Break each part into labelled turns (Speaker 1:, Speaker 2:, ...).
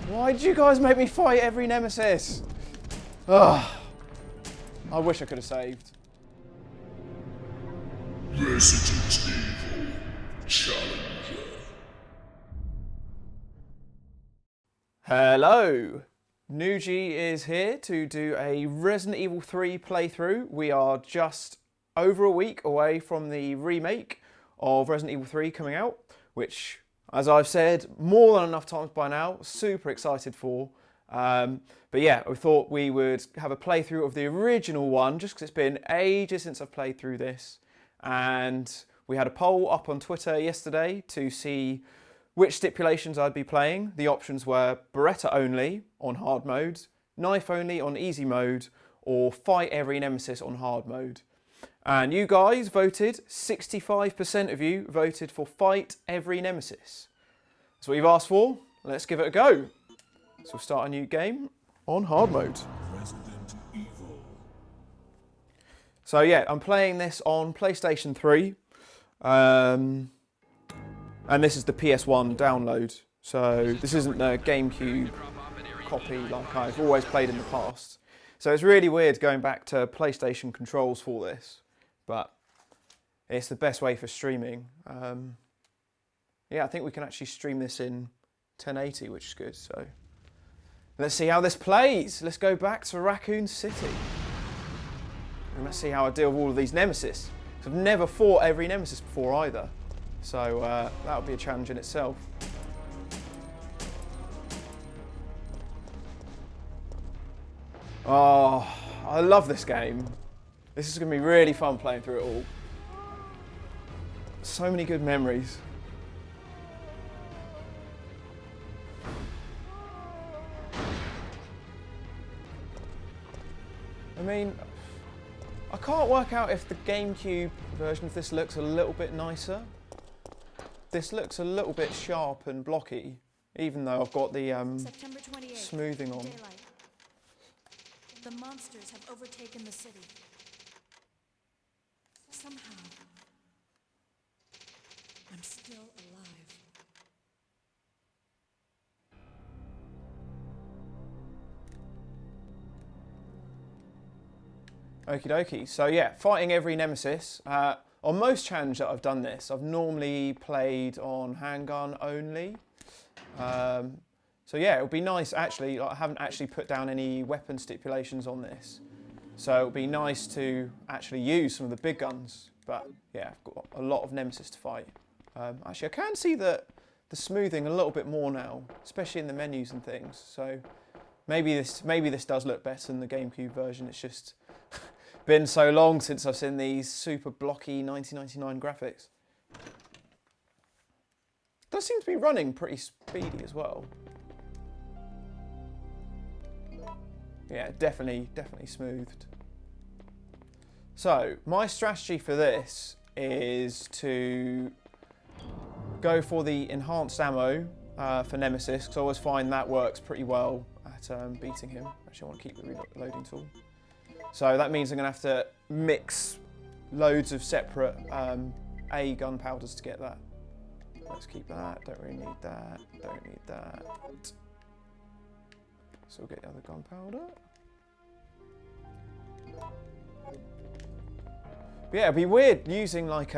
Speaker 1: Why did you guys make me fight every Nemesis? Ugh. I wish I could have saved.
Speaker 2: Resident Evil Challenger.
Speaker 1: Hello! Nougie is here to do a Resident Evil 3 playthrough. We are just over a week away from the remake of Resident Evil 3 coming out, which, as I've said more than enough times by now, super excited for. But yeah, we thought we would have a playthrough of the original one, just because it's been ages since I've played through this. And we had a poll up on Twitter yesterday to see which stipulations I'd be playing. The options were Beretta only on hard mode, knife only on easy mode, or fight every Nemesis on hard mode. And you guys voted, 65% of you voted for fight every Nemesis. That's what you've asked for. Let's give it a go. So we'll start a new game on hard mode.
Speaker 2: Resident Evil.
Speaker 1: So yeah, I'm playing this on PlayStation 3. And this is the PS1 download. So this isn't a GameCube copy like I've always played in the past. So it's really weird going back to PlayStation controls for this. But it's the best way for streaming. Yeah, I think we can actually stream this in 1080, which is good. So let's see how this plays. Let's go back to Raccoon City. And let's see how I deal with all of these Nemesis. I've never fought every Nemesis before either. So that'll be a challenge in itself. Oh, I love this game. This is going to be really fun playing through it all. So many good memories. I mean, I can't work out if the GameCube version of this looks a little bit nicer. This looks a little bit sharp and blocky, even though I've got the smoothing on.
Speaker 3: Daylight. The monsters have overtaken the city. Somehow, I'm still alive.
Speaker 1: Okie dokie. So yeah, fighting every Nemesis. On most challenges that I've done this, I've normally played on handgun only. So yeah, it would be nice actually, I haven't actually put down any weapon stipulations on this. So it would be nice to actually use some of the big guns. But yeah, I've got a lot of Nemesis to fight. Actually, I can see the smoothing a little bit more now, especially in the menus and things. So maybe this does look better than the GameCube version. It's just been so long since I've seen these super blocky 1999 graphics. It does seem to be running pretty speedy as well. Yeah, definitely smoothed. So, my strategy for this is to go for the enhanced ammo for Nemesis, because I always find that works pretty well at beating him. Actually, I want to keep the reloading tool. So that means I'm going to have to mix loads of separate A gunpowders to get that. Let's keep that, don't really need that, don't need that. So we'll get the other gunpowder. But yeah, it'd be weird using like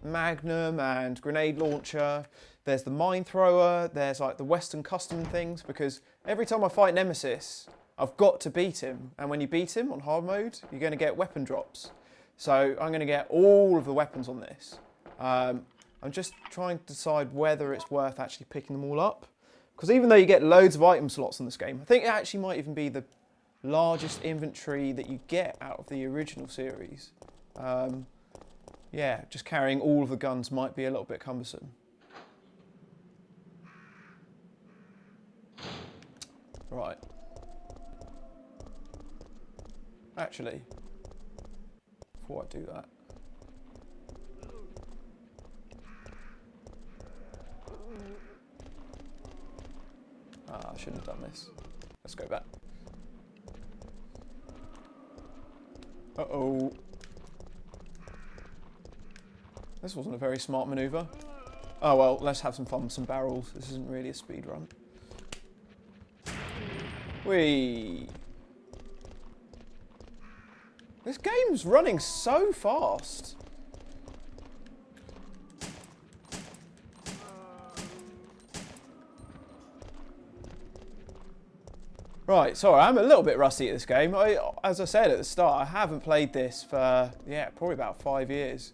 Speaker 1: Magnum and grenade launcher. There's the mine thrower, there's like the Western custom things, because every time I fight Nemesis, I've got to beat him. And when you beat him on hard mode, you're going to get weapon drops. So I'm going to get all of the weapons on this. I'm just trying to decide whether it's worth actually picking them all up. Because even though you get loads of item slots in this game, I think it actually might even be the largest inventory that you get out of the original series. Yeah, just carrying all of the guns might be a little bit cumbersome. Right. Actually, before I do that, I shouldn't have done this. Let's go back. Uh-oh. This wasn't a very smart maneuver. Oh well, let's have some fun with some barrels. This isn't really a speed run. Whee! This game's running so fast. Right, sorry, I'm a little bit rusty at this game. As I said at the start, I haven't played this for, yeah, probably about 5 years.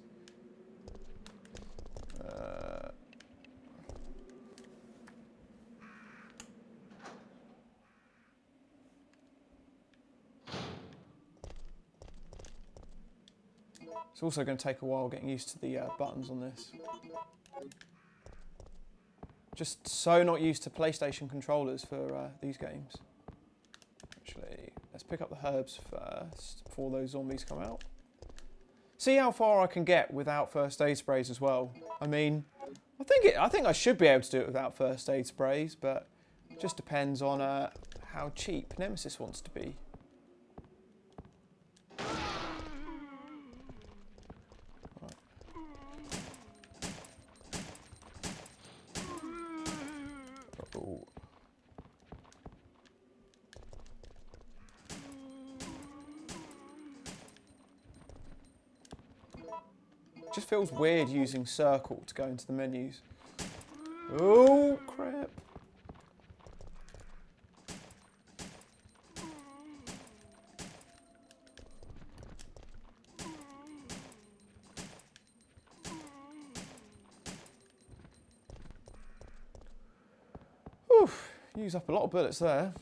Speaker 1: It's also going to take a while getting used to the buttons on this. Just so not used to PlayStation controllers for these games. Actually, let's pick up the herbs first before those zombies come out. See how far I can get without first aid sprays as well. I mean, I think I should be able to do it without first aid sprays, but it just depends on how cheap Nemesis wants to be. Oh. It just feels weird using circle to go into the menus. Oh crap. Oof, use up a lot of bullets there.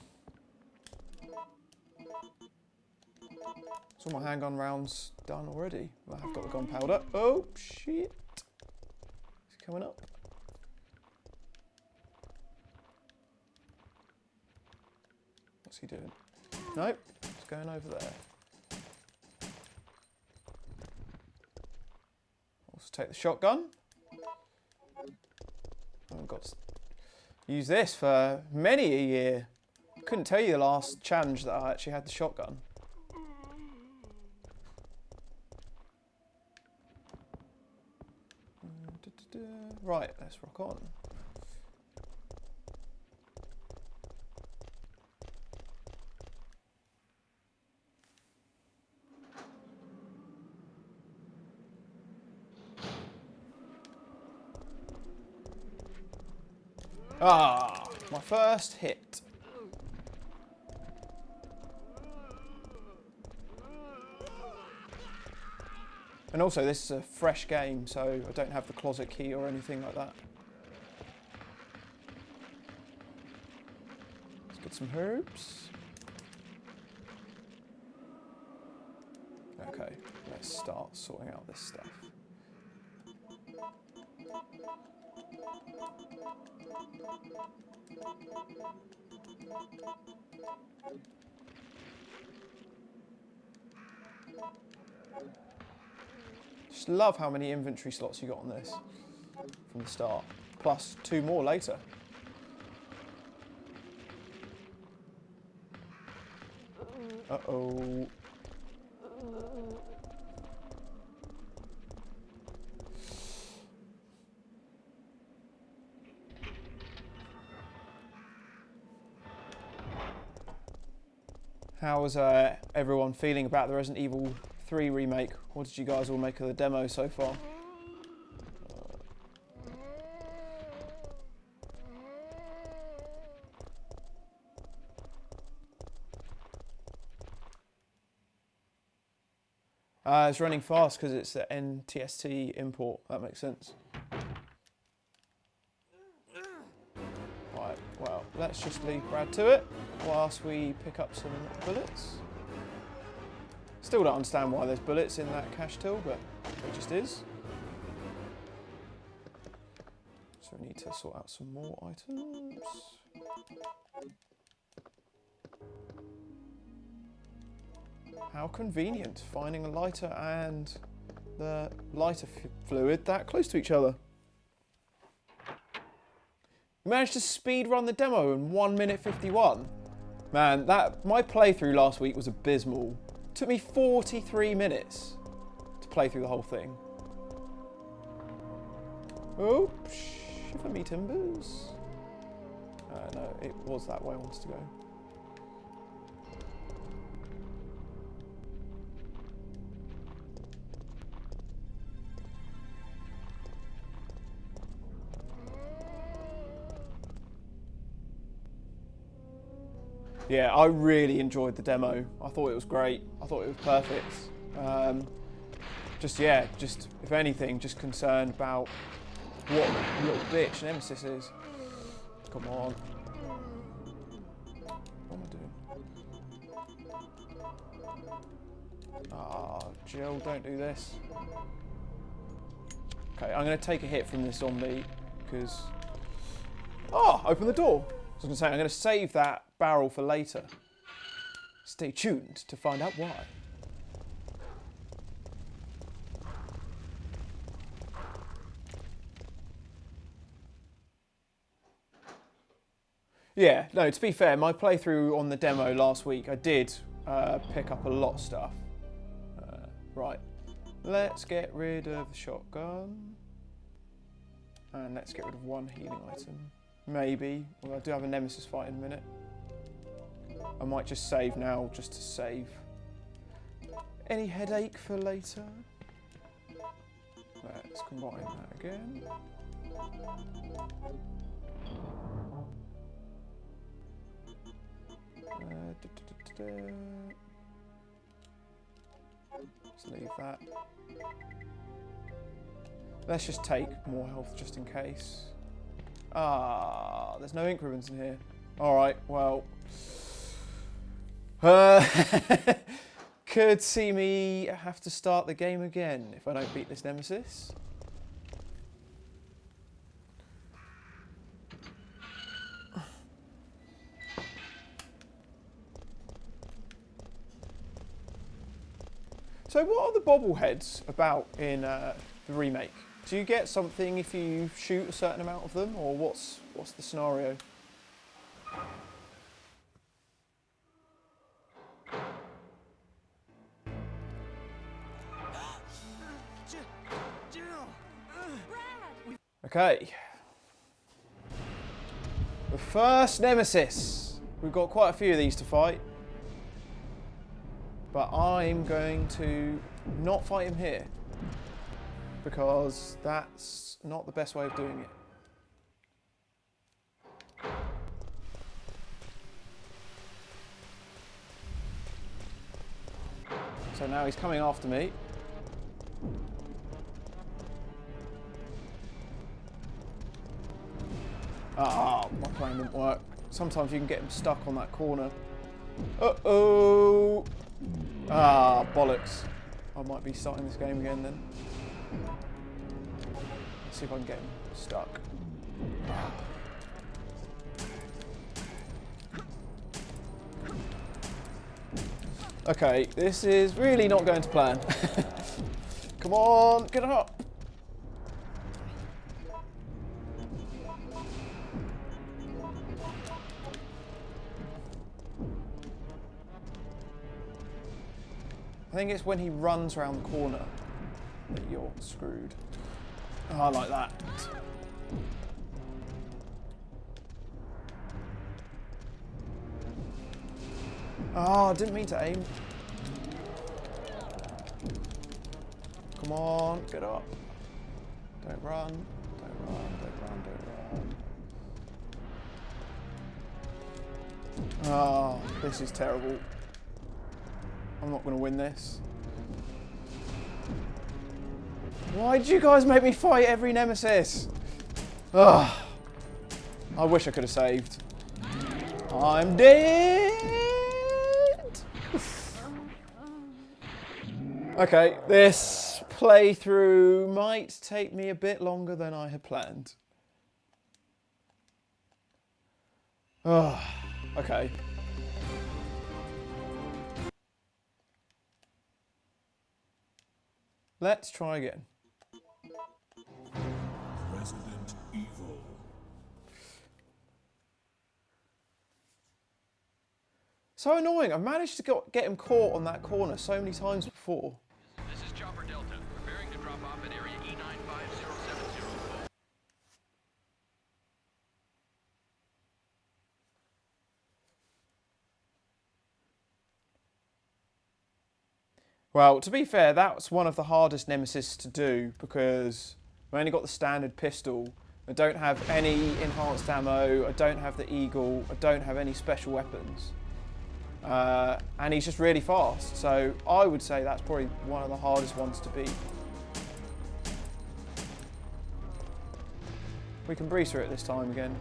Speaker 1: So all my handgun rounds done already. I have got the gunpowder. Oh shit! Is he coming up? What's he doing? Nope, he's going over there. Also take the shotgun. I haven't got to use this for many a year. Couldn't tell you the last challenge that I actually had the shotgun. Right, let's rock on. Ah, my first hit. And also this is a fresh game, so I don't have the closet key or anything like that. Let's get some herbs. Okay, let's start sorting out this stuff. Just love how many inventory slots you got on this from the start, plus 2 more later. Uh-oh. How's everyone feeling about the Resident Evil 3 remake? What did you guys all make of the demo so far? It's running fast because it's the NTSC import. That makes sense. Right, well, let's just leave Brad to it whilst we pick up some bullets. Still don't understand why there's bullets in that cash till, but it just is. So we need to sort out some more items. How convenient, finding a lighter and the lighter fluid that close to each other. You managed to speed run the demo in 1 minute 51. Man, my playthrough last week was abysmal. It took me 43 minutes to play through the whole thing. Oh, shiver me timbers. No, it was that way I wanted to go. Yeah, I really enjoyed the demo. I thought it was great. I thought it was perfect. Just if anything, just concerned about what little bitch Nemesis is. Come on. What am I doing? Ah, Jill, don't do this. Okay, I'm going to take a hit from this zombie because... Oh, open the door. I was going to say, I'm going to save that barrel for later. Stay tuned to find out why. Yeah, no, to be fair, my playthrough on the demo last week, I did pick up a lot of stuff. Right, let's get rid of the shotgun. And let's get rid of one healing item. Maybe. Well, I do have a Nemesis fight in a minute. I might just save now, just to save any headache for later. Let's combine that again. Let's leave that. Let's just take more health just in case. Ah, there's no ink ribbons in here. Alright, well. Could see me have to start the game again if I don't beat this Nemesis. So what are the bobbleheads about in the remake? Do you get something if you shoot a certain amount of them, or what's the scenario? Okay. The first Nemesis. We've got quite a few of these to fight. But I'm going to not fight him here, because that's not the best way of doing it. So now he's coming after me. Ah, my plan didn't work. Sometimes you can get him stuck on that corner. Uh-oh! Ah, bollocks. I might be starting this game again then. Let's see if I can get him stuck. Okay, this is really not going to plan. Come on, get up! I think it's when he runs around the corner that you're screwed. Oh, I like that. Oh, I didn't mean to aim. Come on, get up. Don't run, don't run, don't run, don't run. Oh, this is terrible. I'm not going to win this. Why did you guys make me fight every Nemesis? Ugh. I wish I could have saved. I'm dead! Okay, this playthrough might take me a bit longer than I had planned. Ugh. Okay. Let's try again.
Speaker 2: Resident Evil.
Speaker 1: So annoying. I've managed to get him caught on that corner so many times before.
Speaker 4: This is Chopper Delta, preparing to drop off at area E95070.
Speaker 1: Well, to be fair, that's one of the hardest Nemesis to do because I only got the standard pistol. I don't have any enhanced ammo, I don't have the eagle, I don't have any special weapons. and he's just really fast. So I would say that's probably one of the hardest ones to beat. We can breeze through it this time again.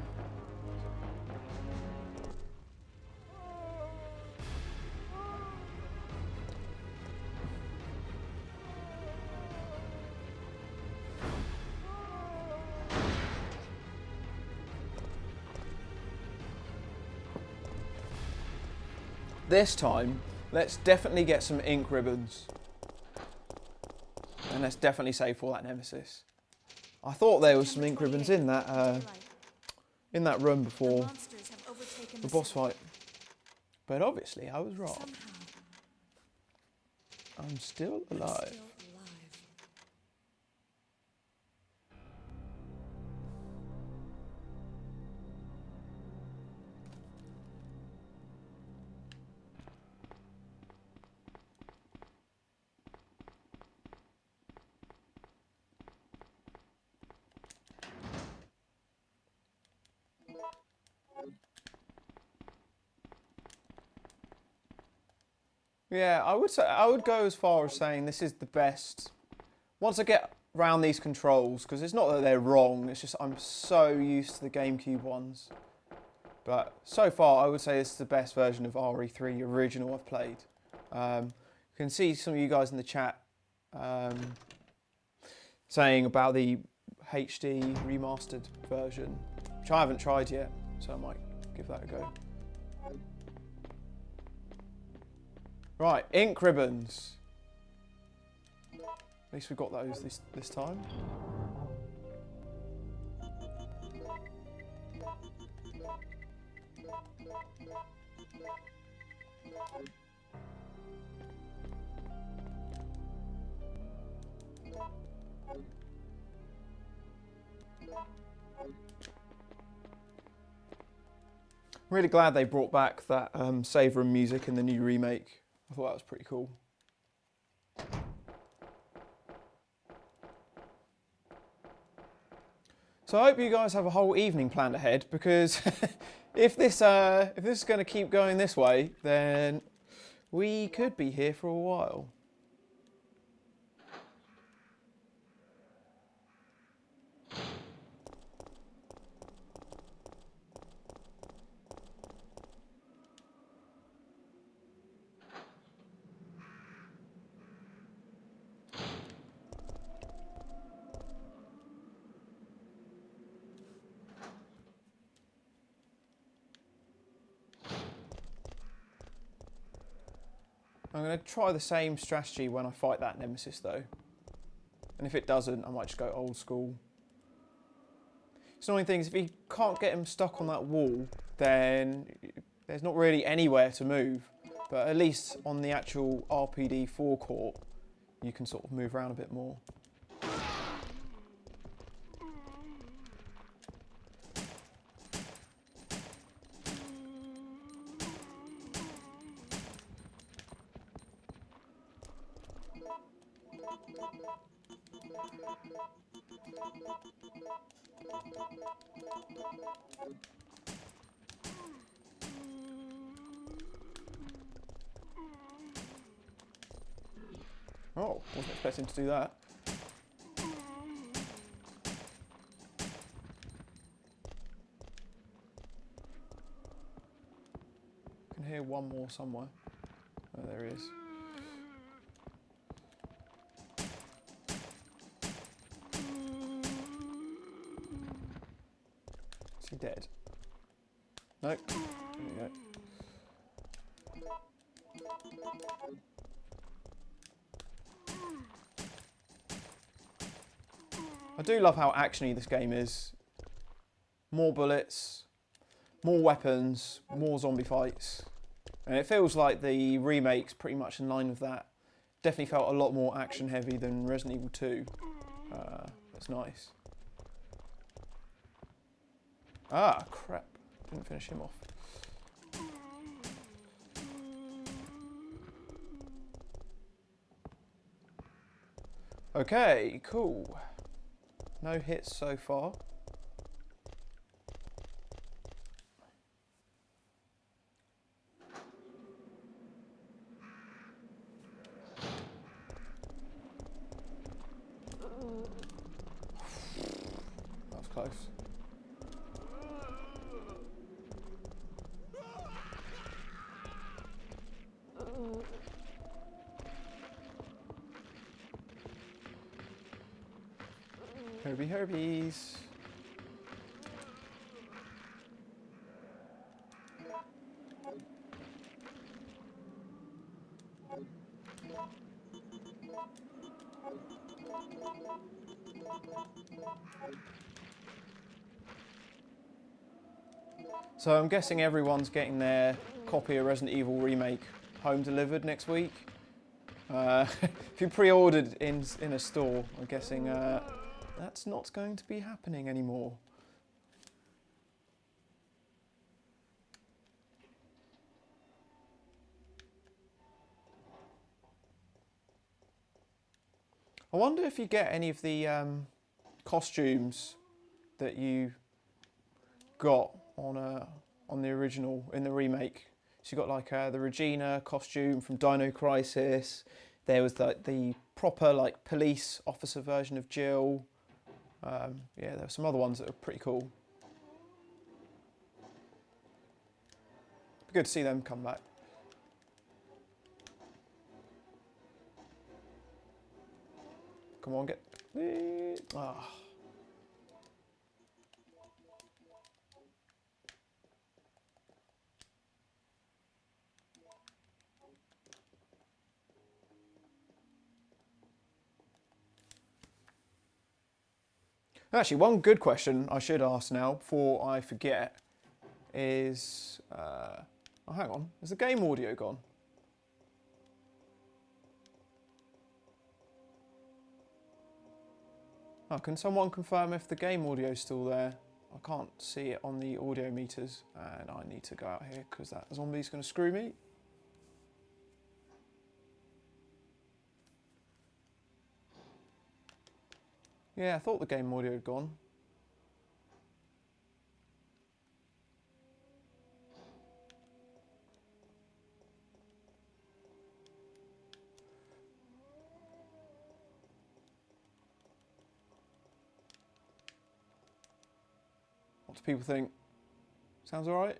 Speaker 1: This time, let's definitely get some ink ribbons. And let's definitely save for that Nemesis. I thought there was some ink ribbons in that room before
Speaker 3: Monsters have overtaken
Speaker 1: the boss fight. But obviously I was wrong.
Speaker 3: Somehow,
Speaker 1: I'm still alive.
Speaker 3: still alive.
Speaker 1: Yeah, I would go as far as saying this is the best. Once I get around these controls, because it's not that they're wrong, it's just I'm so used to the GameCube ones. But so far, I would say this is the best version of RE3 original I've played. You can see some of you guys in the chat saying about the HD remastered version, which I haven't tried yet, so I might give that a go. Right, ink ribbons. At least we've got those this time. Really glad they brought back that save room music in the new remake. I thought that was pretty cool. So I hope you guys have a whole evening planned ahead, because if this is going to keep going this way, then we could be here for a while. I'm going to try the same strategy when I fight that Nemesis though. And if it doesn't, I might just go old school. The annoying thing is if you can't get him stuck on that wall, then there's not really anywhere to move. But at least on the actual RPD forecourt, you can sort of move around a bit more. Oh, wasn't expecting to do that. I can hear one more somewhere. Oh, there he is. Is he dead? Nope. There we go. I do love how actiony this game is. More bullets, more weapons, more zombie fights. And it feels like the remake's pretty much in line with that. Definitely felt a lot more action heavy than Resident Evil 2. That's nice. Ah, crap. Didn't finish him off. Okay, cool. No hits so far. Herbie Herbies. So I'm guessing everyone's getting their copy of Resident Evil Remake home delivered next week. If you pre-ordered in a store, I'm guessing that's not going to be happening anymore. I wonder if you get any of the costumes that you got on the original in the remake. So you got like the Regina costume from Dino Crisis. There was the proper like police officer version of Jill. Yeah, there were some other ones that were pretty cool. Be good to see them come back. Come on, get. Ah. Actually, one good question I should ask now before I forget is, oh, hang on, is the game audio gone? Oh, can someone confirm if the game audio is still there? I can't see it on the audio meters, and I need to go out here because that zombie's going to screw me. Yeah, I thought the game audio had gone. What do people think? Sounds alright?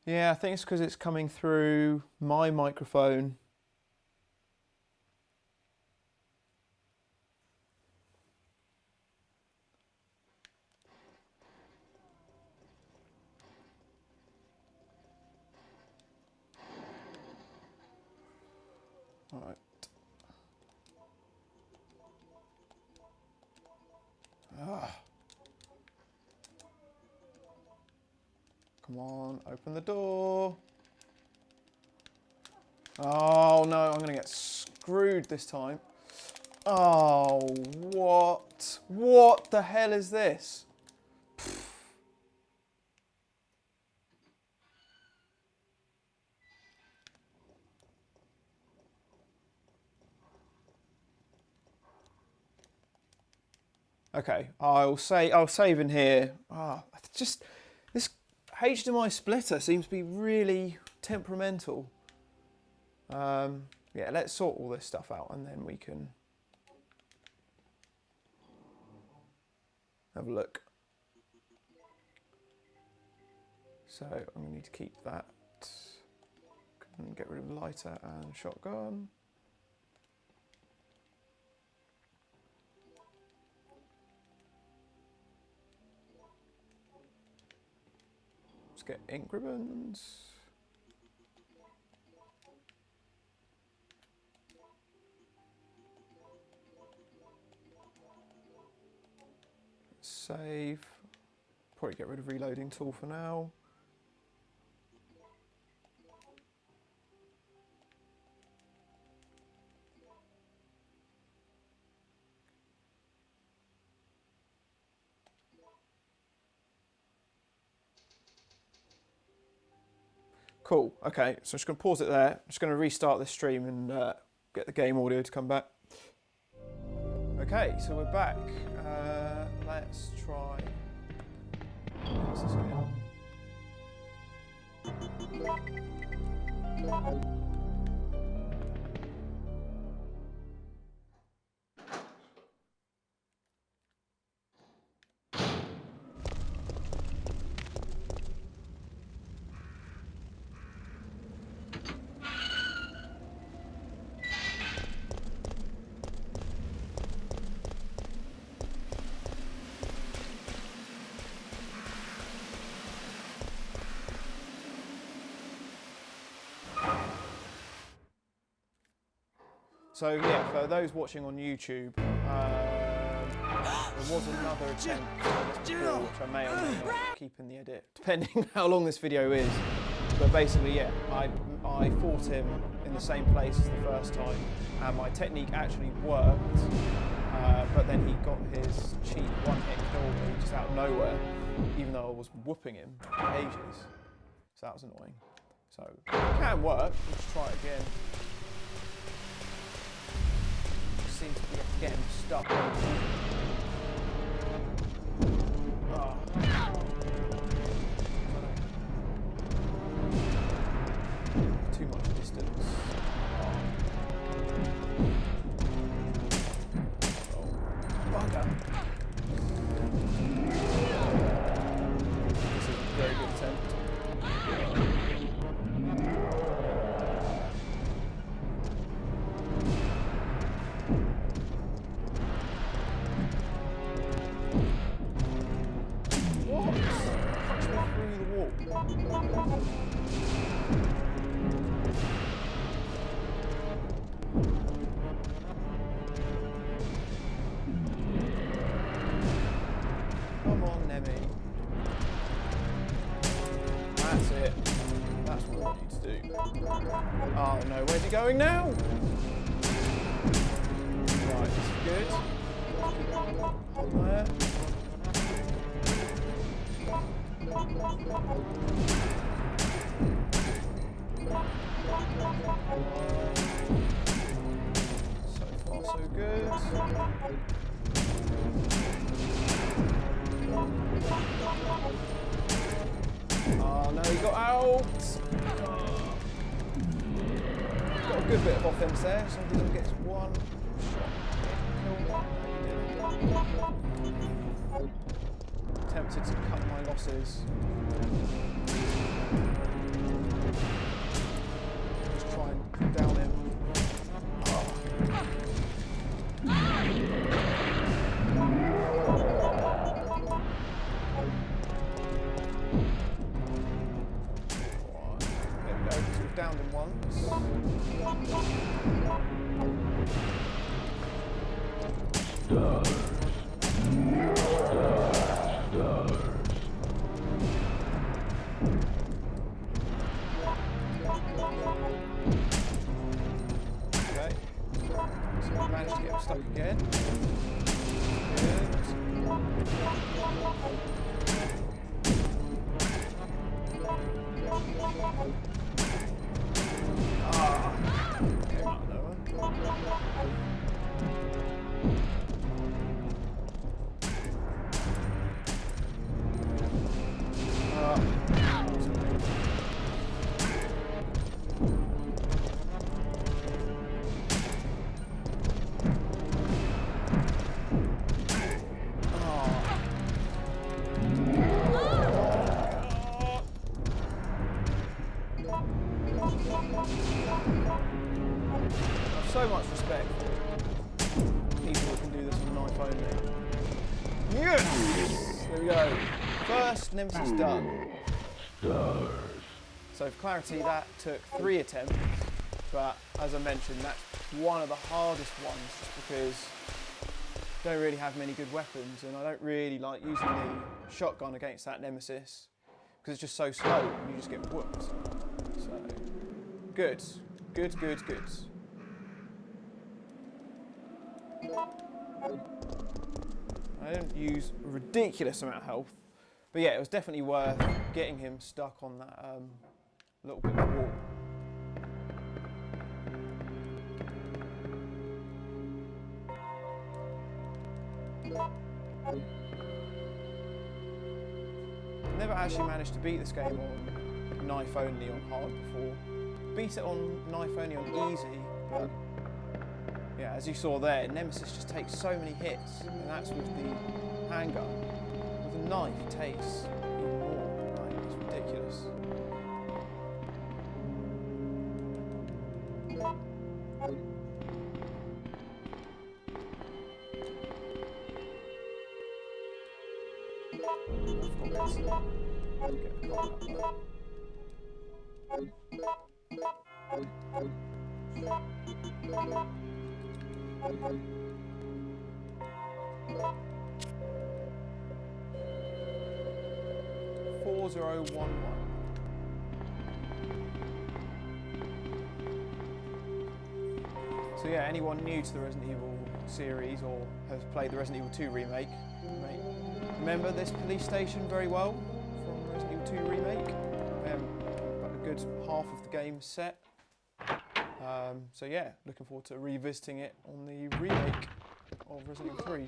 Speaker 1: Yeah, I think it's because it's coming through my microphone. Alright. Ah. Come on, open the door. Oh no, I'm gonna get screwed this time. Oh, what? What the hell is this? Okay, I'll save in here. Just this HDMI splitter seems to be really temperamental. Yeah, let's sort all this stuff out and then we can have a look. So I'm going to need to keep that. And get rid of lighter and shotgun. Let's get ink ribbons. Save. Probably get rid of reloading tool for now. Cool, okay, so I'm just going to pause it there. I'm just going to restart this stream and get the game audio to come back. Okay, so we're back. Let's try Nemesis again. So yeah, for those watching on YouTube, there was another attempt on this before, which I may or may not keep in the edit, depending how long this video is. But basically, yeah, I fought him in the same place as the first time, and my technique actually worked. But then he got his cheap one-hit kill me just out of nowhere, even though I was whooping him for ages. So that was annoying. So it can work. Let's try it again. Seems to be getting stuck. Oh. Too much distance. Oh, bugger. This is a very good attempt. What? Punched me through the wall. Come on, Nemi. That's it. That's what I want you to do. Oh no, where's he going now? Right, this is good. On there. So far, so good. Oh no, he got out! Got a good bit of offense there, so he doesn't get one shot. Tempted to cut my losses. Just try and down him. Oh. There we go, so we've downed him once. Okay, so we managed to get him stuck again. Good. Came out of nowhere. So much respect for people who can do this with a knife only. Yes! There we go. First Nemesis done. So for clarity, that took 3 attempts, but as I mentioned, that's one of the hardest ones just because I don't really have many good weapons, and I don't really like using the shotgun against that Nemesis because it's just so slow and you just get whooped. So good. Good, good, good. I didn't use a ridiculous amount of health, but yeah, it was definitely worth getting him stuck on that little bit of wall. Never actually managed to beat this game on knife only on hard before. Beat it on knife only on easy, but yeah, as you saw there, Nemesis just takes so many hits, and that's with the handgun. With the knife, it takes even more. Like, it's ridiculous. 4011. So yeah, anyone new to the Resident Evil series or has played the Resident Evil 2 remake, remember this police station very well from Resident Evil 2 remake. About a good half of the game set. So yeah, looking forward to revisiting it on the remake of Resident Evil 3.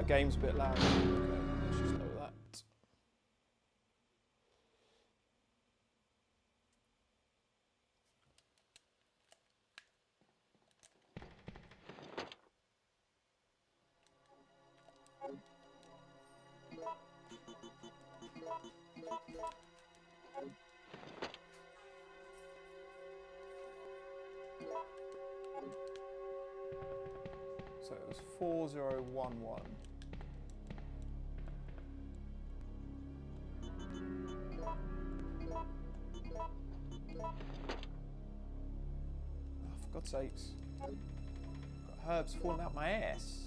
Speaker 1: Game's a bit loud. Okay, let's just lower that. So it was 4011. Oh, for God's sakes. Got herbs falling out my ass.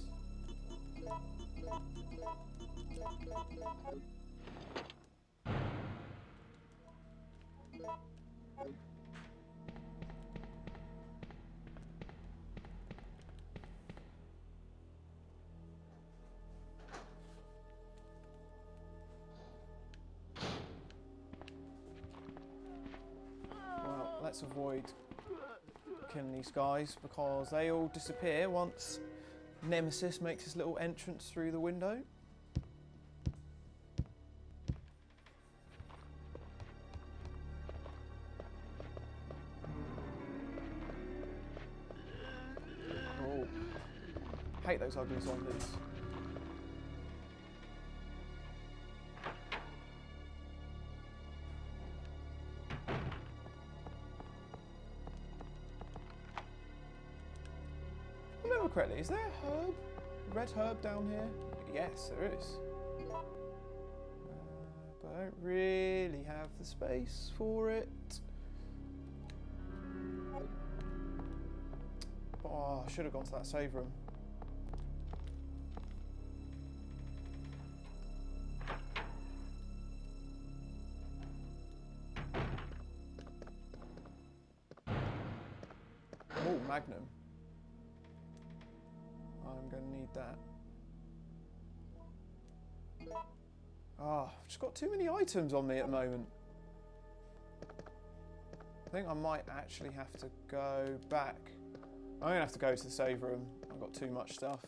Speaker 1: Well, let's avoid killing these guys because they all disappear once Nemesis makes his little entrance through the window. Oh, hate those ugly zombies. If I remember correctly, is there a herb? Red herb down here? Yes, there is. But I don't really have the space for it. Oh, I should have gone to that save room. Oh, Magnum. I'm going to need that. Ah, I've just got too many items on me at the moment. I think I might actually have to go back. I'm going to have to go to the save room. I've got too much stuff.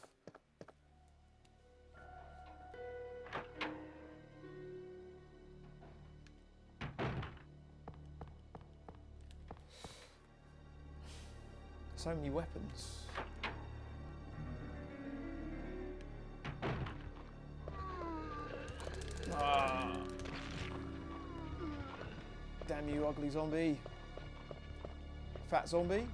Speaker 1: So many weapons. Ah. Damn you, ugly zombie. Fat zombie.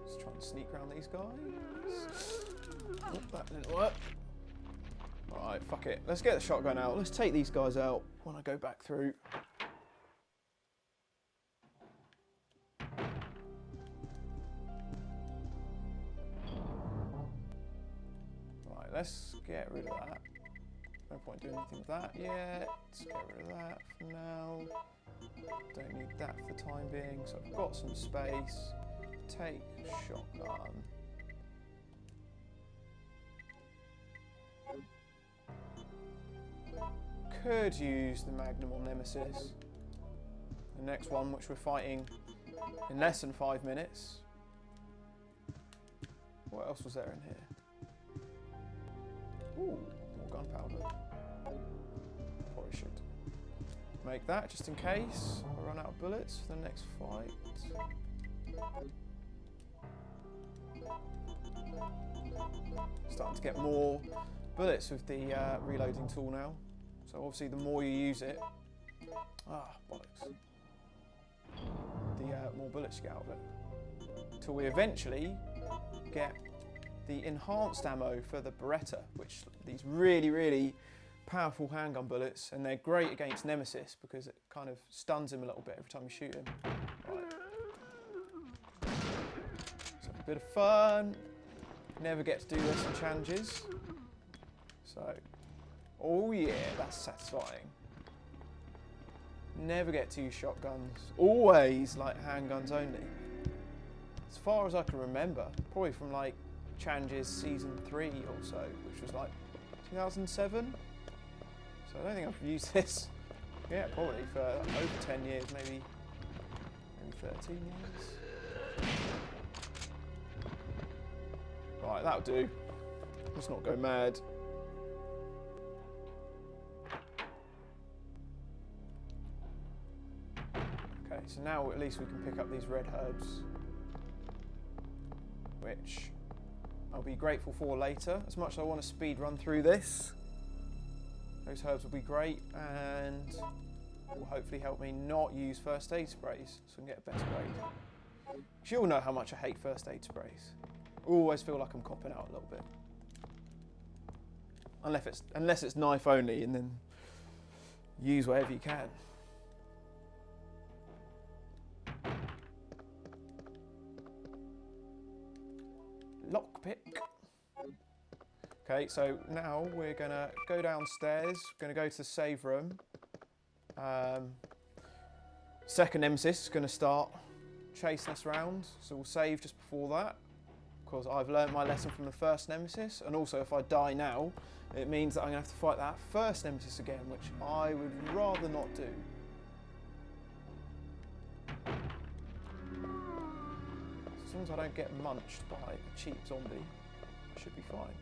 Speaker 1: Just trying to sneak around these guys. Oh, that didn't work. Alright, fuck it. Let's get the shotgun out. Let's take these guys out when I go back through. Right, let's get rid of that. No point doing anything with that yet. Let's get rid of that for now. Don't need that for the time being, so I've got some space. Take shotgun. Could use the Magnum on Nemesis. The next one, which we're fighting in less than 5 minutes. What else was there in here? Ooh, more gunpowder. Probably should make that just in case I run out of bullets for the next fight. Starting to get more bullets with the reloading tool now. So obviously the more you use it, bollocks, the more bullets you get out of it. Till we eventually get the enhanced ammo for the Beretta, which these really, really powerful handgun bullets, and they're great against Nemesis because it kind of stuns him a little bit every time you shoot him. Right. So a bit of fun. Never get to do this in challenges. So, oh yeah, that's satisfying. Never get to use shotguns. Always like handguns only. As far as I can remember, probably from like challenges season 3 or so, which was like 2007. So I don't think I've used this. Yeah, probably for over 10 years, maybe 13 years. Right, that'll do. Let's not go mad. Okay, so now at least we can pick up these red herbs, which I'll be grateful for later. As much as I want to speed run through this, those herbs will be great and will hopefully help me not use first aid sprays so I can get a better grade. You all know how much I hate first aid sprays. I always feel like I'm copping out a little bit. Unless it's knife only, and then use whatever you can. Lockpick. Okay, so now we're gonna go downstairs. We're gonna go to the save room. Second Nemesis is gonna start chasing us around, so we'll save just before that. Because I've learnt my lesson from the first Nemesis, and also if I die now, it means that I'm going to have to fight that first Nemesis again, which I would rather not do. As long as I don't get munched by a cheap zombie, I should be fine.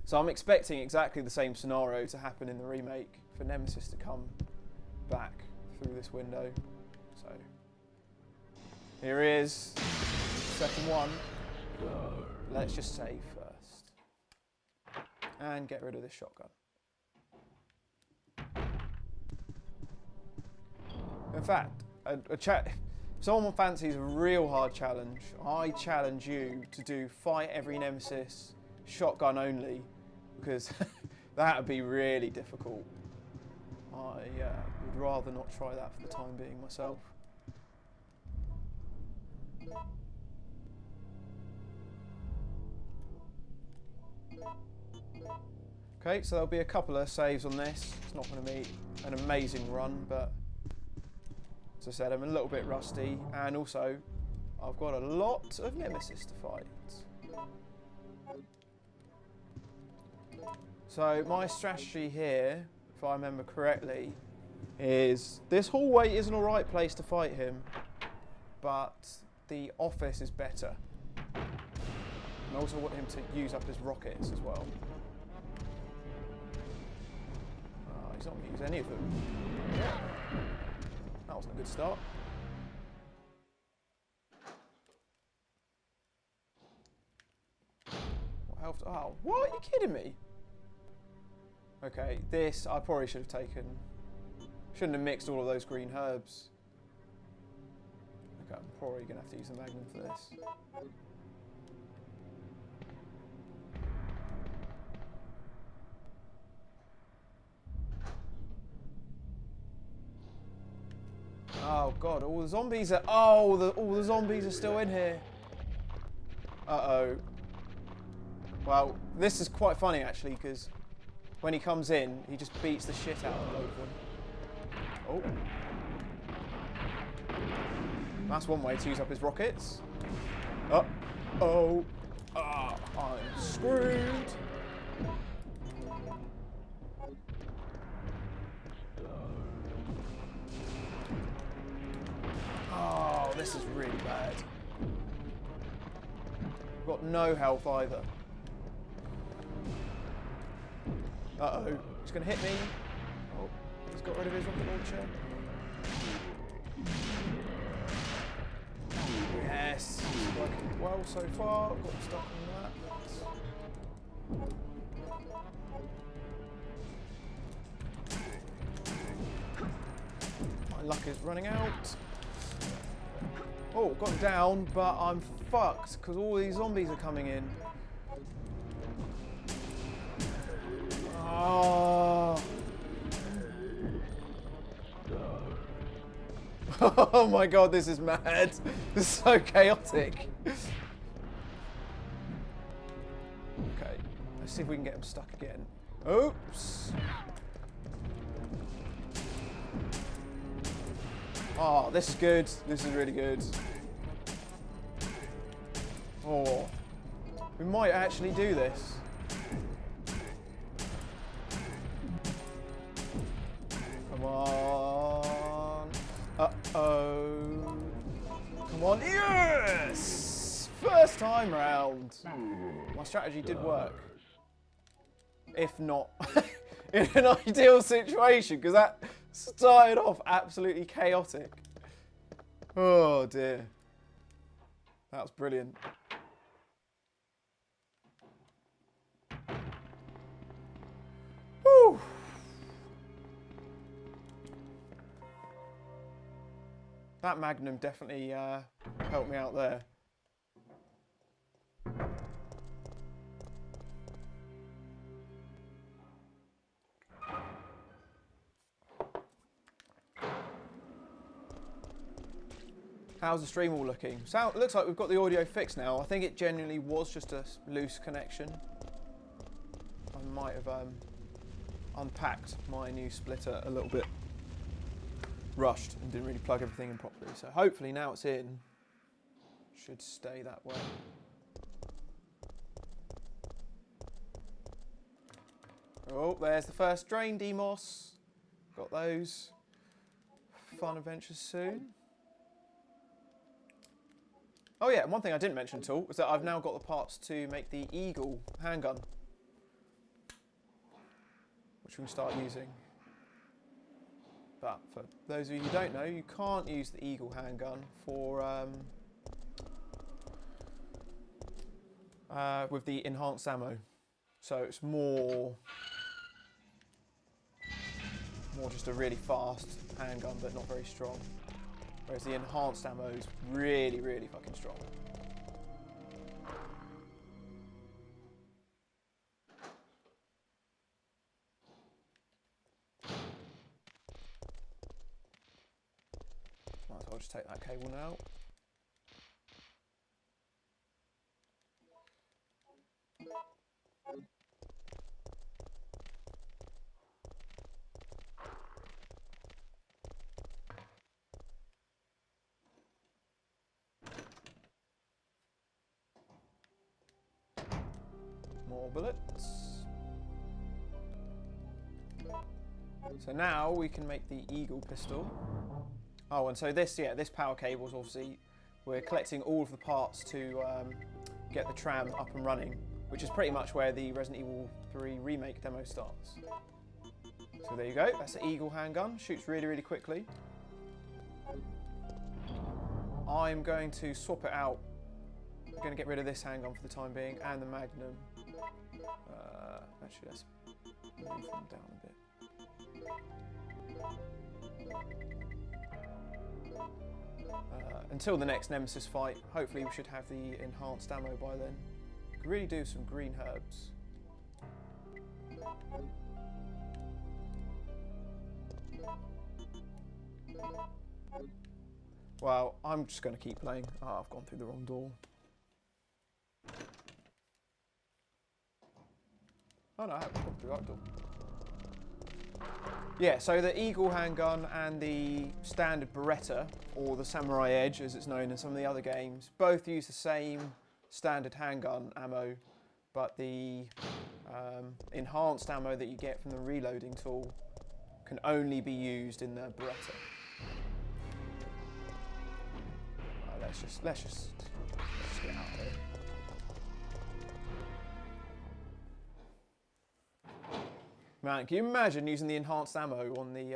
Speaker 1: So I'm expecting exactly the same scenario to happen in the remake, for Nemesis to come back through this window. So here he is, second one. Let's just save first. And get rid of this shotgun. In fact, if someone fancies a real hard challenge, I challenge you to do fight every Nemesis, shotgun only, because that would be really difficult. I would rather not try that for the time being myself. Okay, so there'll be a couple of saves on this. It's not going to be an amazing run, but as I said, I'm a little bit rusty, and also I've got a lot of Nemesis to fight. So my strategy here, if I remember correctly, is this hallway is an alright place to fight him, but the office is better. And I also want him to use up his rockets as well. He's not going to use any of them. That wasn't a good start. What health? Oh, what? Are you kidding me? Okay, this I probably should have taken. Shouldn't have mixed all of those green herbs. Okay, I'm probably going to have to use the Magnum for this. Oh god, all the zombies are... all the zombies are still in here. Uh-oh. Well, this is quite funny actually, because when he comes in, he just beats the shit out of a load of them. Oh. That's one way to use up his rockets. Uh-oh. Ah, I'm screwed. Oh, this is really bad. Got no health either. Uh-oh. He's going to hit me. Oh, he's got rid of his rocket launcher. Yes, it's working well so far. Got stuck on that. My luck is running out. Oh, got him down, but I'm fucked because all these zombies are coming in. Oh. Oh my god, this is mad. This is so chaotic. Okay, let's see if we can get him stuck again. Oops. Oh, this is good. This is really good. Oh, we might actually do this. Come on. Uh-oh. Come on. Yes! First time round. My strategy did work. If not, in an ideal situation, because that started off absolutely chaotic. Oh dear. That was brilliant. Whew. That Magnum definitely helped me out there. How's the stream all looking? So, looks like we've got the audio fixed now. I think it genuinely was just a loose connection. I might have unpacked my new splitter a little bit rushed and didn't really plug everything in properly. So hopefully now it's in. Should stay that way. Oh, there's the first drain demos. Got those. Fun adventures soon. Oh yeah, and one thing I didn't mention at all was that I've now got the parts to make the Eagle handgun, which we can start using. But for those of you who don't know, you can't use the Eagle handgun for with the enhanced ammo. So it's more just a really fast handgun, but not very strong. Whereas the enhanced ammo is really, really fucking strong. Might as well just take that cable now. More bullets. So now we can make the Eagle pistol. Oh, and so this power cable is obviously, we're collecting all of the parts to get the tram up and running, which is pretty much where the Resident Evil 3 remake demo starts. So there you go, that's the Eagle handgun, shoots really, really quickly. I'm going to swap it out. I'm going to get rid of this handgun for the time being, and the Magnum. Actually, let's move them down a bit. Until the next Nemesis fight, hopefully we should have the enhanced ammo by then. Could really do some green herbs. Well, I'm just going to keep playing. Oh, I've gone through the wrong door. Oh no, I haven't gone through the right door. Yeah, so the Eagle handgun and the standard Beretta, or the Samurai Edge as it's known in some of the other games, both use the same standard handgun ammo, but the enhanced ammo that you get from the reloading tool can only be used in the Beretta. Let's just get out of here. Man, can you imagine using the enhanced ammo on the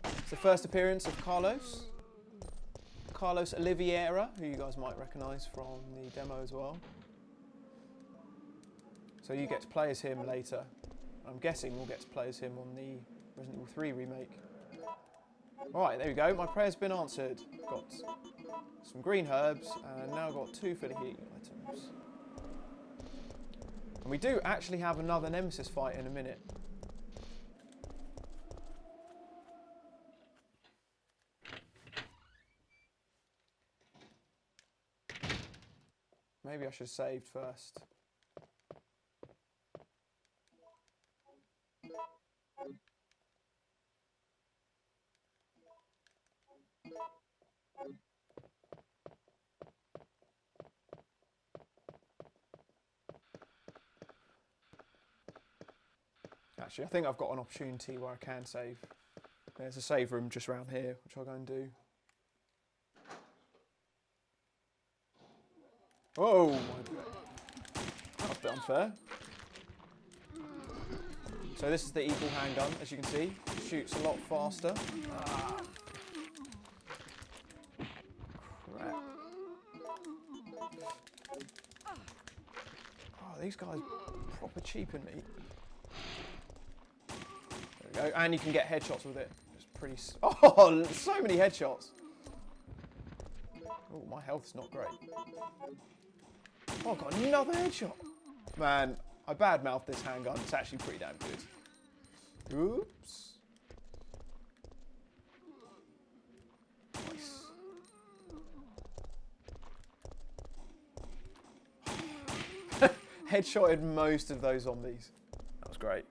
Speaker 1: it's the first appearance of Carlos? Carlos Oliveira, who you guys might recognise from the demo as well. So you get to play as him later. I'm guessing we'll get to play as him on the Resident Evil 3 remake. Alright, there we go. My prayer's been answered. Got some green herbs and now got 2 for the healing items. And we do actually have another Nemesis fight in a minute. Maybe I should have saved first. Actually, I think I've got an opportunity where I can save. There's a save room just around here, which I'll go and do. Oh, that was a bit unfair. So this is the evil handgun, as you can see. It shoots a lot faster. Ah. Crap. Oh, these guys proper cheaping me. There we go. And you can get headshots with it. It's pretty... Oh, so many headshots. Oh, my health's not great. Oh, I've got another headshot. Man, I badmouthed this handgun. It's actually pretty damn good. Oops. Nice. Headshotted most of those zombies. That was great.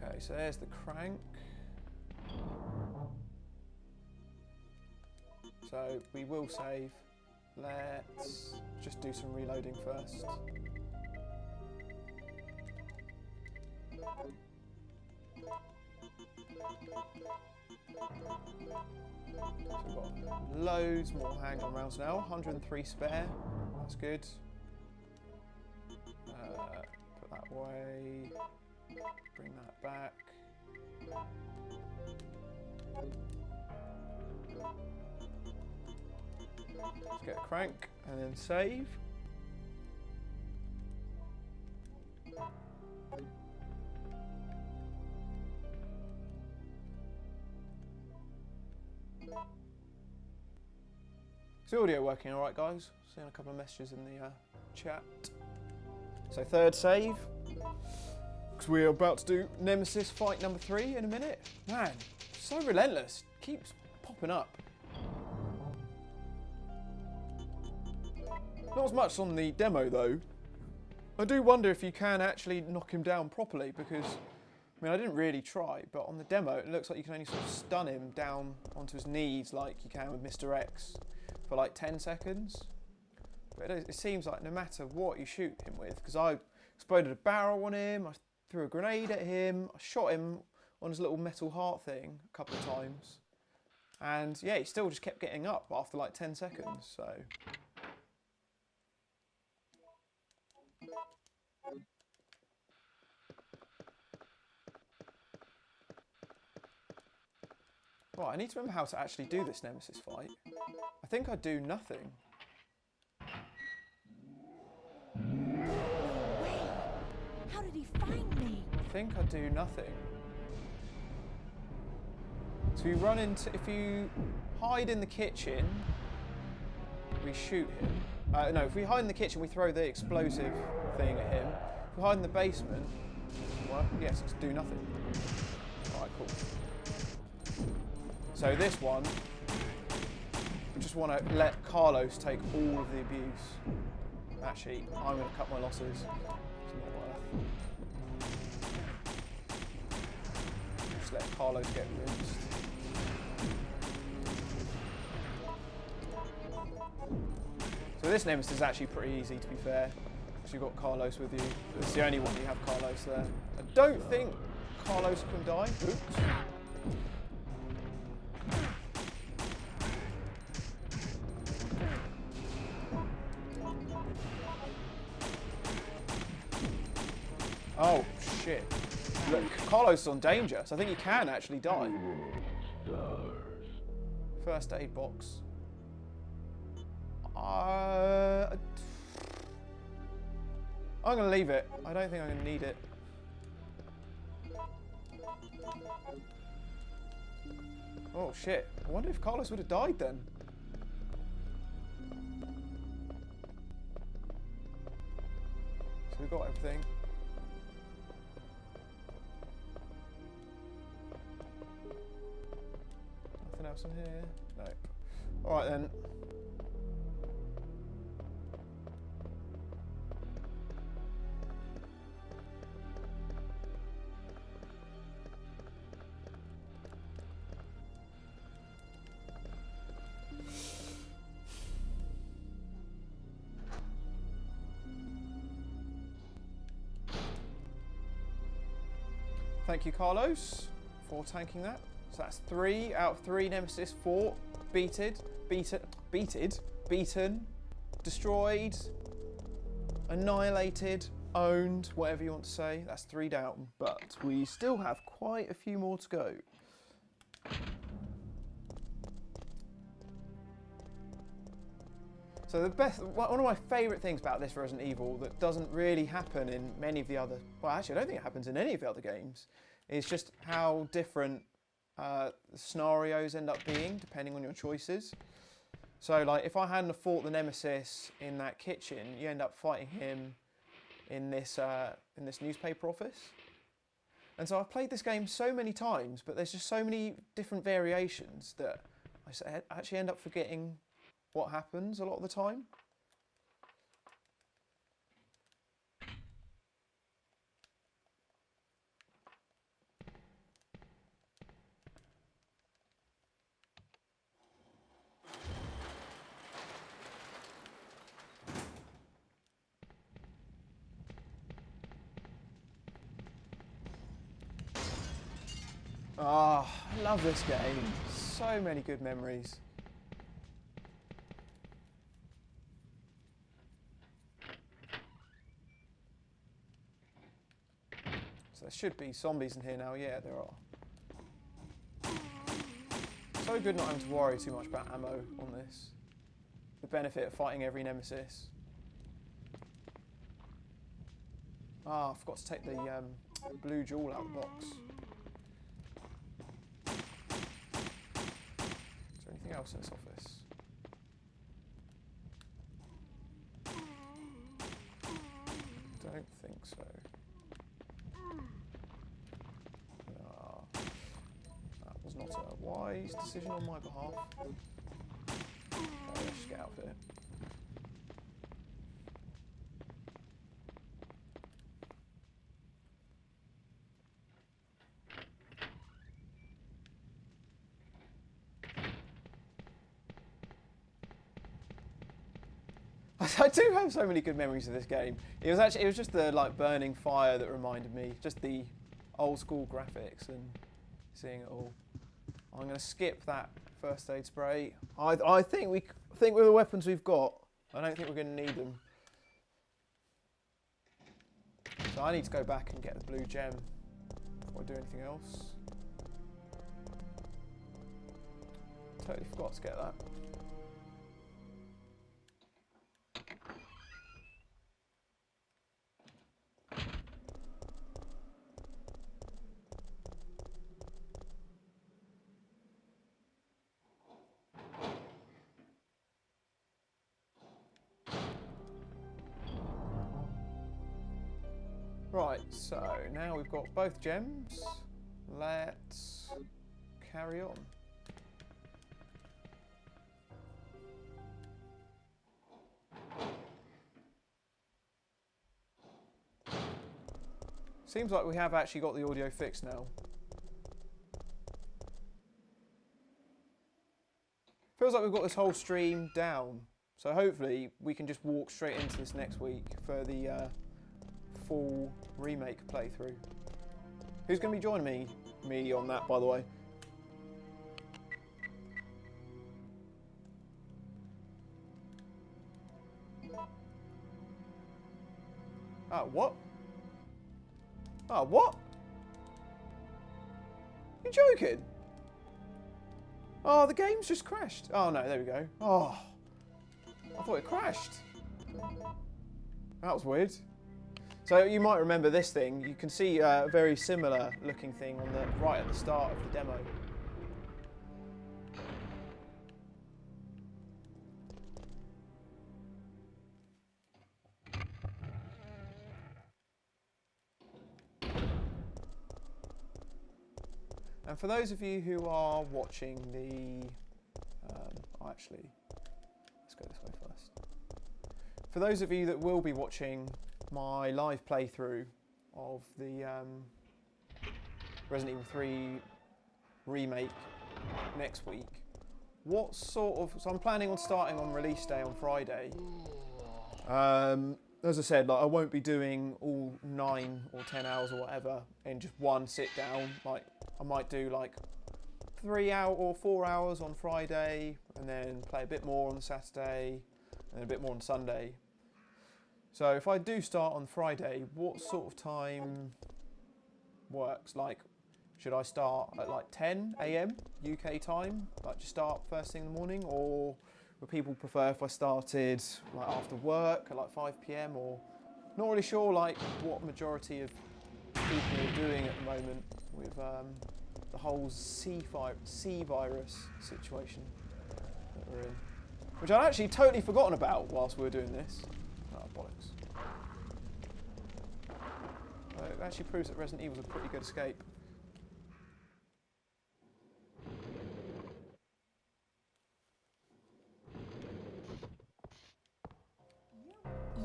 Speaker 1: Okay, so there's the crank. So we will save. Let's just do some reloading first. So we've got loads more handgun rounds now. 103 spare. That's good. Put that away. Bring that back. Let's get a crank and then save. Is the audio working alright, guys? Seeing a couple of messages in the chat. So third save. Because we're about to do Nemesis fight number 3 in a minute. Man, so relentless. Keeps popping up. Not as much on the demo though. I do wonder if you can actually knock him down properly because, I mean, I didn't really try, but on the demo it looks like you can only sort of stun him down onto his knees like you can with Mr. X for like 10 seconds. But it seems like no matter what you shoot him with, because I exploded a barrel on him, I threw a grenade at him, I shot him on his little metal heart thing a couple of times. And yeah, he still just kept getting up after like 10 seconds, so... Right, I need to remember how to actually do this Nemesis fight. I think I do nothing.
Speaker 3: Wait, how did he find me?
Speaker 1: I think I do nothing. So you run into, if you hide in the kitchen, we shoot him. No, if we hide in the kitchen, we throw the explosive thing at him. If we hide in the basement, well, yes, it's do nothing. Alright, cool. So this one, I just want to let Carlos take all of the abuse. Actually, I'm going to cut my losses. It's not worth. Just let Carlos get rinsed. So this Nemesis is actually pretty easy, to be fair, because you've got Carlos with you. It's the only one you have Carlos there. I don't think Carlos can die. Oops. Oh, shit. Look, Carlos is on danger, so I think he can actually die. First aid box. I'm going to leave it. I don't think I'm going to need it. Oh, shit. I wonder if Carlos would have died then. So we've got everything. Nothing else in here? No. Alright then. Thank you, Carlos, for tanking that. So that's 3 out of 3 Nemesis fought, beaten, destroyed, annihilated, owned, whatever you want to say. That's 3 down, but we still have quite a few more to go. So one of my favourite things about this Resident Evil that doesn't really happen in many of the other, well actually I don't think it happens in any of the other games, is just how different scenarios end up being depending on your choices. So like if I hadn't have fought the Nemesis in that kitchen, you end up fighting him in this newspaper office. And so I've played this game so many times, but there's just so many different variations that I actually end up forgetting what happens a lot of the time. Ah, I love this game. So many good memories. So there should be zombies in here now. Yeah, there are. So good not having to worry too much about ammo on this. The benefit of fighting every Nemesis. Ah, I forgot to take the blue jewel out of the box. Is there anything else in this office? Don't think so. Ah, that was not a wise decision on my behalf. Okay, let's just get out of here. I do have so many good memories of this game. It was just the like burning fire that reminded me, just the old school graphics and seeing it all. I'm going to skip that first aid spray. I think with the weapons we've got, I don't think we're going to need them. So I need to go back and get the blue gem before I do anything else. Totally forgot to get that. Right, so now we've got both gems. Let's carry on. Seems like we have actually got the audio fixed now. Feels like we've got this whole stream down. So hopefully we can just walk straight into this next week for the full remake playthrough. Who's going to be joining me on that, by the way? Oh, what? Oh, what? You joking? Oh, the game's just crashed. Oh no, there we go. Oh, I thought it crashed. That was weird. So you might remember this thing. You can see a very similar looking thing on the right at the start of the demo. And for those of you who are watching the, actually, let's go this way first. For those of you that will be watching my live playthrough of the Resident Evil 3 remake next week, what sort of, so I'm planning on starting on release day on Friday. As I said, like I won't be doing all 9 or 10 hours or whatever in just one sit down. Like I might do like 3 hour or 4 hours on Friday, and then play a bit more on Saturday, and then a bit more on Sunday. So if I do start on Friday, what sort of time works? Like, should I start at like 10 AM UK time, like just start first thing in the morning, or would people prefer if I started like after work at like 5 PM, or not really sure like what majority of people are doing at the moment with the whole C virus situation that we're in, which I'd actually totally forgotten about whilst we were doing this. Oh, bollocks. It actually proves that Resident Evil's a pretty good escape.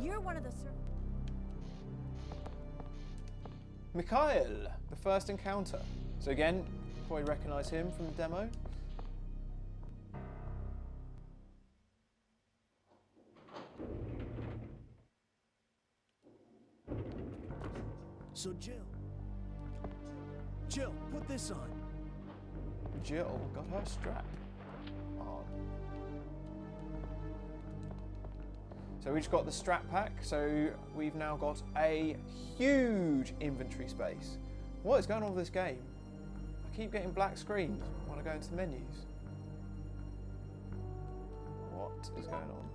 Speaker 3: You're one of the
Speaker 1: Mikhail, the first encounter. So again, you probably recognise him from the demo.
Speaker 5: So Jill, put this on.
Speaker 1: Jill got her strap on. So we just got the strap pack, so we've now got a huge inventory space. What is going on with this game? I keep getting black screens when I go into the menus. What is going on?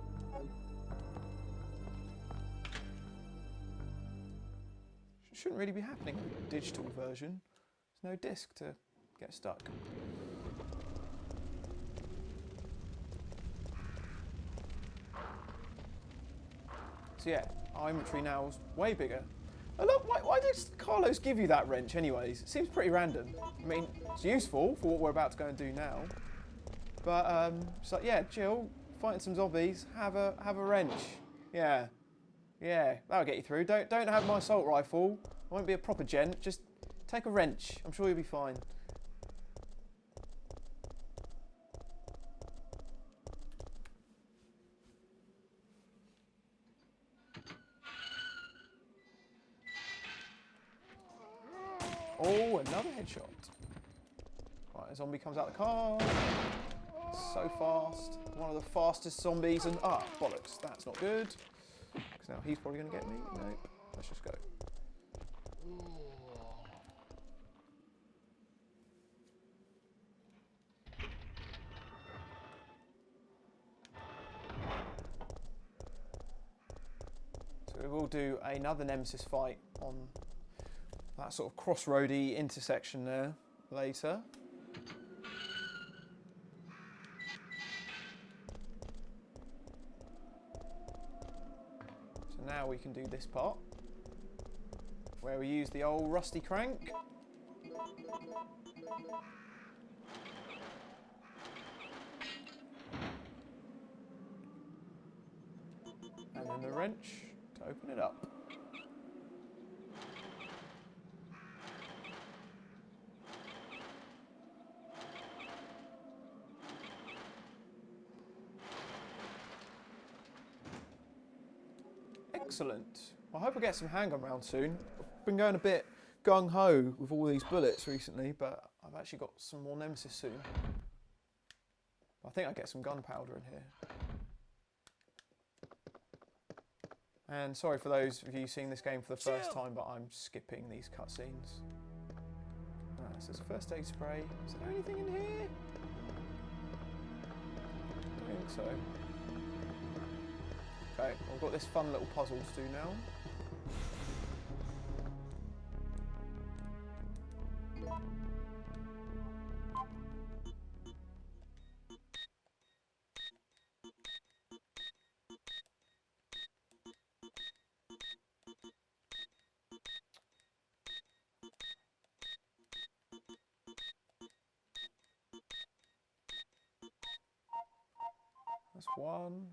Speaker 1: Shouldn't really be happening with the digital version. There's no disc to get stuck. So yeah, our inventory now is way bigger. Oh look, why does Carlos give you that wrench anyways? It seems pretty random. I mean, it's useful for what we're about to go and do now. But, so yeah, Jill, fighting some zombies, have a wrench. Yeah, that'll get you through. Don't have my assault rifle. I won't be a proper gent. Just take a wrench. I'm sure you'll be fine. Oh, another headshot. Right, a zombie comes out the car. So fast. One of the fastest zombies, and bollocks, that's not good. Because now he's probably going to get me. Nope. Let's just go. So we will do another Nemesis fight on that sort of crossroady intersection there later. So now we can do this part where we use the old rusty crank. And then the wrench to open it up. Excellent. I hope I get some handgun rounds soon. I've been going a bit gung-ho with all these bullets recently, but I've actually got some more Nemesis soon. I think I get some gunpowder in here. And sorry for those of you seeing this game for the first time, but I'm skipping these cutscenes. So there's a first aid spray. Is there anything in here? I don't think so. Okay, I've got this fun little puzzle to do now. That's one.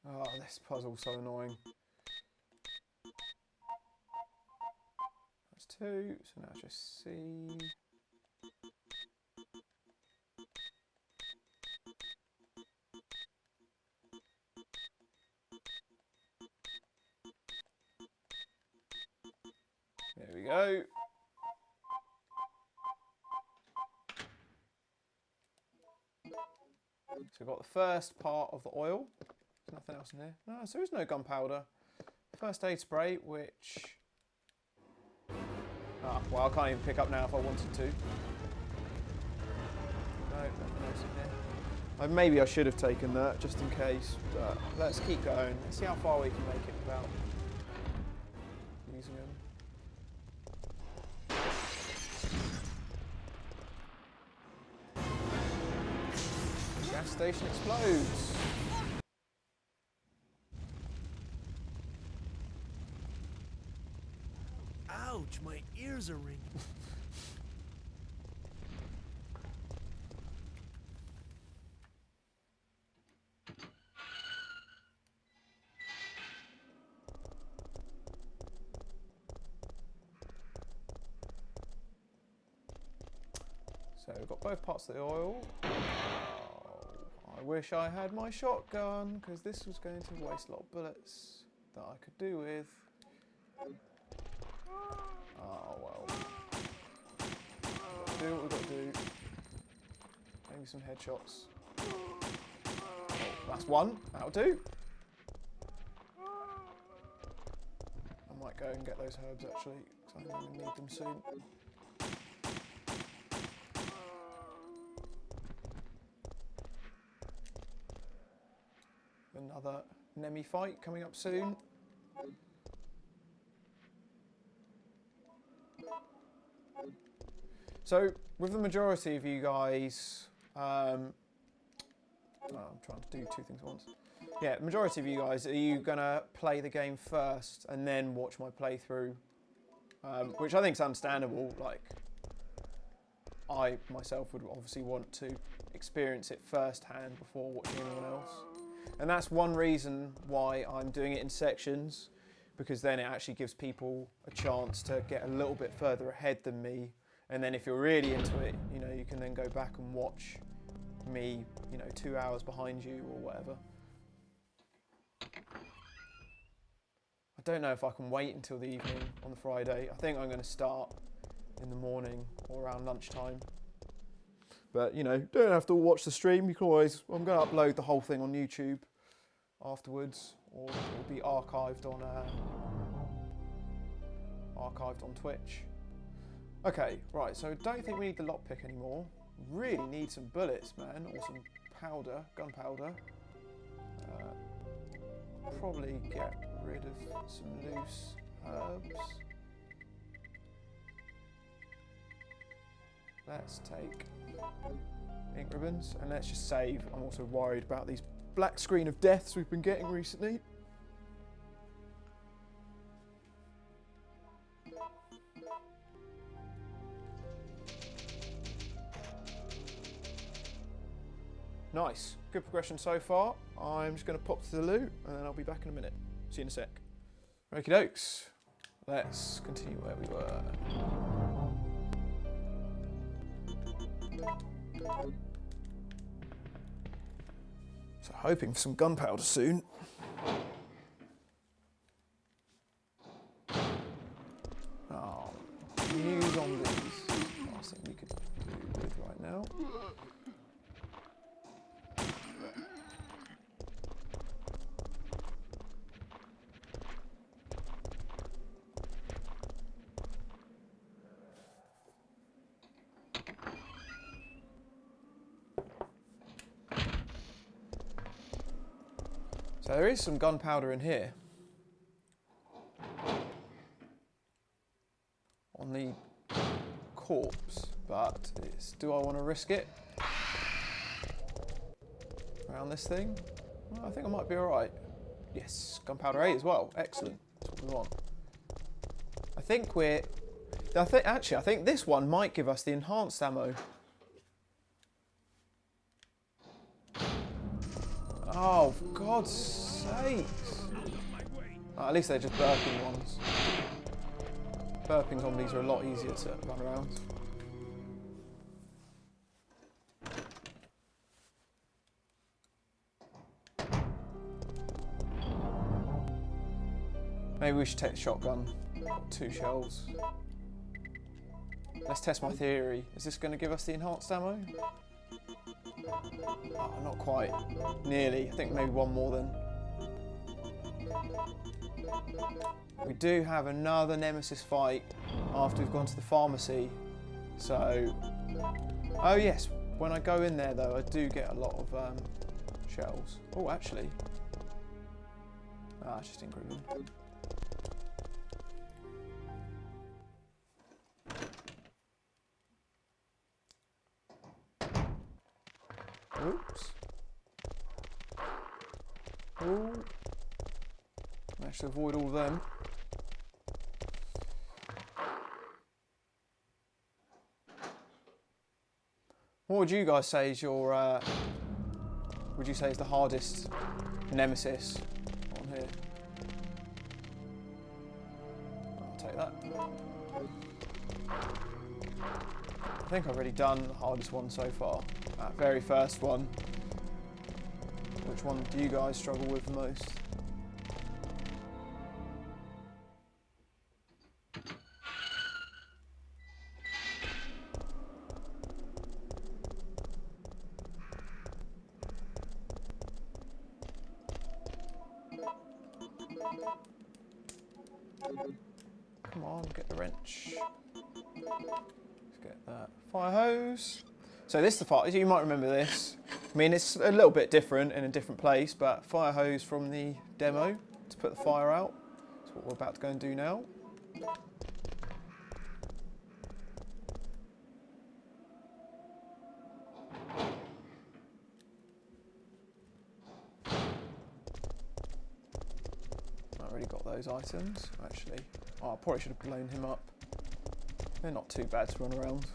Speaker 1: Oh, this puzzle's so annoying. That's two, so now just C. There we go. So we've got the first part of the oil. There's nothing else in here. No, so there is no gunpowder. First aid spray, which... Ah, well, I can't even pick up now if I wanted to. No, nothing else in here. Maybe I should have taken that, just in case. But let's keep going. Let's see how far we can make it without using them. Gas station explodes.
Speaker 5: Ouch, my ears are ringing.
Speaker 1: So we've got both parts of the oil. I wish I had my shotgun, because this was going to waste a lot of bullets that I could do with. Oh well. Do what we've got to do. Maybe some headshots. Oh, that's one. That'll do. I might go and get those herbs actually, because I'm going to need them soon. Another Nemi fight coming up soon. So, with the majority of you guys, I'm trying to do two things at once. Yeah, the majority of you guys, are you going to play the game first and then watch my playthrough? Which I think is understandable. Like, I myself would obviously want to experience it firsthand before watching anyone else. And that's one reason why I'm doing it in sections, because then it actually gives people a chance to get a little bit further ahead than me. And then if you're really into it, you know, you can then go back and watch me, you know, 2 hours behind you or whatever. I don't know if I can wait until the evening on the Friday. I think I'm going to start in the morning or around lunchtime. But, you know, don't have to watch the stream. You can always, I'm going to upload the whole thing on YouTube afterwards, or it'll be archived on Twitch. Okay, right, so I don't think we need the lockpick anymore. Really need some bullets, man, or some powder, gunpowder. Probably get rid of some loose herbs. Let's take ink ribbons and let's just save. I'm also worried about these black screen of deaths we've been getting recently. Nice, good progression so far. I'm just going to pop to the loo and then I'll be back in a minute. See you in a sec. Okie dokes, let's continue where we were. So hoping for some gunpowder soon. Oh, you last thing we could do with right now. So there is some gunpowder in here. On the corpse, but do I want to risk it? Around this thing? Well, I think I might be alright. Yes, gunpowder 8 as well. Excellent. That's what we want. I think I think this one might give us the enhanced ammo. Oh, for God's sakes. Oh, at least they're just burping ones. Burping zombies are a lot easier to run around. Maybe we should take the shotgun. Got 2 shells. Let's test my theory. Is this going to give us the enhanced ammo? Oh, not quite. Nearly. I think maybe one more then. We do have another Nemesis fight after we've gone to the pharmacy. So... Oh yes, when I go in there though, I do get a lot of shells. Oh, actually. Ah, it's just improving. Oops. Ooh. Managed to avoid all of them. What would you guys say is your, would you say is the hardest Nemesis on here? I'll take that. I think I've already done the hardest one so far. That very first one. Which one do you guys struggle with the most? Come on, get the wrench. Let's get that fire hose. So this is the fire. You might remember this. I mean, it's a little bit different in a different place, but fire hose from the demo to put the fire out. That's what we're about to go and do now. I already got those items, actually. Oh, I probably should have blown him up. They're not too bad to run around.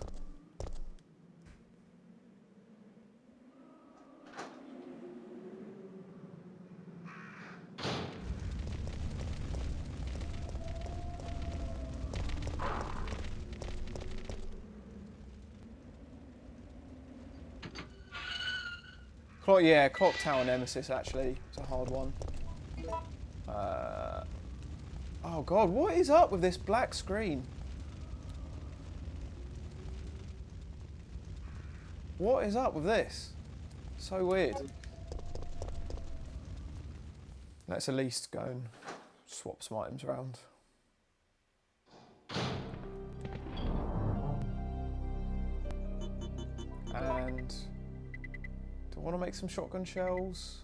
Speaker 1: Yeah, Clock Tower Nemesis actually. It's a hard one. Oh god, what is up with this black screen? What is up with this? So weird. Let's at least go and swap some items around. And do I want to make some shotgun shells?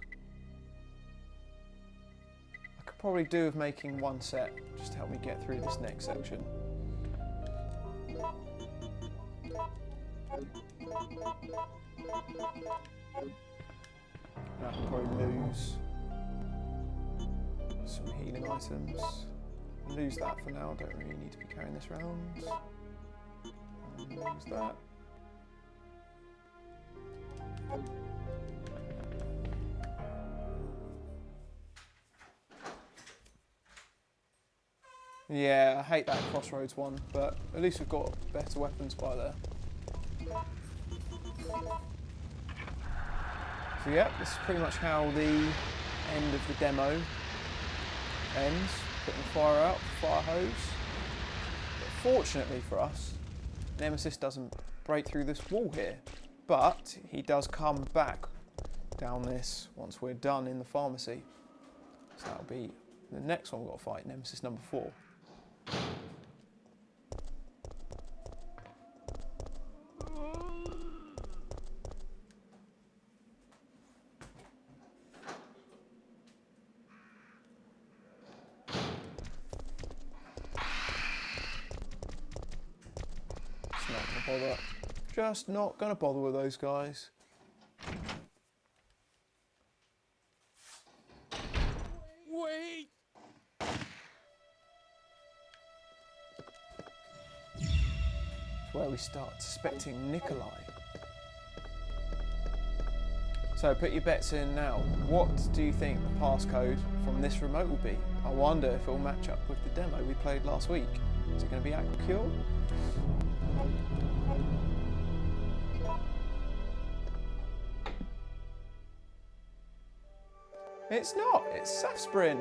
Speaker 1: I could probably do with making one set just to help me get through this next section. I could probably lose some healing items. Lose that for now, I don't really need to be carrying this around. And lose that. Yeah, I hate that crossroads one, but at least we've got better weapons by there. So yeah, this is pretty much how the end of the demo ends. Putting the fire out, fire hose. But fortunately for us, Nemesis doesn't break through this wall here. But he does come back down this once we're done in the pharmacy. So that'll be the next one we've got to fight, Nemesis number 4. Just not going to bother with those guys.
Speaker 5: Wait!
Speaker 1: It's where we start suspecting Nikolai. So put your bets in now. What do you think the passcode from this remote will be? I wonder if it will match up with the demo we played last week. Is it going to be Aquacure? It's not, it's Safsprin.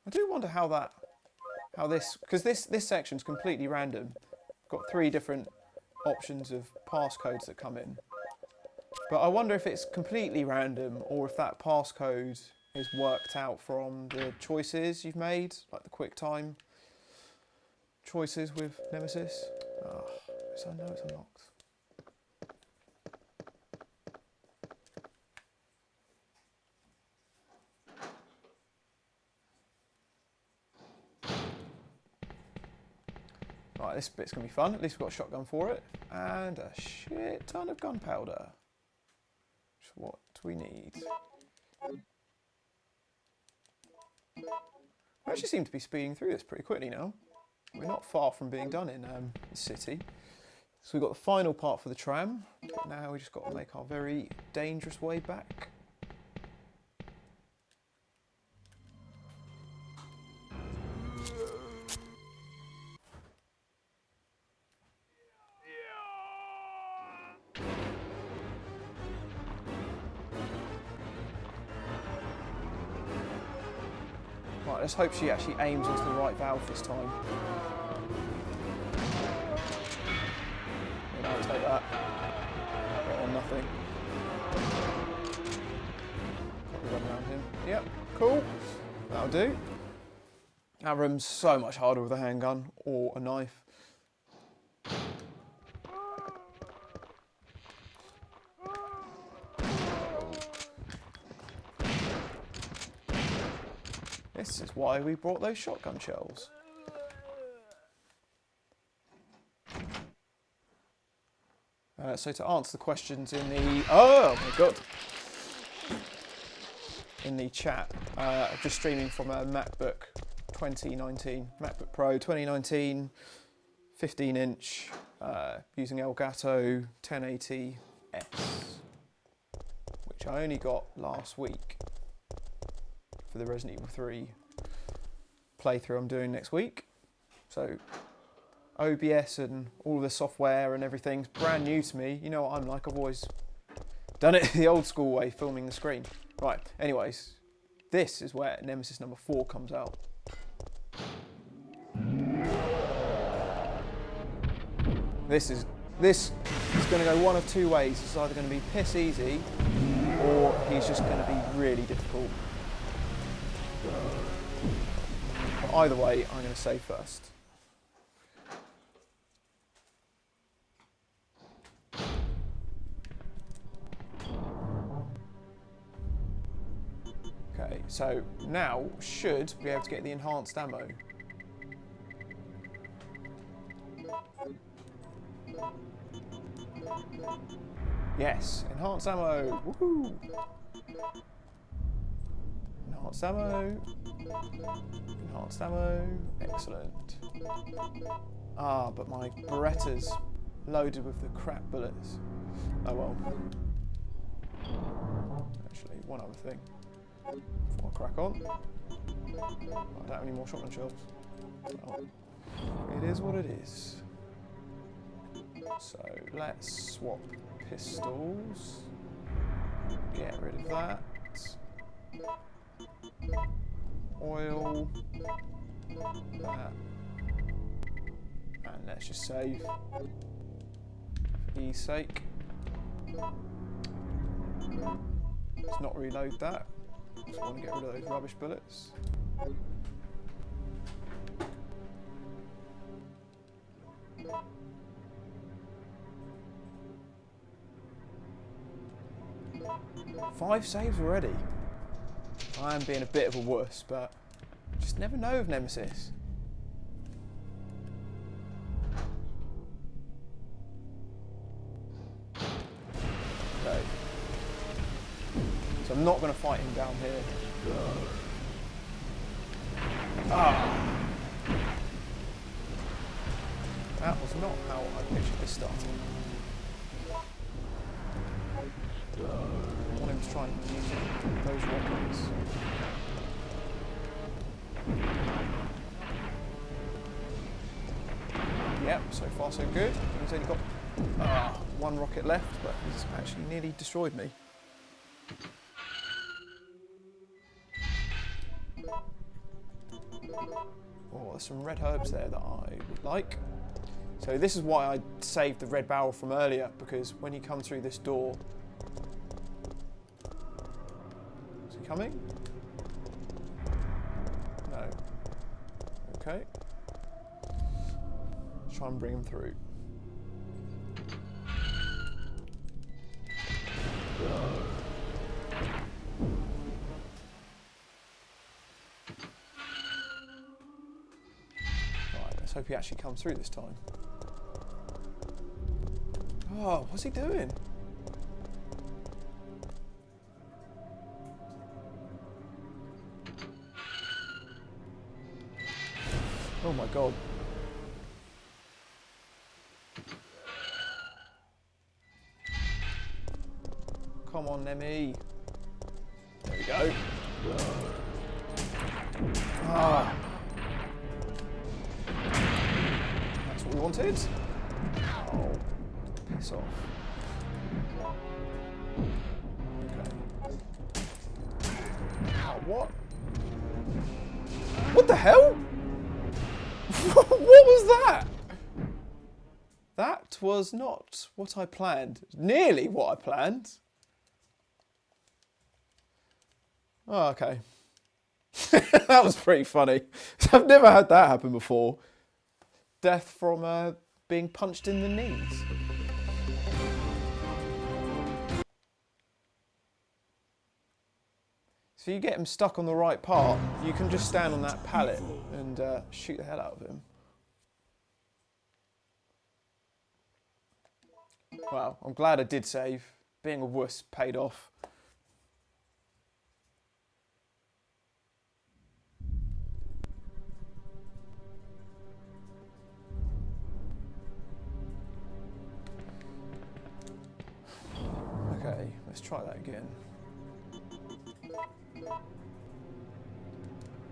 Speaker 1: I do wonder how this, because this section's completely random. Got 3 different options of passcodes that come in. But I wonder if it's completely random or if that passcode is worked out from the choices you've made, like the quick time choices with Nemesis. Oh, so I know it's unlocked. Right, this bit's going to be fun. At least we've got a shotgun for it. And a shit ton of gunpowder. Which is what we need. We actually seem to be speeding through this pretty quickly now. We're not far from being done in the city. So we've got the final part for the tram. But now we just got to make our very dangerous way back. Right, let's hope she actually aims into the right valve this time. And I'll take that. Better than nothing. Probably run around him. Yep, cool. That'll do. That room's so much harder with a handgun or a knife. This is why we brought those shotgun shells. So to answer the questions in the... Oh my god! In the chat, just streaming from a MacBook 2019, MacBook Pro 2019, 15-inch, using Elgato 1080s, which I only got last week for the Resident Evil 3 playthrough I'm doing next week. So OBS and all the software and everything's brand new to me. You know what I'm like, I've always done it the old school way, filming the screen. Right, anyways, this is where Nemesis number 4 comes out. This is going to go one of 2 ways. It's either going to be piss easy or he's just going to be really difficult. But either way, I'm going to save first. Okay, so now should be able to get the enhanced ammo. Yes, enhanced ammo. Woohoo! Enhanced ammo. Enhanced ammo. Excellent. Ah, but my Beretta's loaded with the crap bullets. Oh well. Actually, one other thing. Before I crack on. I don't have any more shotgun shells. So it is what it is. So let's swap pistols. Get rid of that. Oil. That. And let's just save. For ease sake. Let's not reload that. Just want to get rid of those rubbish bullets. Five saves already. I am being a bit of a wuss, but just never know with Nemesis. Okay. So I'm not going to fight him down here. Ah. That was not how I pictured this starting. I want him to try and use those rockets. Yep, so far so good. He's only got one rocket left, but he's actually nearly destroyed me. Oh, there's some red herbs there that I would like. So this is why I saved the red barrel from earlier, because when you come through this door... Is he coming? No. Okay. Let's try and bring him through. Let's hope he actually comes through this time. Oh, what's he doing? Oh my god. Come on, Nemi. There we go. Ah. That's what we wanted. Oh, piss off. Okay. Oh, what? What the hell? What was that? That was not what I planned. Nearly what I planned. Oh, okay. That was pretty funny. I've never had that happen before. Death from being punched in the knees. So you get him stuck on the right part, you can just stand on that pallet and shoot the hell out of him. Wow, I'm glad I did save. Being a wuss paid off. Okay, let's try that again.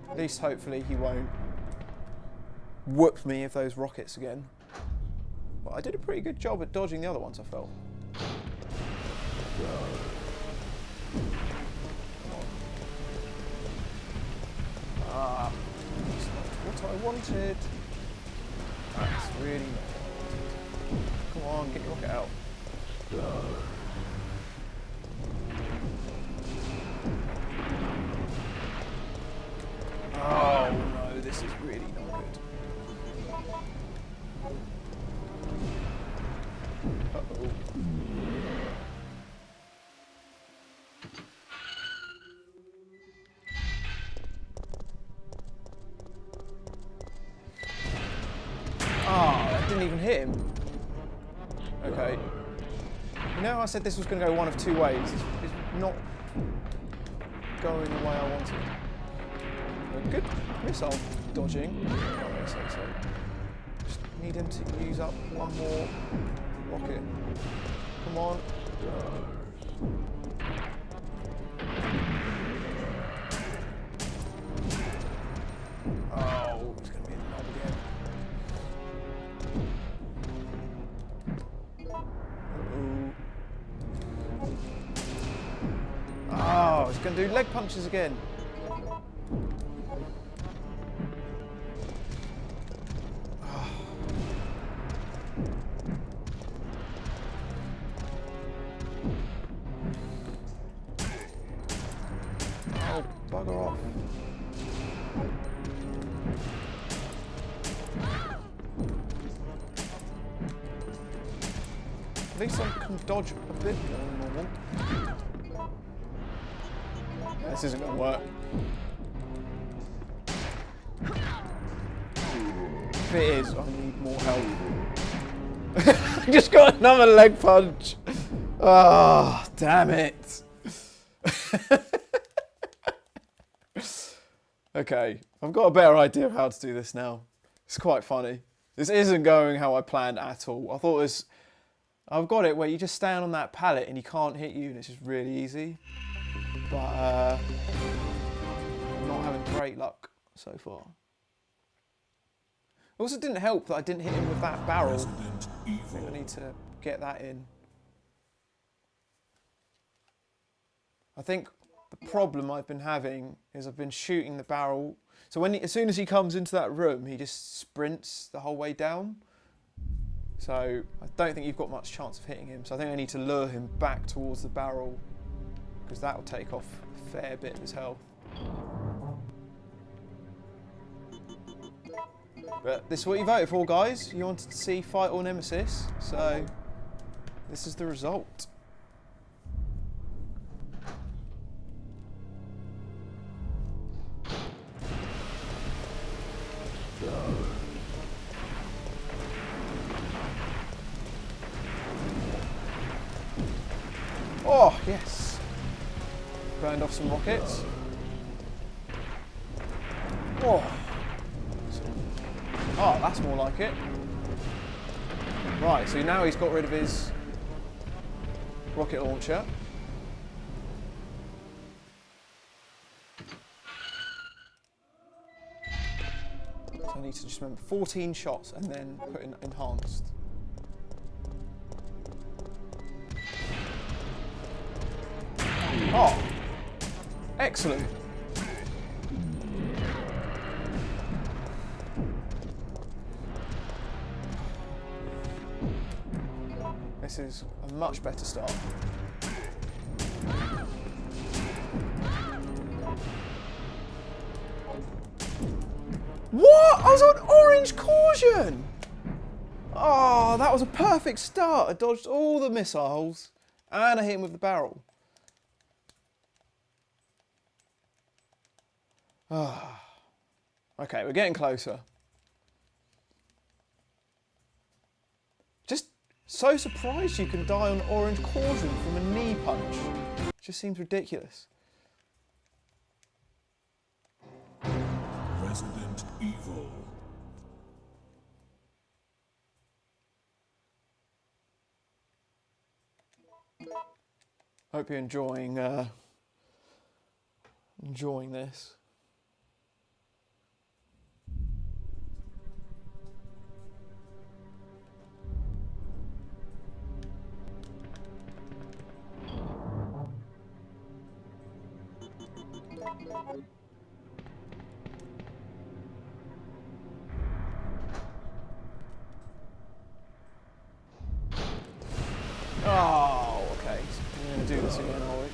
Speaker 1: At least hopefully he won't whoop me with those rockets again. But I did a pretty good job at dodging the other ones, I felt. Ah, that's not what I wanted. That's really not what I wanted. Come on, get your rocket out. Oh no, this is really not good. Uh-oh. Ah, that didn't even hit him. Okay. You know, I said this was going to go one of two ways. It's not going the way I wanted. Good missile dodging. I say so. Just need him to use up one more rocket. Come on. Oh, it's going to be a knob again. going to do leg punches again. Oh, bugger off. At least I can dodge a bit more than normal. This isn't going to work. If it is, I need more help. I just got another leg punch. Oh, damn it. Okay, I've got a better idea of how to do this now. It's quite funny. This isn't going how I planned at all. I thought this... I've got it where you just stand on that pallet and he can't hit you and it's just really easy. But I'm not having great luck so far. It also didn't help that I didn't hit him with that barrel.
Speaker 2: Resident
Speaker 1: I think
Speaker 2: Evil.
Speaker 1: I need to get that in. I think the problem I've been having is I've been shooting the barrel. So as soon as he comes into that room, he just sprints the whole way down. So I don't think you've got much chance of hitting him. So I think I need to lure him back towards the barrel because that will take off a fair bit of his health. But this is what you voted for, guys. You wanted to see Fight or Nemesis, so this is the result. Oh, yes. Burned off some rockets. Oh. Oh, that's more like it. Right, so now he's got rid of his rocket launcher. So I need to just remember 14 shots and then put in enhanced. Oh, excellent. This is a much better start. What? I was on orange caution! Oh, that was a perfect start. I dodged all the missiles and I hit him with the barrel. Ah. Okay, we're getting closer. Just so surprised you can die on orange caution from a knee punch. Just seems ridiculous.
Speaker 2: Resident Evil.
Speaker 1: Hope you're enjoying this. Oh, okay. We're going to do this again, are we?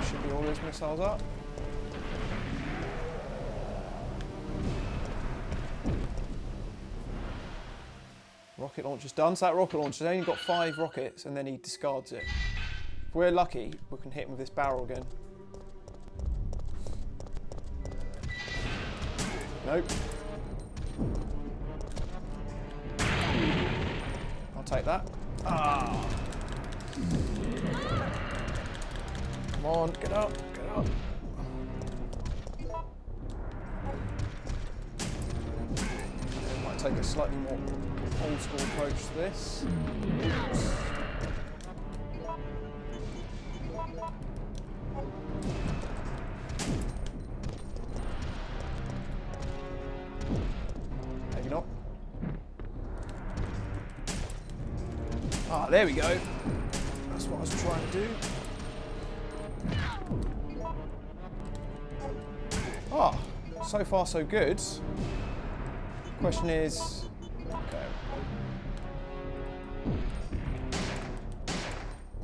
Speaker 1: Should be all those missiles up. Rocket launcher's done. So that rocket launcher's only got 5 rockets and then he discards it. If we're lucky, we can hit him with this barrel again. Nope. I'll take that. Ah. Come on, get up, get up. It might take a slightly more old school approach to this. Oops. Ah, there we go. That's what I was trying to do. Ah, so far so good. Question is, okay.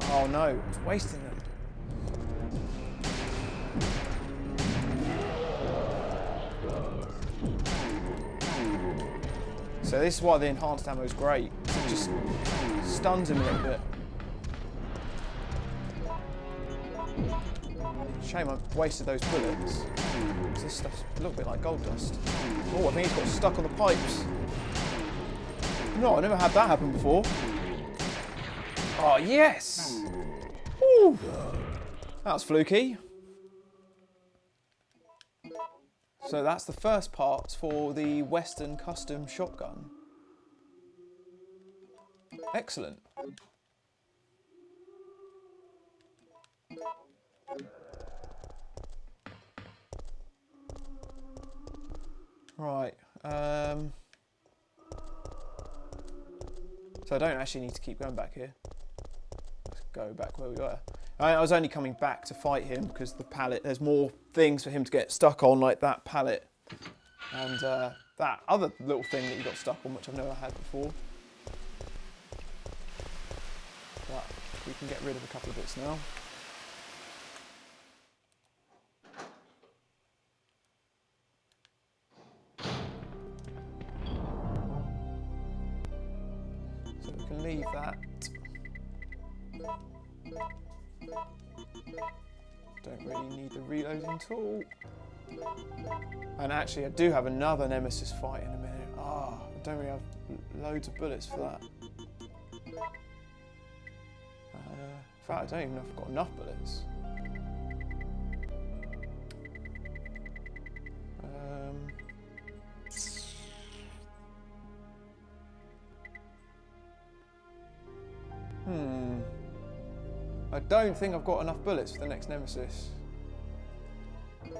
Speaker 1: Oh no, it's wasting them. So this is why the enhanced ammo is great. It just stuns him a little bit. Shame I've wasted those bullets. This stuff's a little bit like gold dust. Oh, I think he's got stuck on the pipes. No, I never had that happen before. Oh, yes! Woo. That was fluky. So that's the first part for the Western Custom Shotgun. Excellent. Right. So I don't actually need to keep going back here. Let's go back where we were. I was only coming back to fight him because the pallet, there's more things for him to get stuck on, like that pallet and that other little thing that you got stuck on, which I've never had before. But we can get rid of a couple of bits now. So we can leave that. Don't really need the reloading tool. And actually I do have another Nemesis fight in a minute. Ah, I don't really have loads of bullets for that. In fact, I don't even know if I've got enough bullets. I don't think I've got enough bullets for the next Nemesis. It's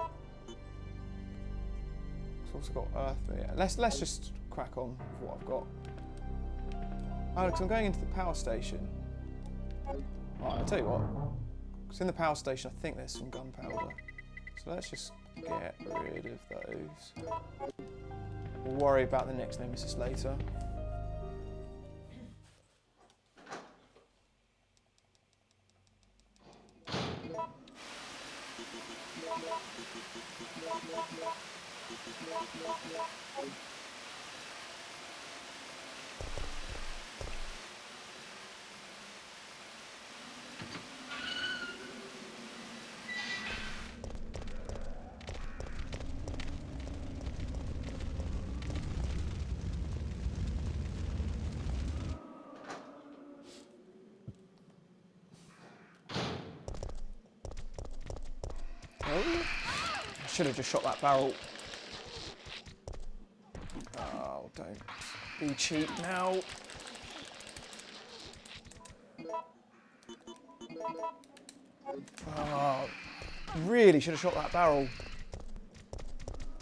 Speaker 1: also got Earth. Yeah, let's just crack on with what I've got. Oh, because I'm going into the power station. Right, I'll tell you what. Because in the power station, I think there's some gunpowder. So let's just get rid of those. We'll worry about the next Nemesis later. I should have just shot that barrel. Oh, don't be cheap now. Oh, really should have shot that barrel.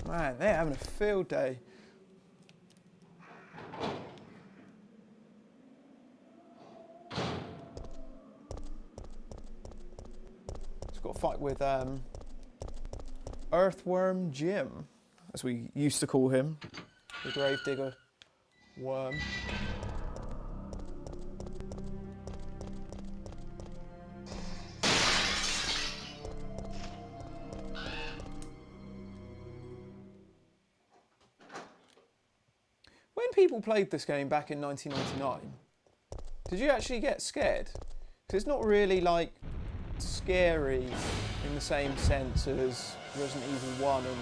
Speaker 1: Man, they're having a field day. Just got to fight with Earthworm Jim, as we used to call him, the Gravedigger worm. When people played this game back in 1999, did you actually get scared? Because it's not really like scary in the same sense as Resident Evil 1, and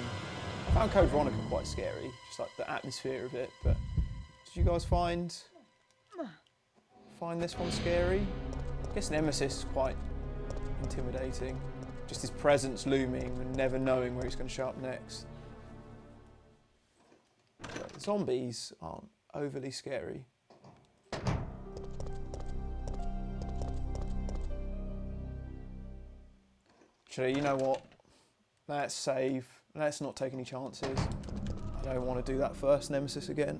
Speaker 1: I found Code Veronica quite scary, just like the atmosphere of it, but did you guys find this one scary? I guess Nemesis is quite intimidating, just his presence looming and never knowing where he's going to show up next. But the zombies aren't overly scary. Actually, you know what? Let's save. Let's not take any chances. I don't want to do that first Nemesis again.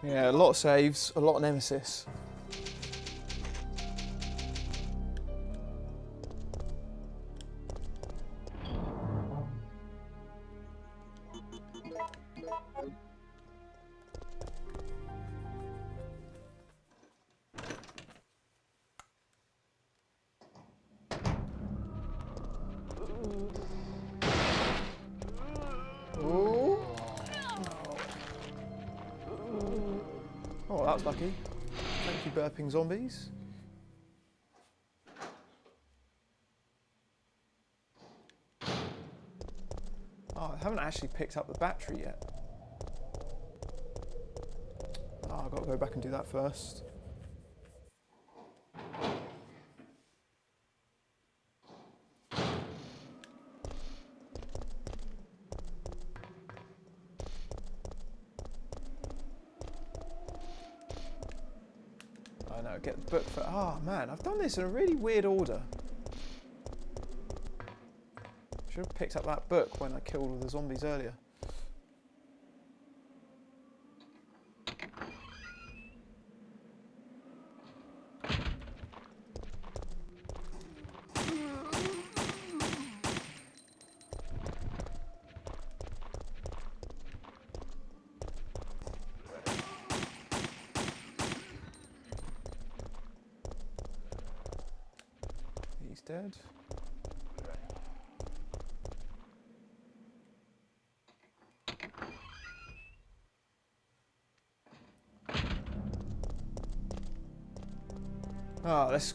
Speaker 1: Yeah, a lot of saves, a lot of Nemesis. Ooh. Oh, that was lucky. Thank you, burping zombies. Oh, I haven't actually picked up the battery yet. Oh, I've got to go back and do that first. I know, get the book for... Oh man, I've done this in a really weird order. Should have picked up that book when I killed all the zombies earlier. He's dead. Oh, this is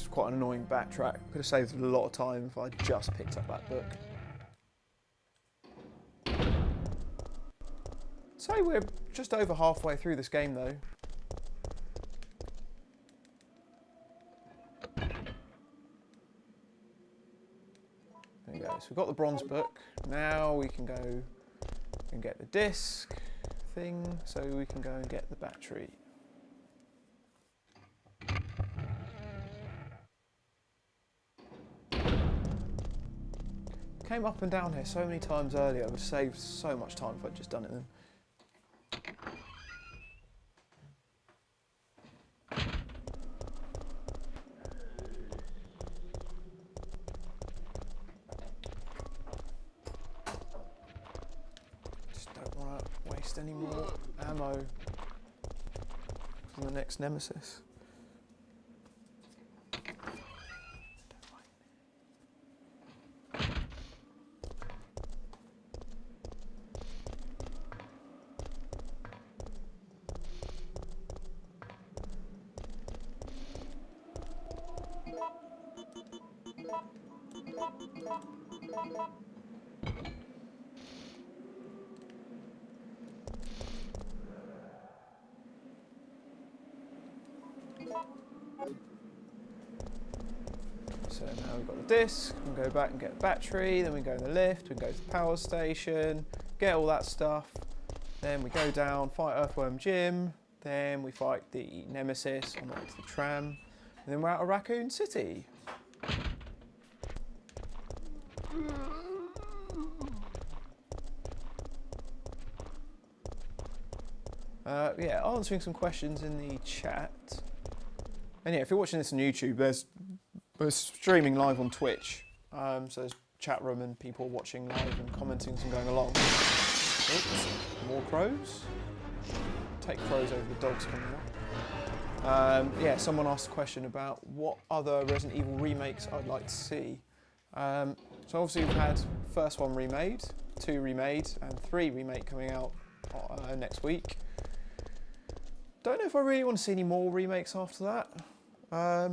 Speaker 1: quite an annoying backtrack. Could have saved a lot of time if I just picked up that book. So we're just over halfway through this game though. There you go. So we've got the bronze book. Now we can go and get the disc thing, so we can go and get the battery. Came up and down here so many times earlier. I would have saved so much time if I'd just done it then. Just don't want to waste any more ammo for the next Nemesis. So now we've got the disc, we can go back and get the battery, then we go in the lift, we can go to the power station, get all that stuff, then we go down, fight Earthworm Jim, then we fight the Nemesis on the way to the tram, and then we're out of Raccoon City. Yeah, answering some questions in the chat. And yeah, if you're watching this on YouTube, we're streaming live on Twitch. So there's chat room and people watching live and commenting and going along. Oops, more crows. Take crows over the dogs coming up. Yeah, someone asked a question about what other Resident Evil remakes I'd like to see. So obviously we've had first one remade, 2 remade, and 3 remake coming out next week. Don't know if I really want to see any more remakes after that. I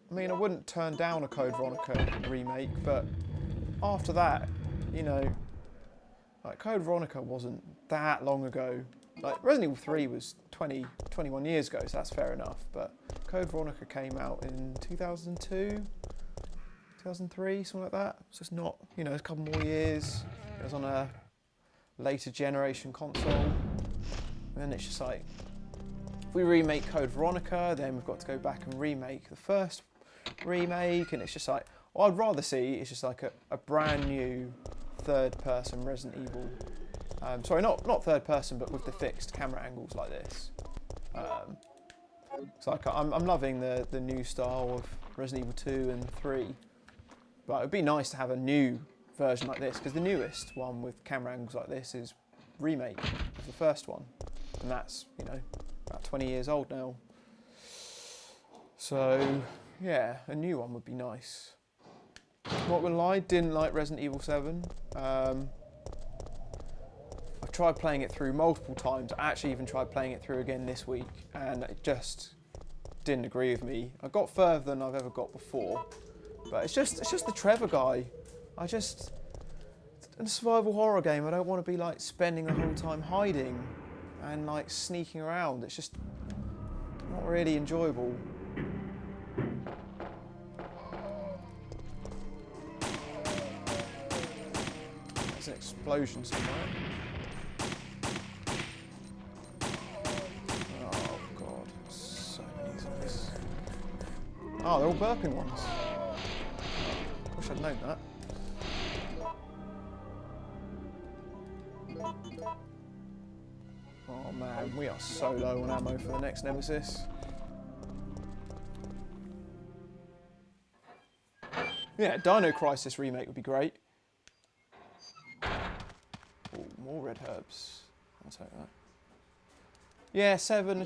Speaker 1: mean, I wouldn't turn down a Code Veronica remake, but after that, you know, like Code Veronica wasn't that long ago. Like Resident Evil 3 was 21 years ago, so that's fair enough. But Code Veronica came out in 2002, 2003, something like that. So it's not, you know, a couple more years. It was on a later generation console. then it's just like, if we remake Code Veronica, then we've got to go back and remake the first remake, and it's just like, what I'd rather see is just like a brand new third-person Resident Evil. Sorry, not third-person, but with the fixed camera angles like this. So like, I'm loving the new style of Resident Evil 2 and 3, but it would be nice to have a new version like this, because the newest one with camera angles like this is remake of the first one, and that's, you know, about 20 years old now. So yeah, a new one would be nice. Not gonna lie, didn't like Resident Evil 7. I've tried playing it through multiple times. I actually even tried playing it through again this week, and it just didn't agree with me. I got further than I've ever got before, but it's just the Trevor guy. In a survival horror game, I don't want to be like spending the whole time hiding and like sneaking around. It's just not really enjoyable. There's an explosion somewhere. Oh god, so many zombies. Oh, they're all burping ones. Wish I'd known that. Oh man, we are so low on ammo for the next Nemesis. Yeah, Dino Crisis remake would be great. Oh, more red herbs. I'll take that. Yeah, 7,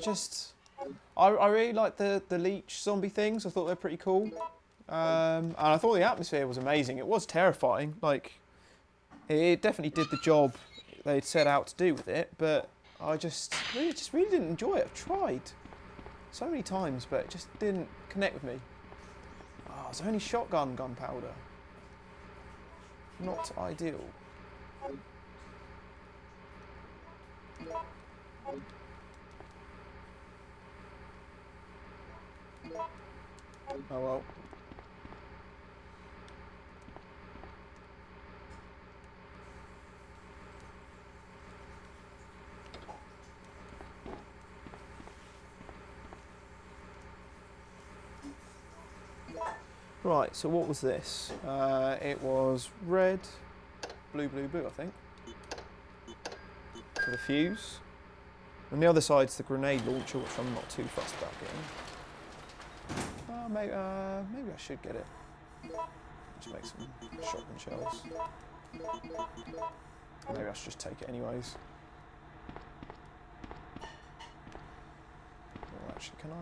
Speaker 1: I really like the leech zombie things. I thought they're pretty cool. And I thought the atmosphere was amazing. It was terrifying. Like, it definitely did the job they'd set out to do with it, but I just really didn't enjoy it. I've tried so many times, but it just didn't connect with me. Oh, it's only shotgun gunpowder. Not ideal. Oh well. Right, so what was this? It was red, blue, blue, blue, I think, for the fuse. And the other side's the grenade launcher, which I'm not too fussed about getting. Maybe I should get it. Just make some shotgun shells. Maybe I should just take it anyways. Or actually, can I?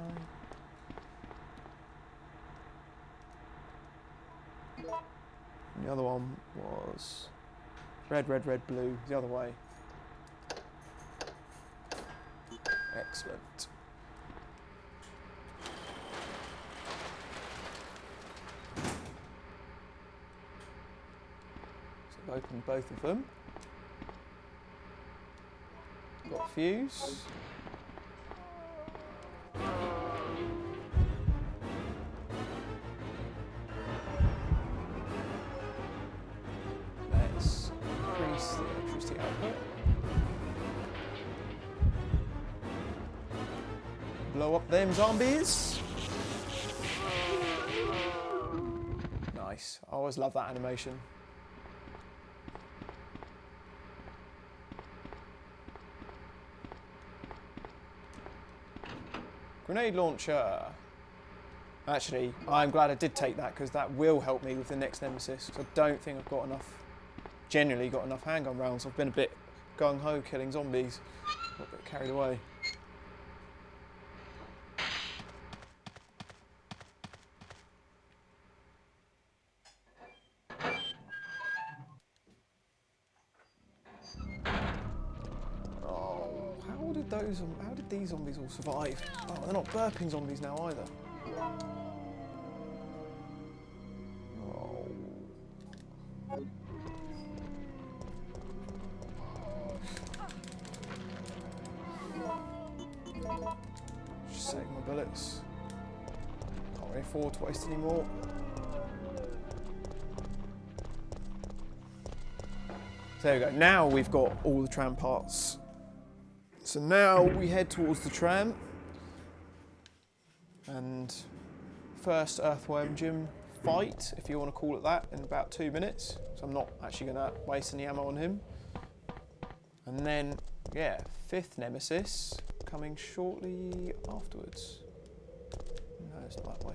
Speaker 1: And the other one was red, red, red, blue, the other way. Excellent. So I've opened both of them. Got a fuse. Let's increase the electricity output. Blow up them zombies. Nice. I always love that animation. Grenade launcher. Actually, I'm glad I did take that, because that will help me with the next Nemesis. I don't think I've got enough, genuinely got enough handgun rounds. I've been a bit gung-ho killing zombies. Got a bit carried away. How did these zombies all survive? Oh, they're not burping zombies now either. Oh. Just save my bullets. Can't really afford to waste any more. So there we go. Now we've got all the tram parts So now we head towards the tram. And first Earthworm Jim fight, if you want to call it that, in about 2 minutes. So I'm not actually going to waste any ammo on him. And then, yeah, 5th Nemesis coming shortly afterwards. No, it's not that way.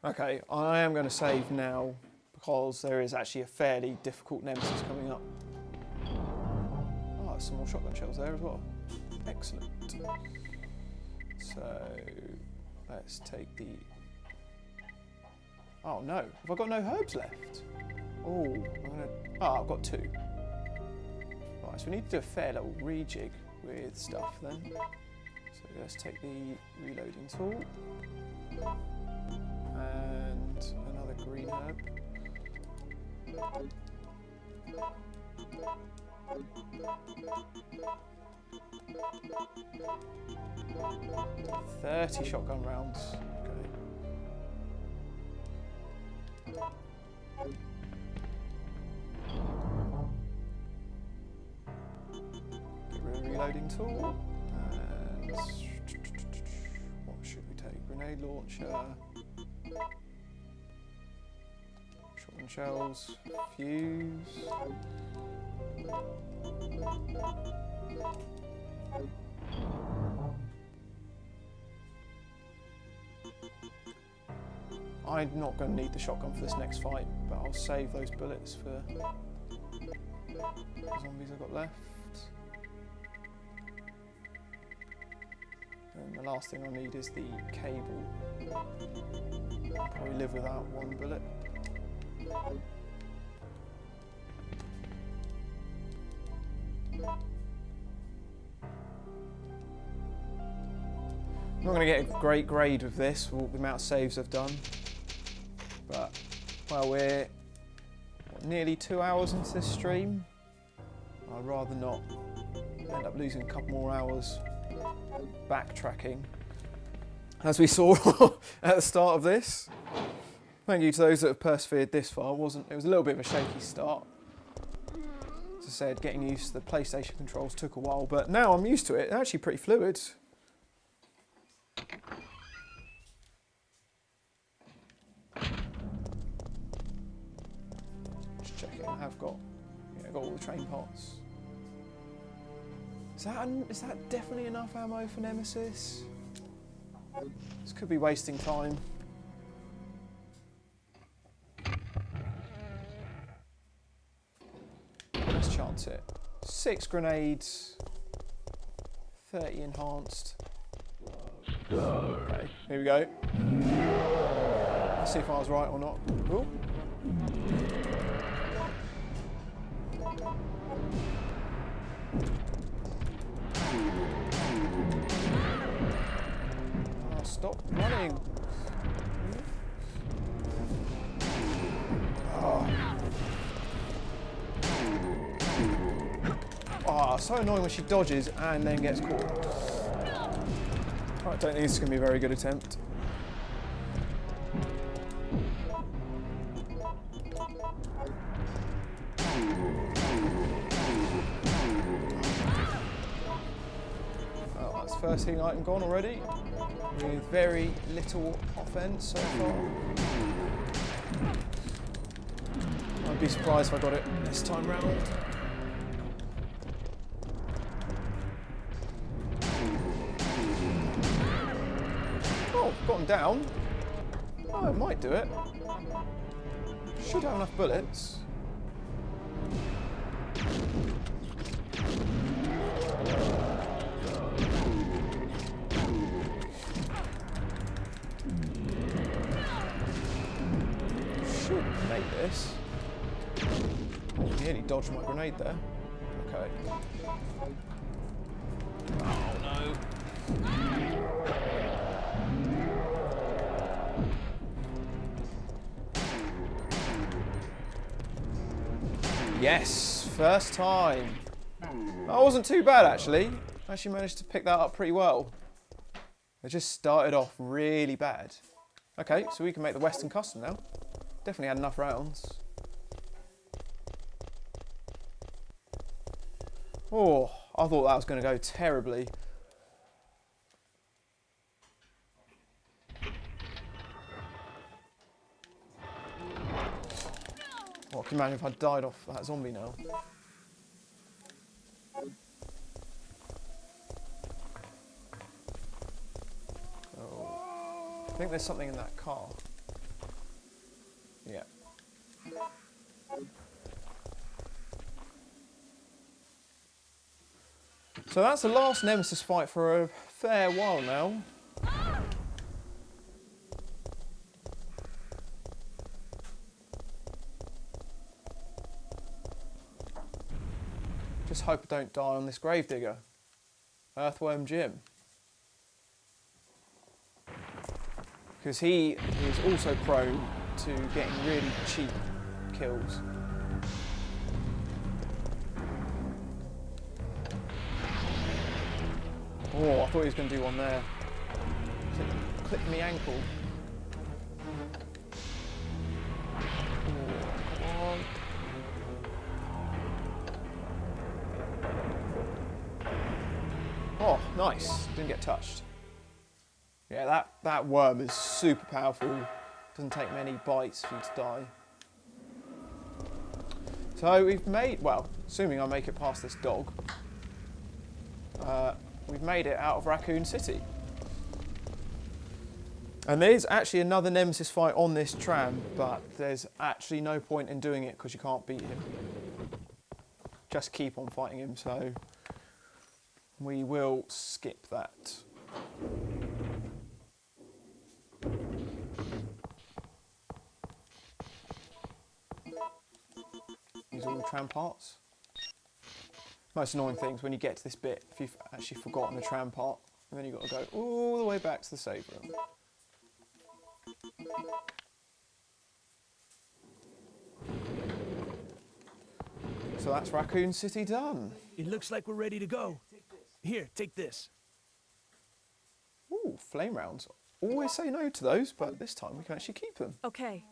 Speaker 1: Okay, I am going to save now because there is actually a fairly difficult Nemesis coming up. Oh, there's some more shotgun shells there as well. Excellent. So, let's take the... Oh no, have I got no herbs left? Oh, I'm going to... Oh, I've got 2. Right, so we need to do a fair little rejig with stuff then. So let's take the reloading tool. And another green herb. $30 shotgun rounds. Okay. Get rid of the reloading tool. And what should we take? Grenade launcher. Shotgun shells, fuse. I'm not going to need the shotgun for this next fight, but I'll save those bullets for the zombies I've got left. And the last thing I need is the cable. I'll probably live without 1 bullet. I'm not going to get a great grade with this, with the amount of saves I've done. But, well, we're nearly 2 hours into this stream. I'd rather not end up losing a couple more hours backtracking, as we saw at the start of this. Thank you to those that have persevered this far. It was a little bit of a shaky start. As I said, getting used to the PlayStation controls took a while, but now I'm used to it. They're actually pretty fluid. Just checking. I've got all the train parts. Is that definitely enough ammo for Nemesis? This could be wasting time. Let's chance it. 6 grenades, 30 enhanced. Okay, here we go. Let's see if I was right or not. Ooh. Oh, stop running. Oh, so annoying when she dodges and then gets caught. I don't think this is going to be a very good attempt. Oh, that's the first healing item gone already, with very little offense so far. I'd be surprised if I got it this time round. Oh, got him down. Oh, it might do it. Should have enough bullets. Should make this. Oh, nearly dodged my grenade there. Okay. Yes, first time. That wasn't too bad actually. I actually managed to pick that up pretty well. It just started off really bad. Okay, so we can make the Western Custom now. Definitely had enough rounds. Oh, I thought that was going to go terribly. Oh, can you imagine if I died off that zombie now? Oh, I think there's something in that car. Yeah. So that's the last Nemesis fight for a fair while now. Just hope I don't die on this gravedigger. Earthworm Jim. Because he is also prone to getting really cheap kills. Oh, I thought he was going to do one there. Clip me ankle. Oh, come on. Oh, nice. Didn't get touched. Yeah, that worm is super powerful. Doesn't take many bites for you to die. So we've made, well, assuming I make it past this dog, we've made it out of Raccoon City. And there's actually another Nemesis fight on this tram, but there's actually no point in doing it because you can't beat him. Just keep on fighting him, so we will skip that. These are all tram parts. Most annoying things when you get to this bit, if you've actually forgotten a tram part, and then you've got to go all the way back to the save room. So that's Raccoon City done.
Speaker 5: It looks like we're ready to go. Here, take this.
Speaker 1: Ooh, flame rounds. Always say no to those, but this time we can actually keep them.
Speaker 3: Okay.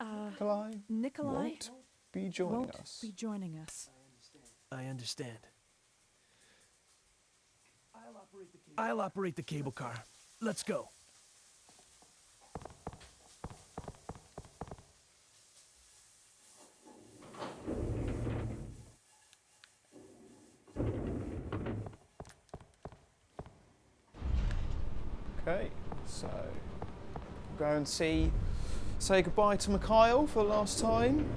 Speaker 1: Nikolai
Speaker 3: Nikolai
Speaker 1: won't be joining
Speaker 3: won't
Speaker 1: us.
Speaker 3: be joining us.
Speaker 5: I understand. I'll operate the cable car. Let's go.
Speaker 1: Okay, so we'll go and say goodbye to Mikhail for the last time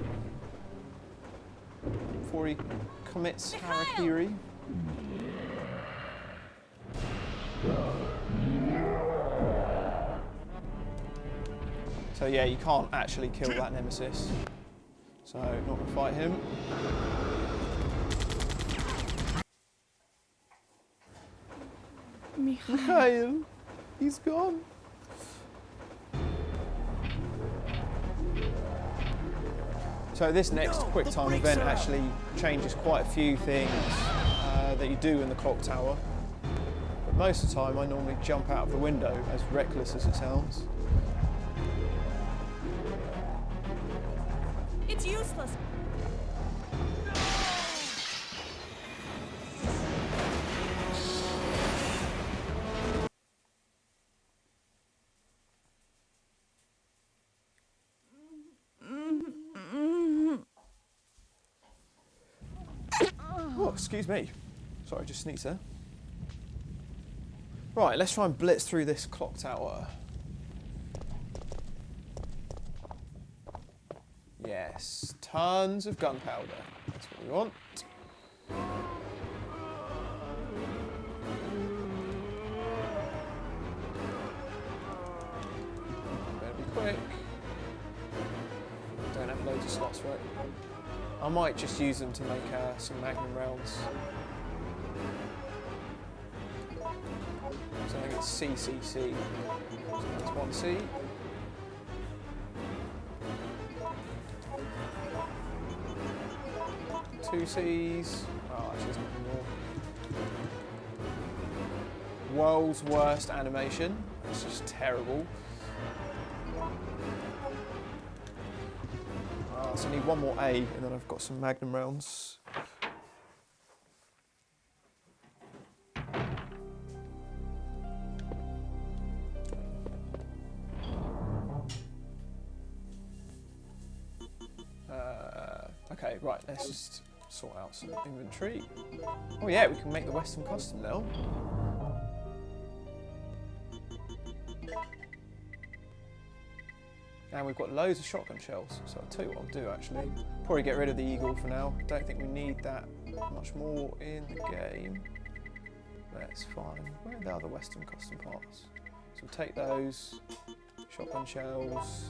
Speaker 1: before he commits harakiri. So yeah, you can't actually kill that Nemesis. So not gonna fight him. Mikhail, he's gone. So this next quick time event actually changes quite a few things that you do in the clock tower. But most of the time I normally jump out of the window, as reckless as it sounds.
Speaker 3: It's useless.
Speaker 1: Oh, excuse me. Sorry, I just sneezed there. Right, let's try and blitz through this clock tower. Yes, tons of gunpowder. That's what we want. Better be quick. Don't have loads of slots for it. I might just use them to make some magnum rounds. CCC. So that's 1C. Two C's. Oh, actually, there's nothing more. World's worst animation. It's just terrible. So I need one more A, and then I've got some Magnum rounds. Okay, right, let's just sort out some inventory. Oh yeah, we can make the Western custom now. And we've got loads of shotgun shells, so I'll tell you what I'll do actually. Probably get rid of the Eagle for now. Don't think we need that much more in the game. That's fine. Where are the other Western custom parts? So we'll take those, shotgun shells,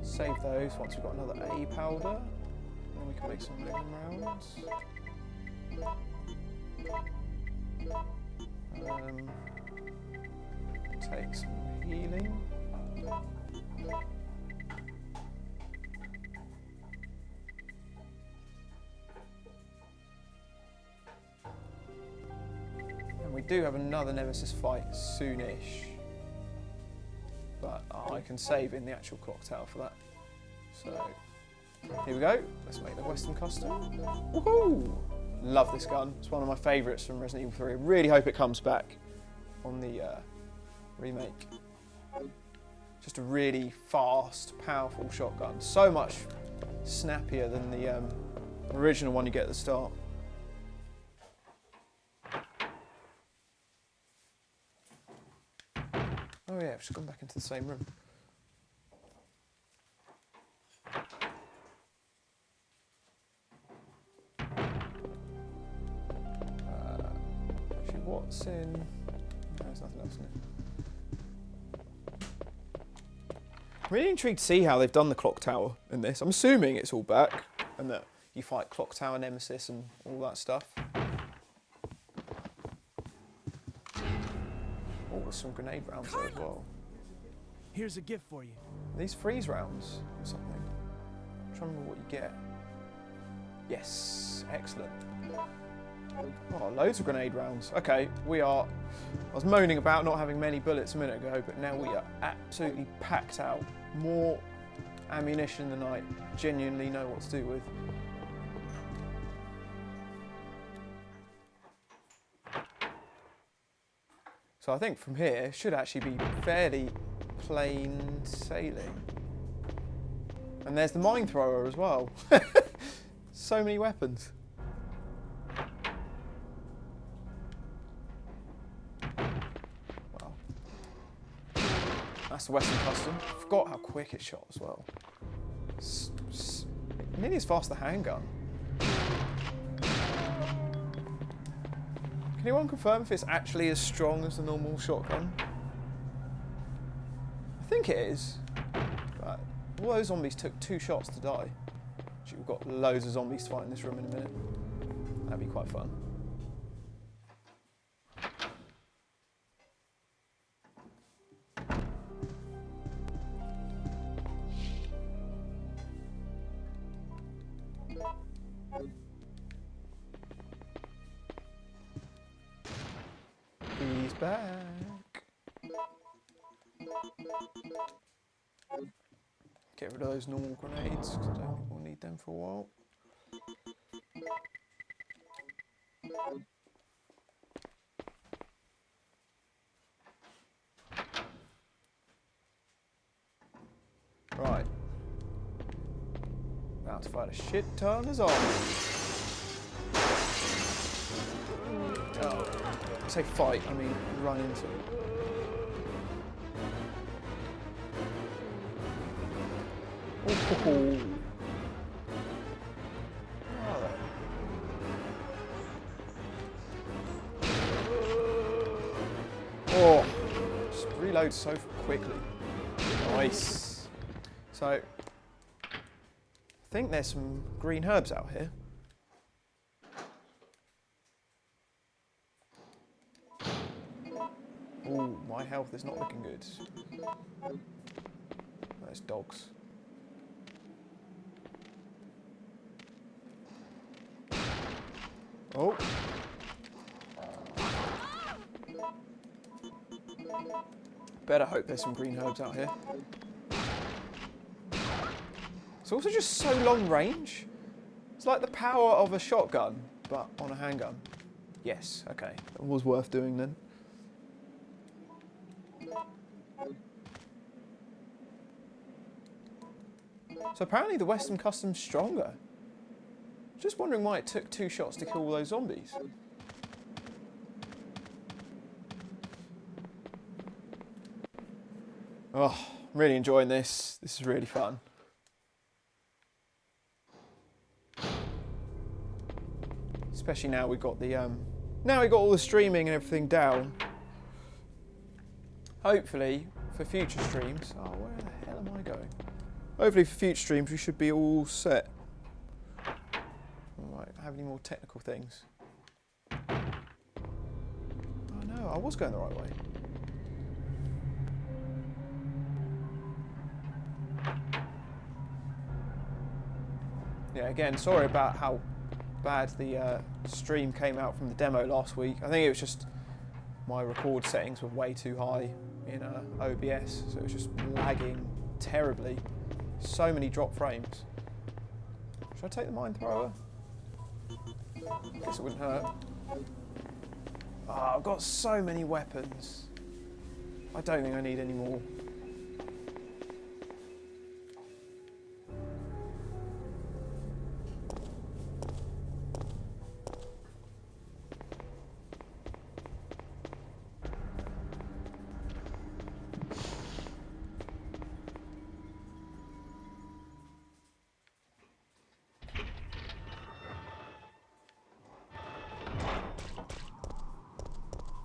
Speaker 1: save those once we've got another A powder, and then we can make some Magnum rounds. Take some healing. And we do have another Nemesis fight soonish. But I can save in the actual clock tower for that. So, here we go. Let's make the Western custom. Woohoo! Love this gun. It's one of my favourites from Resident Evil 3. I really hope it comes back on the remake. Just a really fast, powerful shotgun. So much snappier than the original one you get at the start. Oh yeah, I've just gone back into the same room. Actually, what's in... No, there's nothing else in it. I'm really intrigued to see how they've done the clock tower in this. I'm assuming it's all back and that you fight clock tower Nemesis and all that stuff. Oh, there's some grenade rounds there as well.
Speaker 5: Here's a gift for you.
Speaker 1: Are these freeze rounds or something? I'm trying to remember what you get. Yes, excellent. Oh, loads of grenade rounds. Okay, we are... I was moaning about not having many bullets a minute ago, but now we are absolutely packed out. More ammunition than I genuinely know what to do with. So I think from here it should actually be fairly plain sailing. And there's the mine thrower as well. So many weapons. Wow. That's the Western custom. I forgot how quick it shot as well. Nearly as fast as the handgun. Can anyone confirm if it's actually as strong as the normal shotgun? I think it is. But all those zombies took 2 shots to die. Actually, we've got loads of zombies to fight in this room in a minute. That'd be quite fun. He's back. Get rid of those normal grenades because I don't think we'll need them for a while. Right. About to fight a shit ton of zombies. Oh, I say fight, I mean run into it. Oh. Oh, just reload so quickly. Nice. So, I think there's some green herbs out here. Ooh, my health is not looking good. There's dogs. Oh. Better hope there's some green herbs out here. It's also just so long range. It's like the power of a shotgun, but on a handgun. Yes, okay. That was worth doing then. So apparently the Western Custom's stronger. Just wondering why it took 2 shots to kill all those zombies. Oh, I'm really enjoying this. This is really fun. Especially now we've got the all the streaming and everything down. Hopefully for future streams. Oh, where the hell am I going? Hopefully for future streams we should be all set. Right, have any more technical things? Oh no, I was going the right way. Yeah, again, sorry about how bad the stream came out from the demo last week. I think it was just my record settings were way too high in OBS, so it was just lagging terribly. So many drop frames. Should I take the mine thrower? Guess it wouldn't hurt. Oh, I've got so many weapons. I don't think I need any more.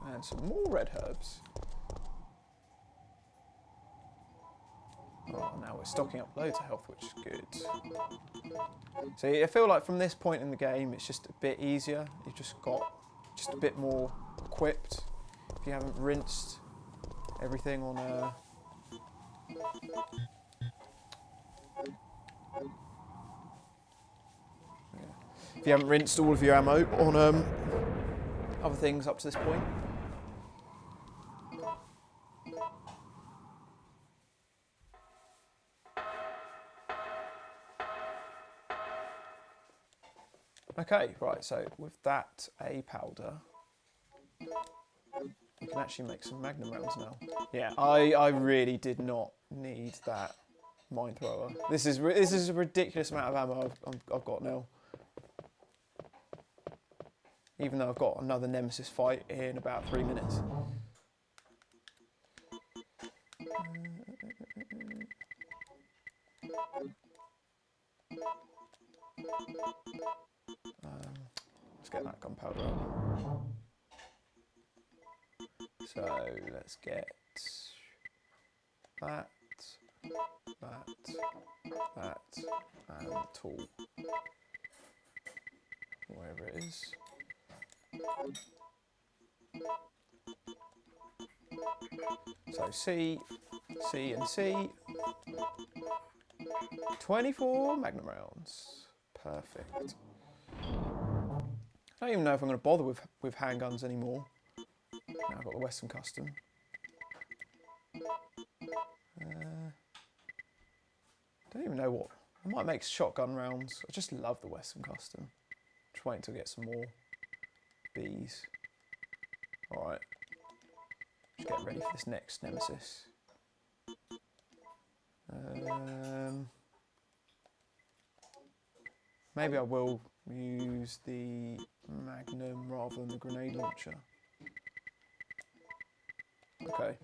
Speaker 1: And some more red herbs. Oh, now we're stocking up loads of health, which is good. So I feel like from this point in the game, it's just a bit easier. You've just got just a bit more equipped. If you haven't rinsed everything on if you haven't rinsed all of your ammo on other things up to this point. Okay, right, so with that A powder, we can actually make some magnum rounds now. Yeah, I really did not need that mine thrower. This is a ridiculous amount of ammo I've got now. Even though I've got another Nemesis fight in about 3 minutes. Let's get that gunpowder out. So let's get that, and the tool. Wherever it is. So C, and C. 24 magnum rounds. Perfect. I don't even know if I'm going to bother with handguns anymore. Now I've got the Western Custom. Don't even know what. I might make shotgun rounds. I just love the Western Custom. Just waiting to get some more bees. Alright. Just get ready for this next Nemesis. Maybe I will use the Magnum rather than the grenade launcher. Okay.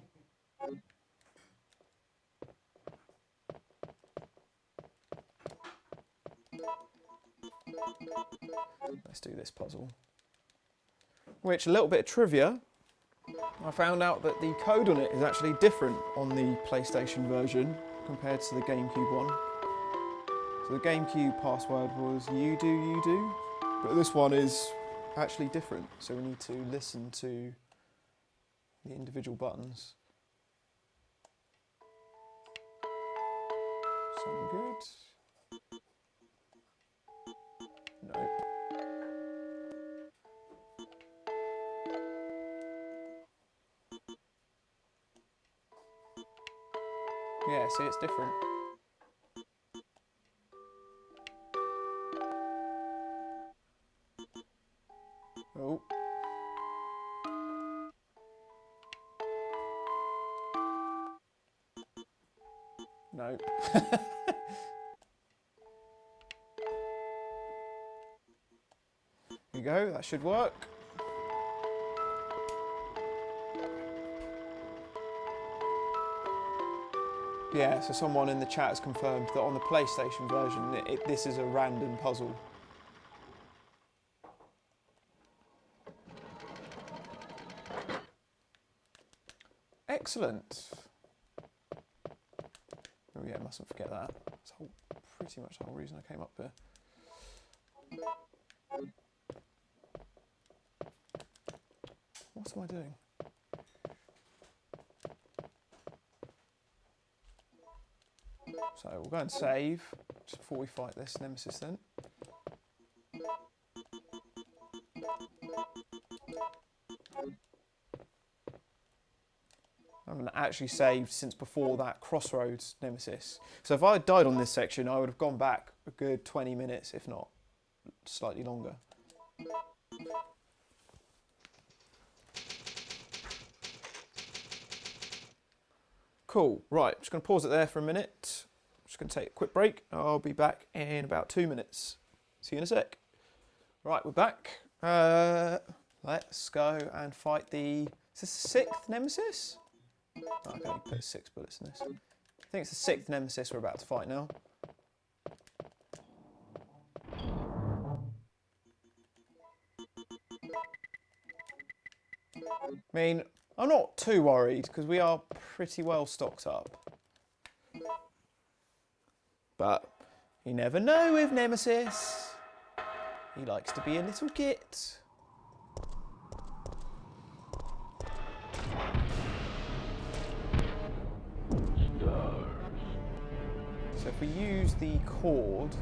Speaker 1: Let's do this puzzle. Which, a little bit of trivia, I found out that the code on it is actually different on the PlayStation version compared to the GameCube one. So the GameCube password was you do, but this one is actually different. So we need to listen to the individual buttons. Sound good? No. Yeah, see, it's different. Oh. No. There you go, that should work. Yeah, so someone in the chat has confirmed that on the PlayStation version, this is a random puzzle. Excellent. Oh yeah, mustn't forget that. That's pretty much the whole reason I came up here. What am I doing? So we'll go and save just before we fight this Nemesis then. I haven't actually saved since before that Crossroads Nemesis. So if I had died on this section, I would have gone back a good 20 minutes, if not slightly longer. Cool, right, just going to pause it there for a minute. Just going to take a quick break. I'll be back in about 2 minutes. See you in a sec. Right, we're back. Let's go and fight the... Is this the 6th Nemesis? Oh, I can only put 6 bullets in this. I think it's the 6th Nemesis we're about to fight now. I mean, I'm not too worried because we are pretty well stocked up. But you never know with Nemesis. He likes to be a little git. So if we use the cord, so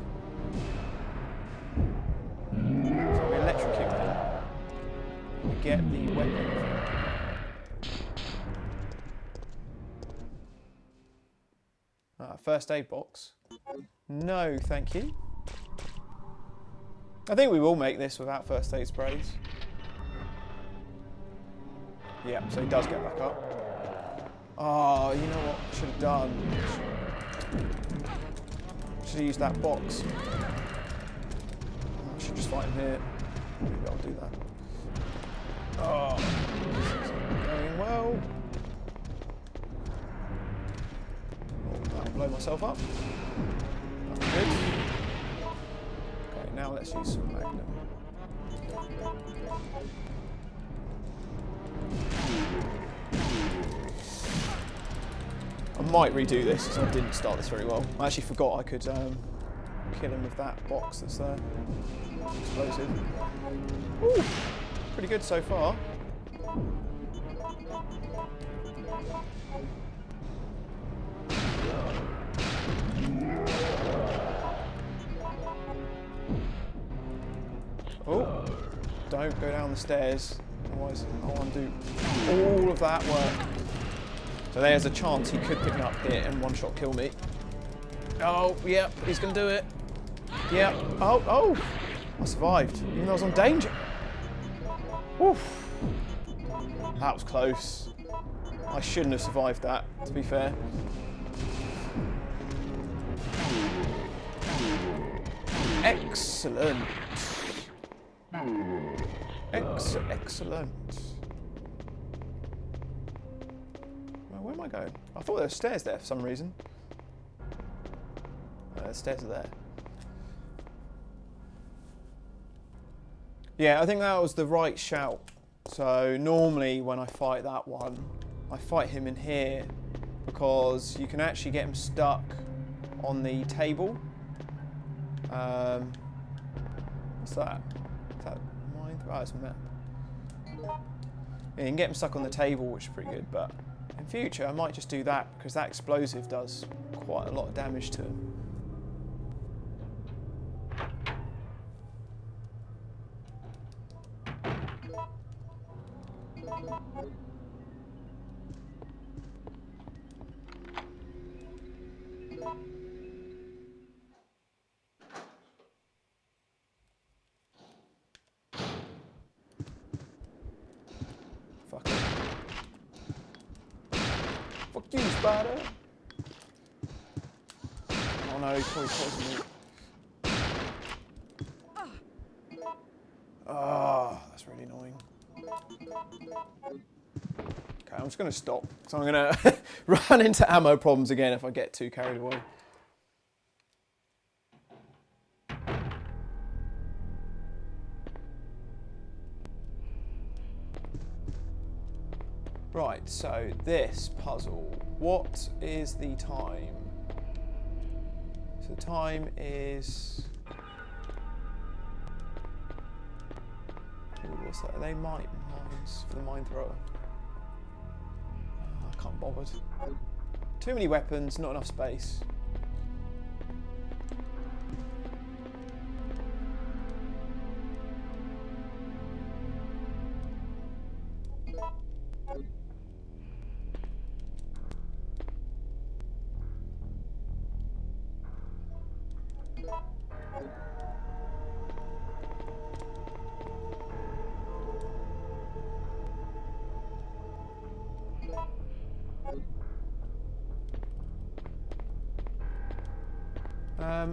Speaker 1: we electrocute him, we get the weapon. First aid box. No, thank you. I think we will make this without first aid sprays. Yeah, so he does get back up. Oh, you know what I should have done? Should have used that box. I should just fight him here. Maybe I'll do that. Oh, this is going well. I'll blow myself up. That's good. Okay, now let's use some magnum. I might redo this because I didn't start this very well. I actually forgot I could kill him with that box that's there. Explosive. Ooh, pretty good so far. Oh, don't go down the stairs, otherwise I'll undo all of that work. So there's a chance he could pick me up here and one-shot kill me. Oh, yep, he's going to do it. Yep, oh, I survived, even though I was on danger. Oof. That was close. I shouldn't have survived that, to be fair. Excellent. Excellent. Well, where am I going? I thought there were stairs there for some reason. The stairs are there. Yeah, I think that was the right shout. So normally when I fight that one, I fight him in here because you can actually get him stuck on the table. What's that? Is that mine? Oh, it's a map. You can get them stuck on the table, which is pretty good, but in future I might just do that because that explosive does quite a lot of damage to them. Fuck it. Fuck you, spider! Oh no, he's probably poisoned me. Oh, that's really annoying. Okay, I'm just going to stop, because I'm going to run into ammo problems again if I get too carried away. Right, so this puzzle, what is the time? So the time is... Ooh, what's that? Are they mines for the mine thrower? Oh, I can't be bothered. Too many weapons, not enough space.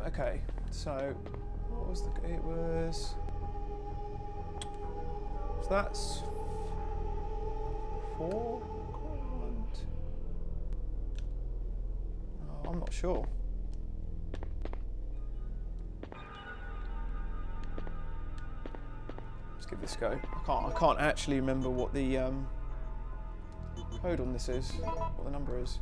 Speaker 1: Okay, so what was the? It was. So that's 4. Oh, I'm not sure. Let's give this a go. I can't actually remember what the code on this is. What the number is.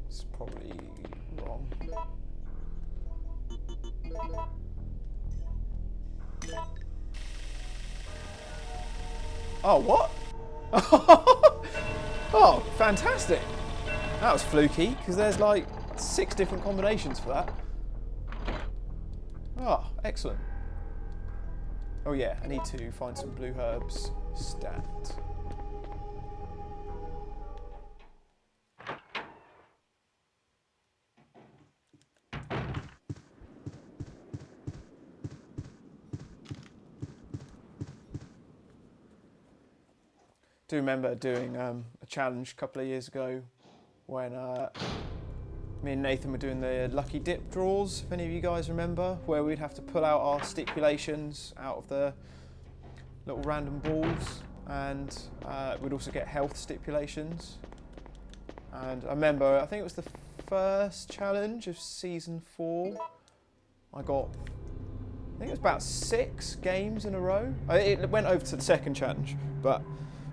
Speaker 1: It's probably wrong. Oh, what? Oh, fantastic. That was fluky, because there's like 6 different combinations for that. Oh, excellent. Oh yeah, I need to find some blue herbs. Stat. Do remember doing a challenge a couple of years ago when me and Nathan were doing the lucky dip draws, if any of you guys remember, where we'd have to pull out our stipulations out of the little random balls, and we'd also get health stipulations. And I remember, I think it was the first challenge of season 4, I think it was about 6 games in a row. It went over to the second challenge, but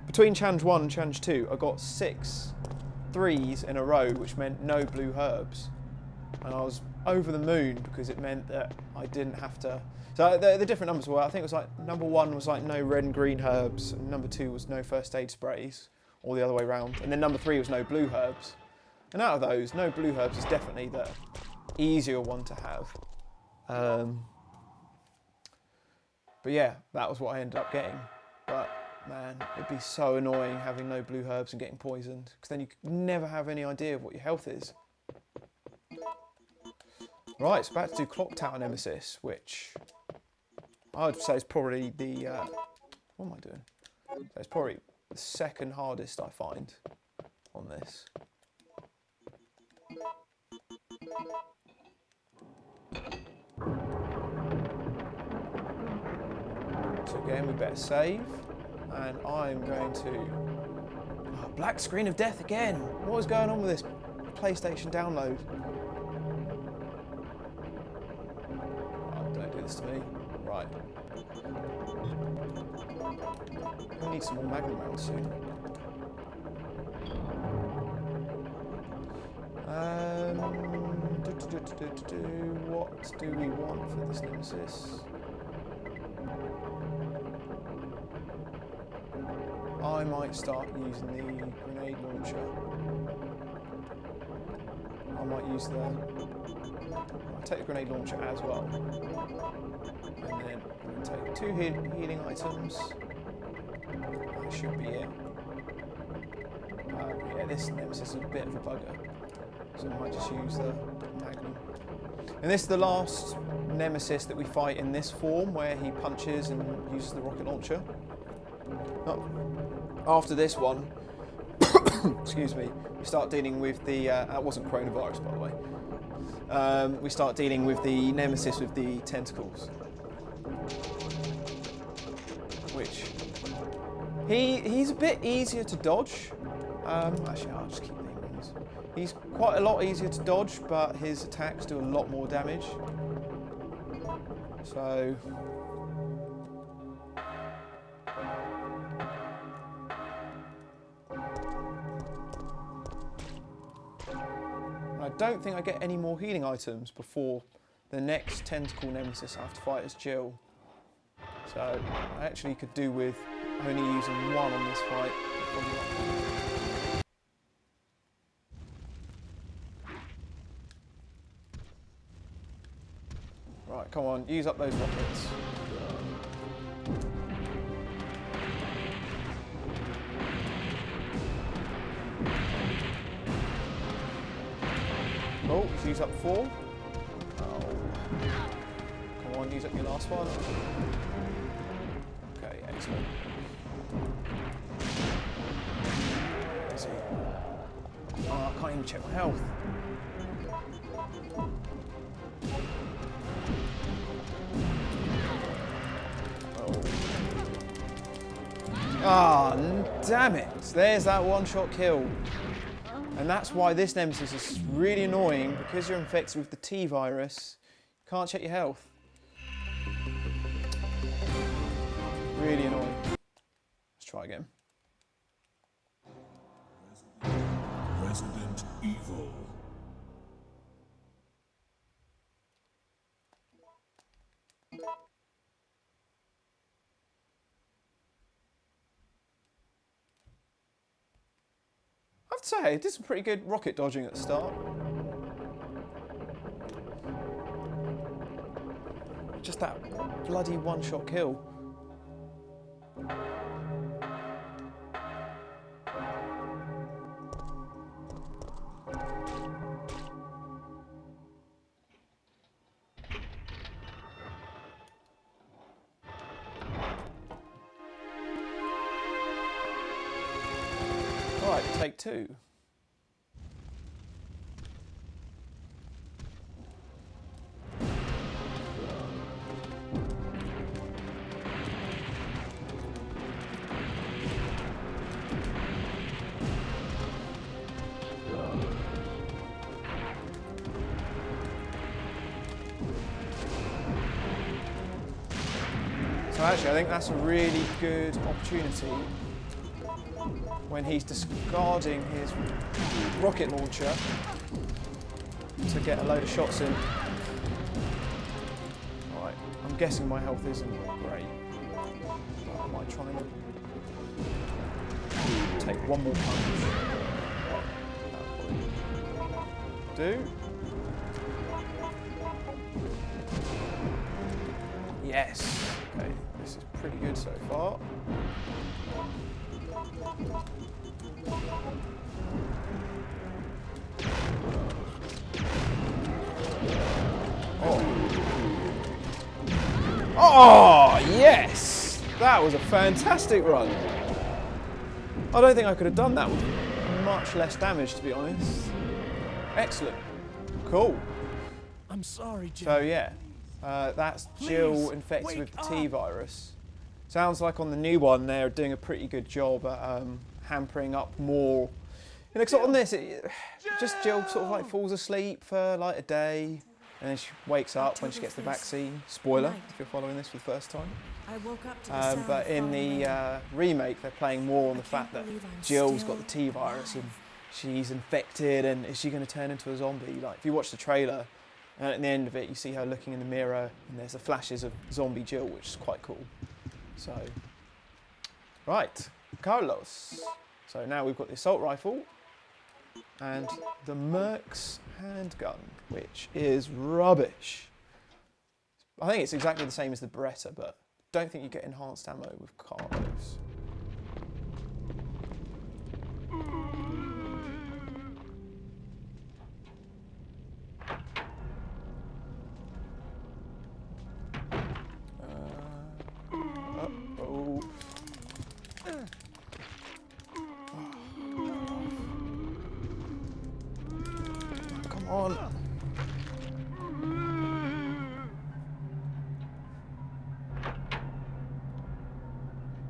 Speaker 1: between challenge 1 and challenge 2, I got 6 3s in a row, which meant no blue herbs. And I was over the moon because it meant that I didn't have to. So the different numbers were, I think it was like number 1 was like no red and green herbs, and number 2 was no first aid sprays, or the other way around. And then number 3 was no blue herbs. And out of those, no blue herbs is definitely the easier one to have. But yeah, that was what I ended up getting. But man, it'd be so annoying having no blue herbs and getting poisoned, because then you never have any idea of what your health is. Right, so back to do Clock Tower Nemesis, which I would say is probably the... what am I doing? So it's probably the second hardest I find on this. So again, we better save. And I'm going to... Oh, black screen of death again! What is going on with this PlayStation download? Oh, don't do this to me. Right. I need some more Magnum rounds soon. What do we want for this Nemesis? I might start using the grenade launcher. I might use the... I'll take the grenade launcher as well. And then I'm going to take 2 healing items. That should be it. Yeah, this Nemesis is a bit of a bugger. So I might just use the Magnum. And this is the last Nemesis that we fight in this form, where he punches and uses the rocket launcher. After this one, excuse me, we start dealing with the, that wasn't coronavirus by the way, we start dealing with the Nemesis with the tentacles. Which, he's a bit easier to dodge. Actually, I'll just keep naming these. He's quite a lot easier to dodge, but his attacks do a lot more damage. So... I don't think I get any more healing items before the next tentacle Nemesis I have to fight as Jill. So I actually could do with only using one on this fight. Right, come on, use up those rockets. Oh, let's use up 4. Oh. Come on, use up your last one. Okay, excellent. Let's see. Oh, I can't even check my health. Oh. Ah, damn it. There's that one-shot kill. And that's why this Nemesis is really annoying, because you're infected with the T virus. You can't check your health. Really annoying. Let's try again.
Speaker 2: Resident Evil.
Speaker 1: I have to say, it did some pretty good rocket dodging at the start. Just that bloody one-shot kill. Right, take 2. So actually, I think that's a really good opportunity when he's discarding his rocket launcher to get a load of shots in. Alright, I'm guessing my health isn't great. I might try and take one more punch. Do. Yes. Okay, this is pretty good so far. Oh, yes! That was a fantastic run. I don't think I could have done that with much less damage, to be honest. Excellent. Cool.
Speaker 5: I'm sorry, Jill.
Speaker 1: So yeah, that's Jill infected with the T virus. Sounds like on the new one they're doing a pretty good job at hampering up more. You know, 'cause on this, just Jill sort of like falls asleep for like a day, and then she wakes up when she gets the vaccine. Spoiler, if you're following this for the first time.
Speaker 3: I woke up to the sound
Speaker 1: But
Speaker 3: of
Speaker 1: in
Speaker 3: falling
Speaker 1: the
Speaker 3: rain.
Speaker 1: remake, they're playing more on the
Speaker 3: I
Speaker 1: fact
Speaker 3: can't
Speaker 1: that
Speaker 3: believe I'm
Speaker 1: Jill's
Speaker 3: still
Speaker 1: got the T virus and
Speaker 3: alive.
Speaker 1: she's infected, and is she going to turn into a zombie? Like, if you watch the trailer, And at the end of it, you see her looking in the mirror, and there's the flashes of zombie Jill, which is quite cool. So, right, Carlos. So now we've got the assault rifle and the Mercs handgun, which is rubbish. I think it's exactly the same as the Beretta, but don't think you get enhanced ammo with Carlos. Uh-oh. Come on.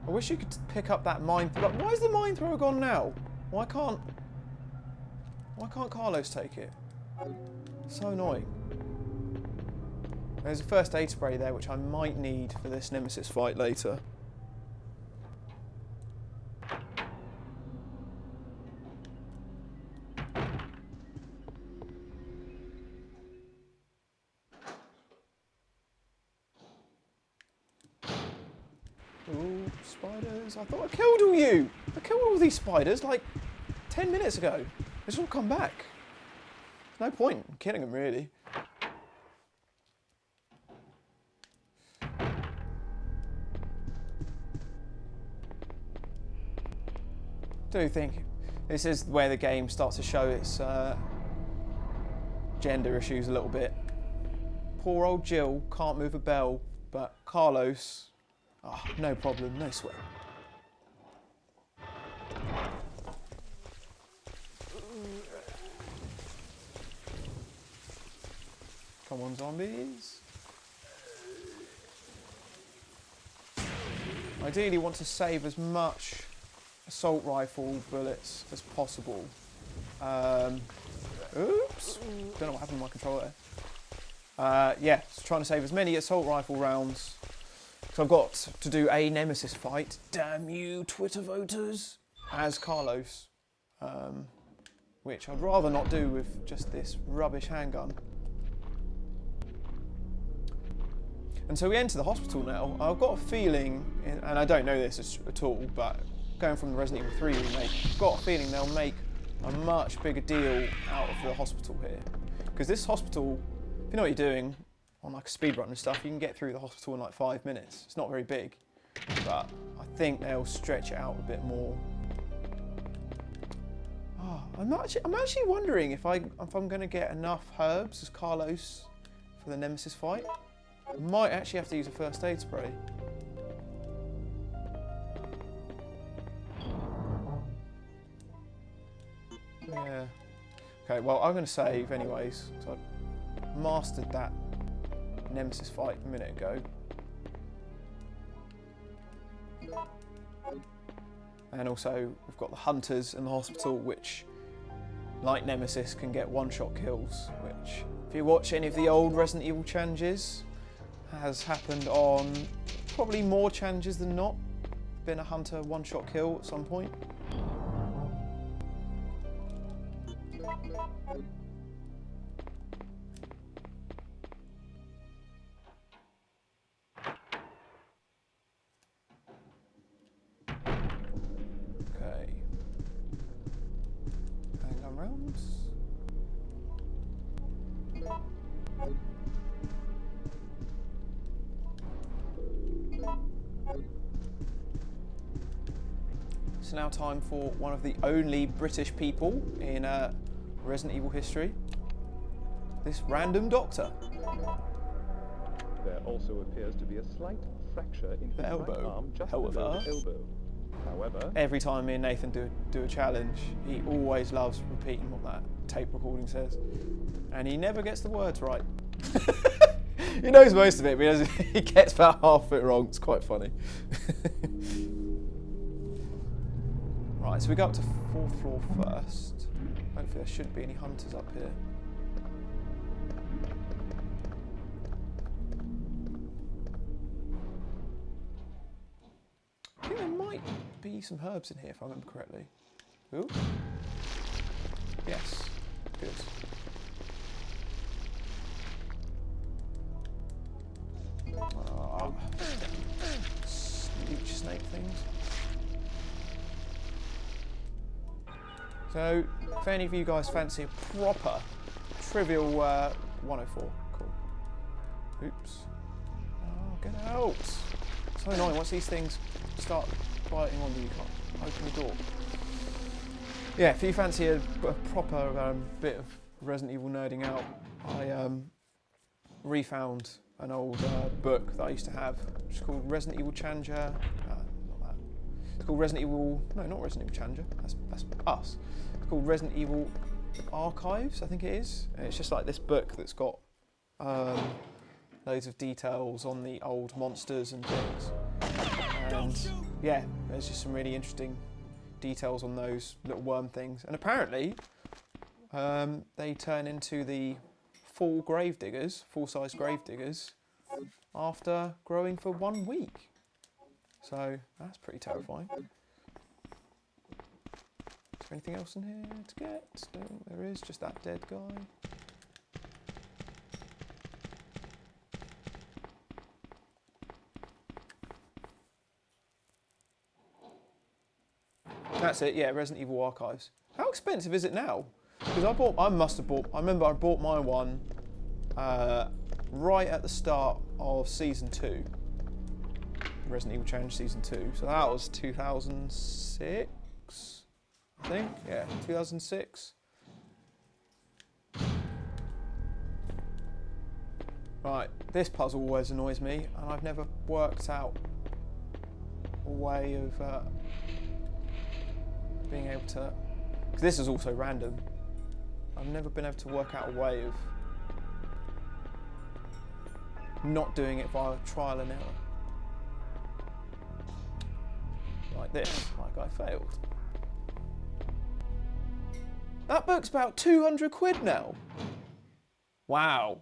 Speaker 1: I wish you could pick up that mine. Like, why is the mine thrower gone now? Why can't Carlos take it? So annoying. There's a first aid spray there, which I might need for this Nemesis fight later. Ooh, spiders. I thought I killed all you. I killed all these spiders like 10 minutes ago. They just all come back. No point in killing them, really. Do think this is where the game starts to show its gender issues a little bit. Poor old Jill can't move a bell, but Carlos, oh, no problem, no sweat. Come on, zombies. Ideally want to save as much assault rifle bullets as possible. Oops. Don't know what happened to my controller there. Yeah, so trying to save as many assault rifle rounds. So I've got to do a Nemesis fight. Damn you, Twitter voters. As Carlos. Which I'd rather not do with just this rubbish handgun. And so we enter the hospital now. I've got a feeling, and I don't know this at all, but going from the Resident Evil 3 remake, I've got a feeling they'll make a much bigger deal out of the hospital here. Because this hospital, if you know what you're doing on like a speedrun and stuff, you can get through the hospital in like 5 minutes. It's not very big, but I think they'll stretch it out a bit more. Oh, I'm actually wondering if I'm going to get enough herbs as Carlos for the Nemesis fight. I might actually have to use a first aid spray. Yeah. Okay, well, I'm going to save anyways. So I mastered that Nemesis fight a minute ago. And also, we've got the hunters in the hospital, which, like Nemesis, can get one-shot kills. Which, if you watch any of the old Resident Evil challenges, has happened on probably more challenges than not. Been a hunter one-shot kill at some point. Okay. Handgun rounds. It's now time for one of the only British people in Resident Evil history. This random doctor.
Speaker 6: There also appears to be a slight fracture in his right arm just below the elbow. However,
Speaker 1: every time me and Nathan do a challenge, he always loves repeating what that tape recording says. And he never gets the words right. He knows most of it, but he gets about half of it wrong. It's quite funny. Right, so we go up to 4th floor first. Hopefully there shouldn't be any hunters up here. I think there might be some herbs in here if I remember correctly. Ooh. Yes. Good. So, if any of you guys fancy a proper trivial 104, cool. Oops. Oh, get out! It's so annoying once these things start biting on you, you can't open the door. Yeah, if you fancy a proper bit of Resident Evil nerding out, I refound an old book that I used to have, which is called Resident Evil Challenger. Not that. It's called Resident Evil. No, not Resident Evil Challenger. That's us. It's called Resident Evil Archives, I think it is. And it's just like this book that's got loads of details on the old monsters and things. And yeah, there's just some really interesting details on those little worm things. And apparently, they turn into the full-size grave diggers, after growing for 1 week. So that's pretty terrifying. Is there anything else in here to get? No, there is, just that dead guy. That's it, yeah, Resident Evil Archives. How expensive is it now? Because I remember I bought my one right at the start of Season 2. Resident Evil Challenge Season 2. So that was 2006, I think. Yeah, 2006. Right, this puzzle always annoys me, and I've never worked out a way of being able to... Because this is also random. I've never been able to work out a way of not doing it via trial and error. Like this, like I failed. That book's about 200 quid now. Wow.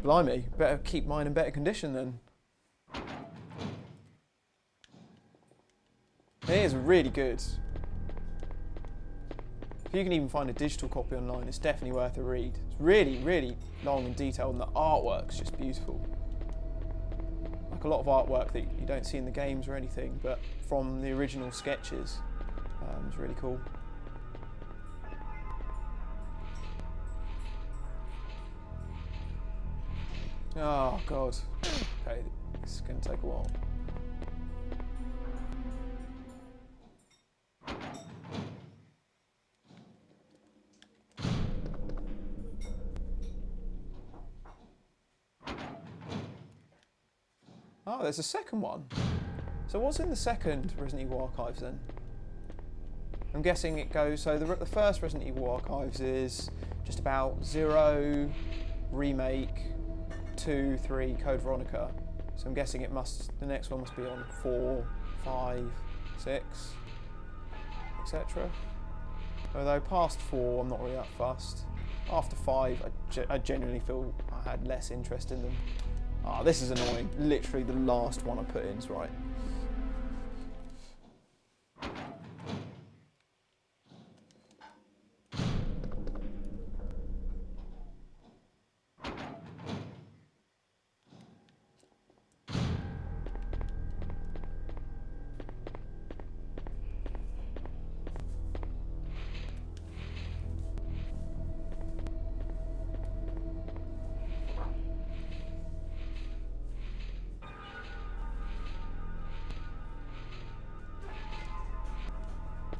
Speaker 1: Blimey, better keep mine in better condition then. It is really good. If you can even find a digital copy online, it's definitely worth a read. It's really, really long and detailed, and the artwork's just beautiful. Like a lot of artwork that you don't see in the games or anything, but from the original sketches. It's really cool. Oh god. Okay, this is going to take a while. Oh, there's a second one. So what's in the second Resident Evil Archives then? I'm guessing it goes... So the first Resident Evil Archives is just about 0, Remake, 2, 3, Code Veronica. So I'm guessing the next one must be on 4, 5, 6, etc. Although past 4, I'm not really that fussed. After 5, I genuinely feel I had less interest in them. Ah, this is annoying. Literally the last one I put in is right.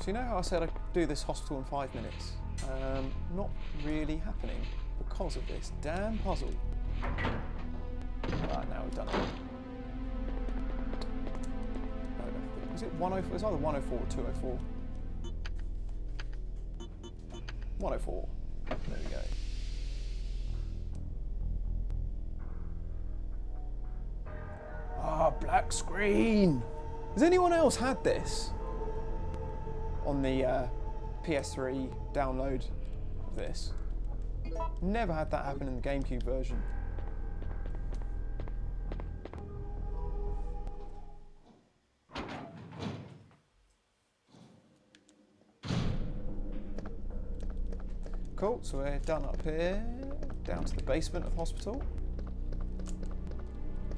Speaker 1: So you know how I said I'd do this hospital in 5 minutes? Not really happening because of this damn puzzle. Right, now we've done it. Was it 104? It was either 104 or 204. 104. There we go. Ah, black screen! Has anyone else had this? On the PS3 download of this. Never had that happen in the GameCube version. Cool, so we're done up here, down to the basement of the hospital.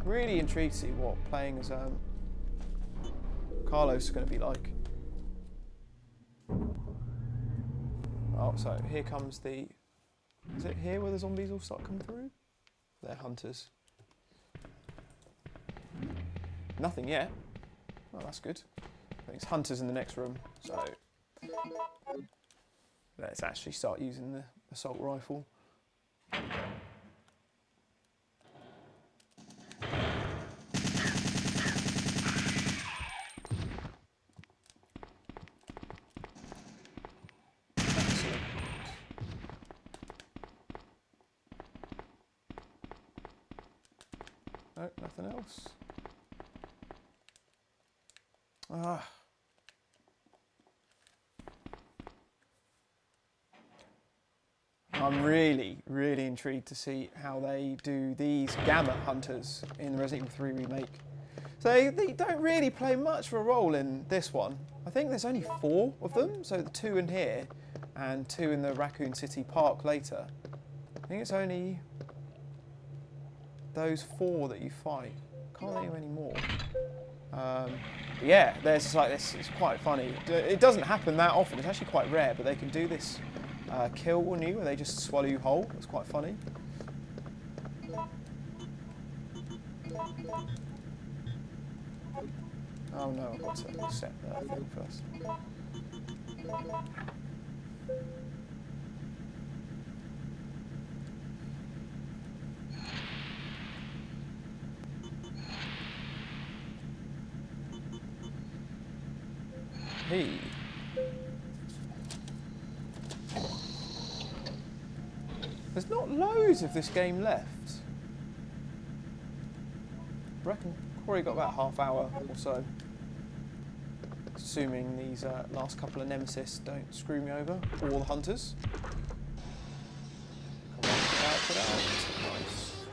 Speaker 1: Really intrigued to see what playing as Carlos is going to be like. Oh, so here comes the... Is it here where the zombies all start coming through? They're hunters. Nothing yet. Oh, that's good. I think it's hunters in the next room, so... Let's actually start using the assault rifle. Excellent. No, nothing else. Ah. I'm really, really intrigued to see how they do these Gamma Hunters in the Resident Evil 3 remake. So they don't really play much of a role in this one. I think there's only 4 of them, so the 2 in here and 2 in the Raccoon City Park later. I think it's only those 4 that you fight. Can't think of any more. But yeah, there's like this. It's quite funny. It doesn't happen that often. It's actually quite rare, but they can do this kill on you where they just swallow you whole. It's quite funny. Oh no, I've got to set that thing first. Hey. There's not loads of this game left. I reckon probably got about half hour or so. Assuming these last couple of Nemesis don't screw me over. All the hunters. Come on, get out. Nice.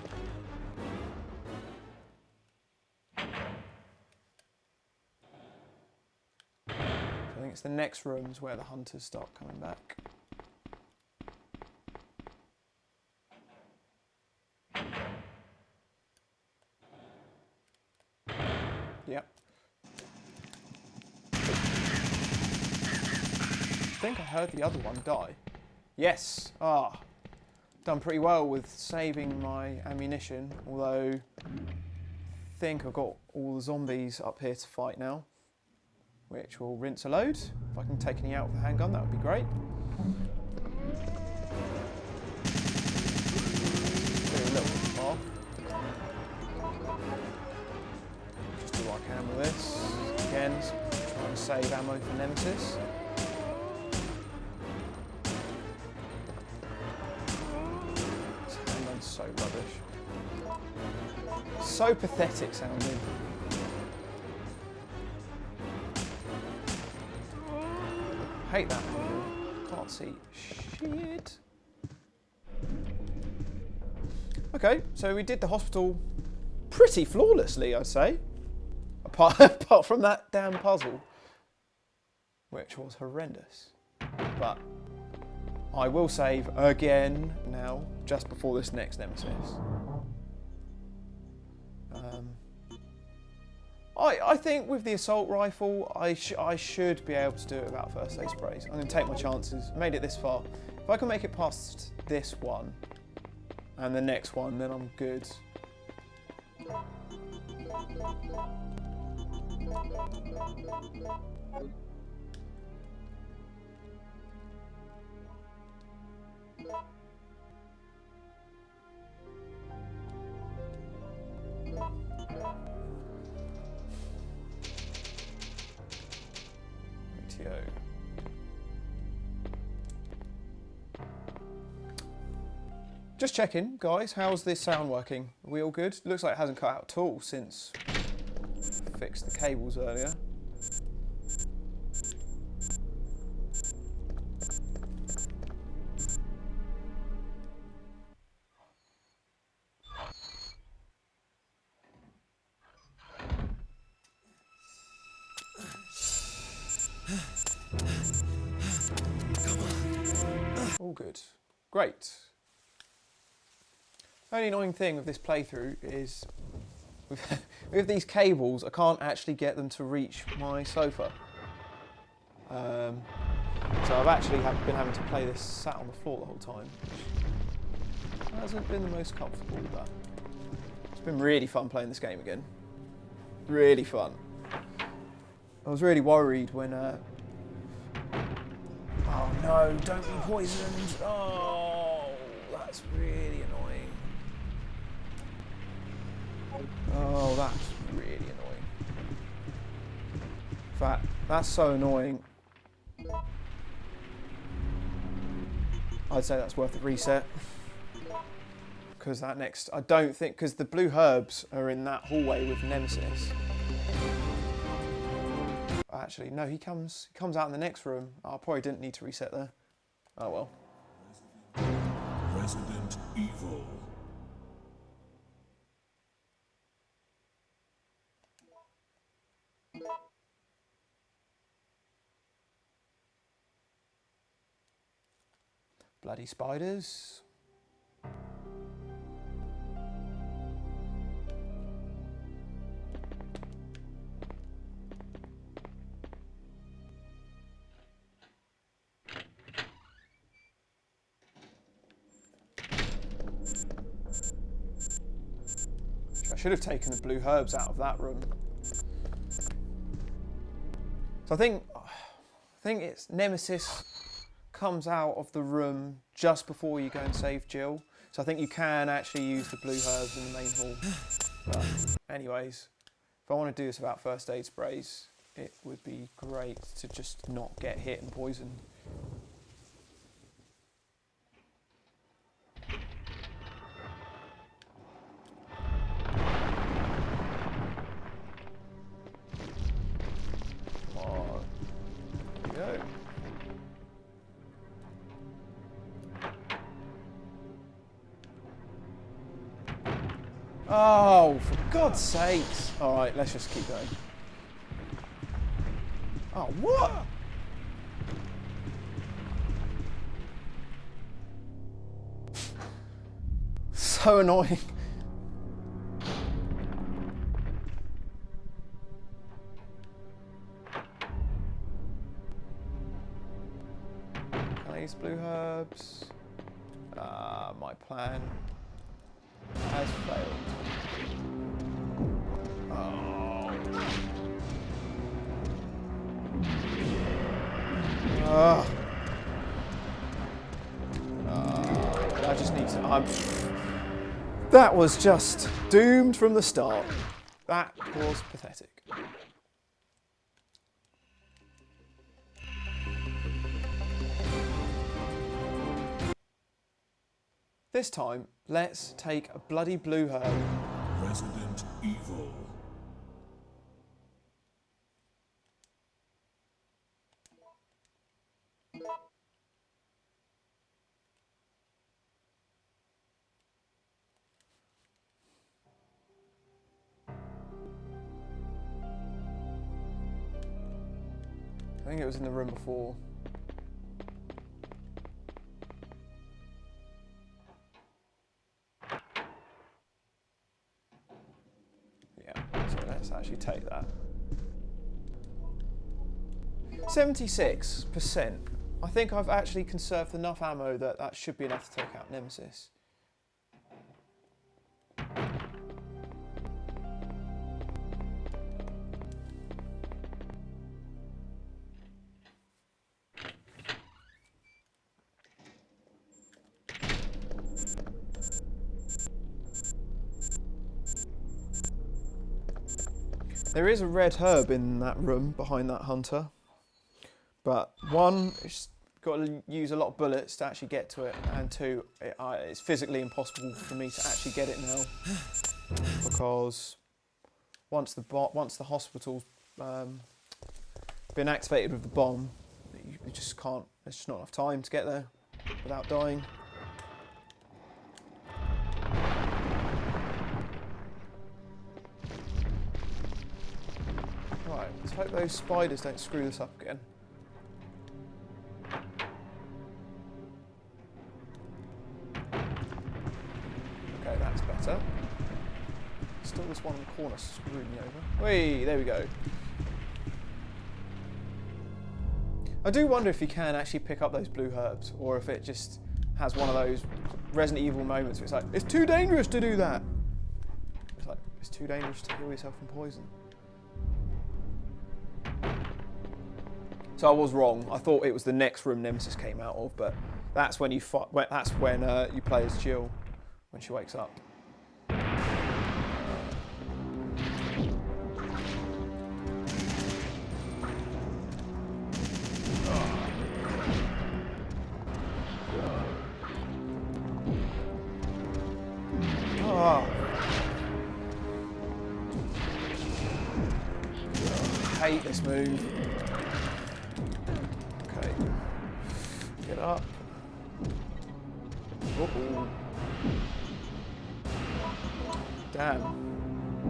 Speaker 1: I think it's the next rooms where the hunters start coming back. Yep. I think I heard the other one die. Yes. Ah. Done pretty well with saving my ammunition, although I think I've got all the zombies up here to fight now, which will rinse a load. If I can take any out with a handgun, that would be great. Do a little bit more. Just do what I can with this. Again, try and save ammo for Nemesis. This handgun's so rubbish. So pathetic sounding. Hate that angle. Can't see shit. Okay, so we did the hospital pretty flawlessly, I'd say. Apart from that damn puzzle, which was horrendous. But I will save again now, just before this next Nemesis. I think with the assault rifle, I should be able to do it without first aid sprays. I'm going to take my chances. Made it this far. If I can make it past this one and the next one, then I'm good. Just checking, guys, how's this sound working? Are we all good? Looks like it hasn't cut out at all since I fixed the cables earlier. All good. Great. The only annoying thing with this playthrough is with these cables, I can't actually get them to reach my sofa. So I've actually been having to play this sat on the floor the whole time. Which hasn't been the most comfortable, but it's been really fun playing this game again. Really fun. I was really worried when... oh no, don't be poisoned. Oh, that's really annoying. Oh, that's really annoying. In fact, that's so annoying. I'd say that's worth a reset. Because that next, I don't think, because the blue herbs are in that hallway with Nemesis. Actually, no, he comes out in the next room. Oh, I probably didn't need to reset there. Oh well.
Speaker 2: Resident Evil.
Speaker 1: Bloody spiders. I should have taken the blue herbs out of that room. So I think it's Nemesis comes out of the room just before you go and save Jill. So I think you can actually use the blue herbs in the main hall. But anyways, if I want to do this about first aid sprays, it would be great to just not get hit and poisoned. Come on. Here we go. Oh, for God's sakes. All right, let's just keep going. Oh, what? So annoying. Can I use blue herbs? My plan has failed. Oh. I just need to... That was just doomed from the start. That was pathetic. This time, let's take a bloody blue herb.
Speaker 2: Resident Evil.
Speaker 1: I think it was in the room before. So let's actually take that. 76%. I think I've actually conserved enough ammo that that should be enough to take out Nemesis. There is a red herb in that room behind that hunter, but one, it's got to use a lot of bullets to actually get to it, and two, it's physically impossible for me to actually get it now, because once the hospital's been activated with the bomb, you just can't. There's just not enough time to get there without dying. Right, let's hope those spiders don't screw this up again. Okay, that's better. Still this one in the corner screwing me over. Whee, there we go. I do wonder if you can actually pick up those blue herbs, or if it just has one of those Resident Evil moments where it's like, it's too dangerous to do that. It's like, it's too dangerous to heal yourself from poison. So I was wrong. I thought it was the next room Nemesis came out of, but that's when you you play as Jill when she wakes up. Oh. I hate this move. Okay. Get up. Uh-oh. Damn.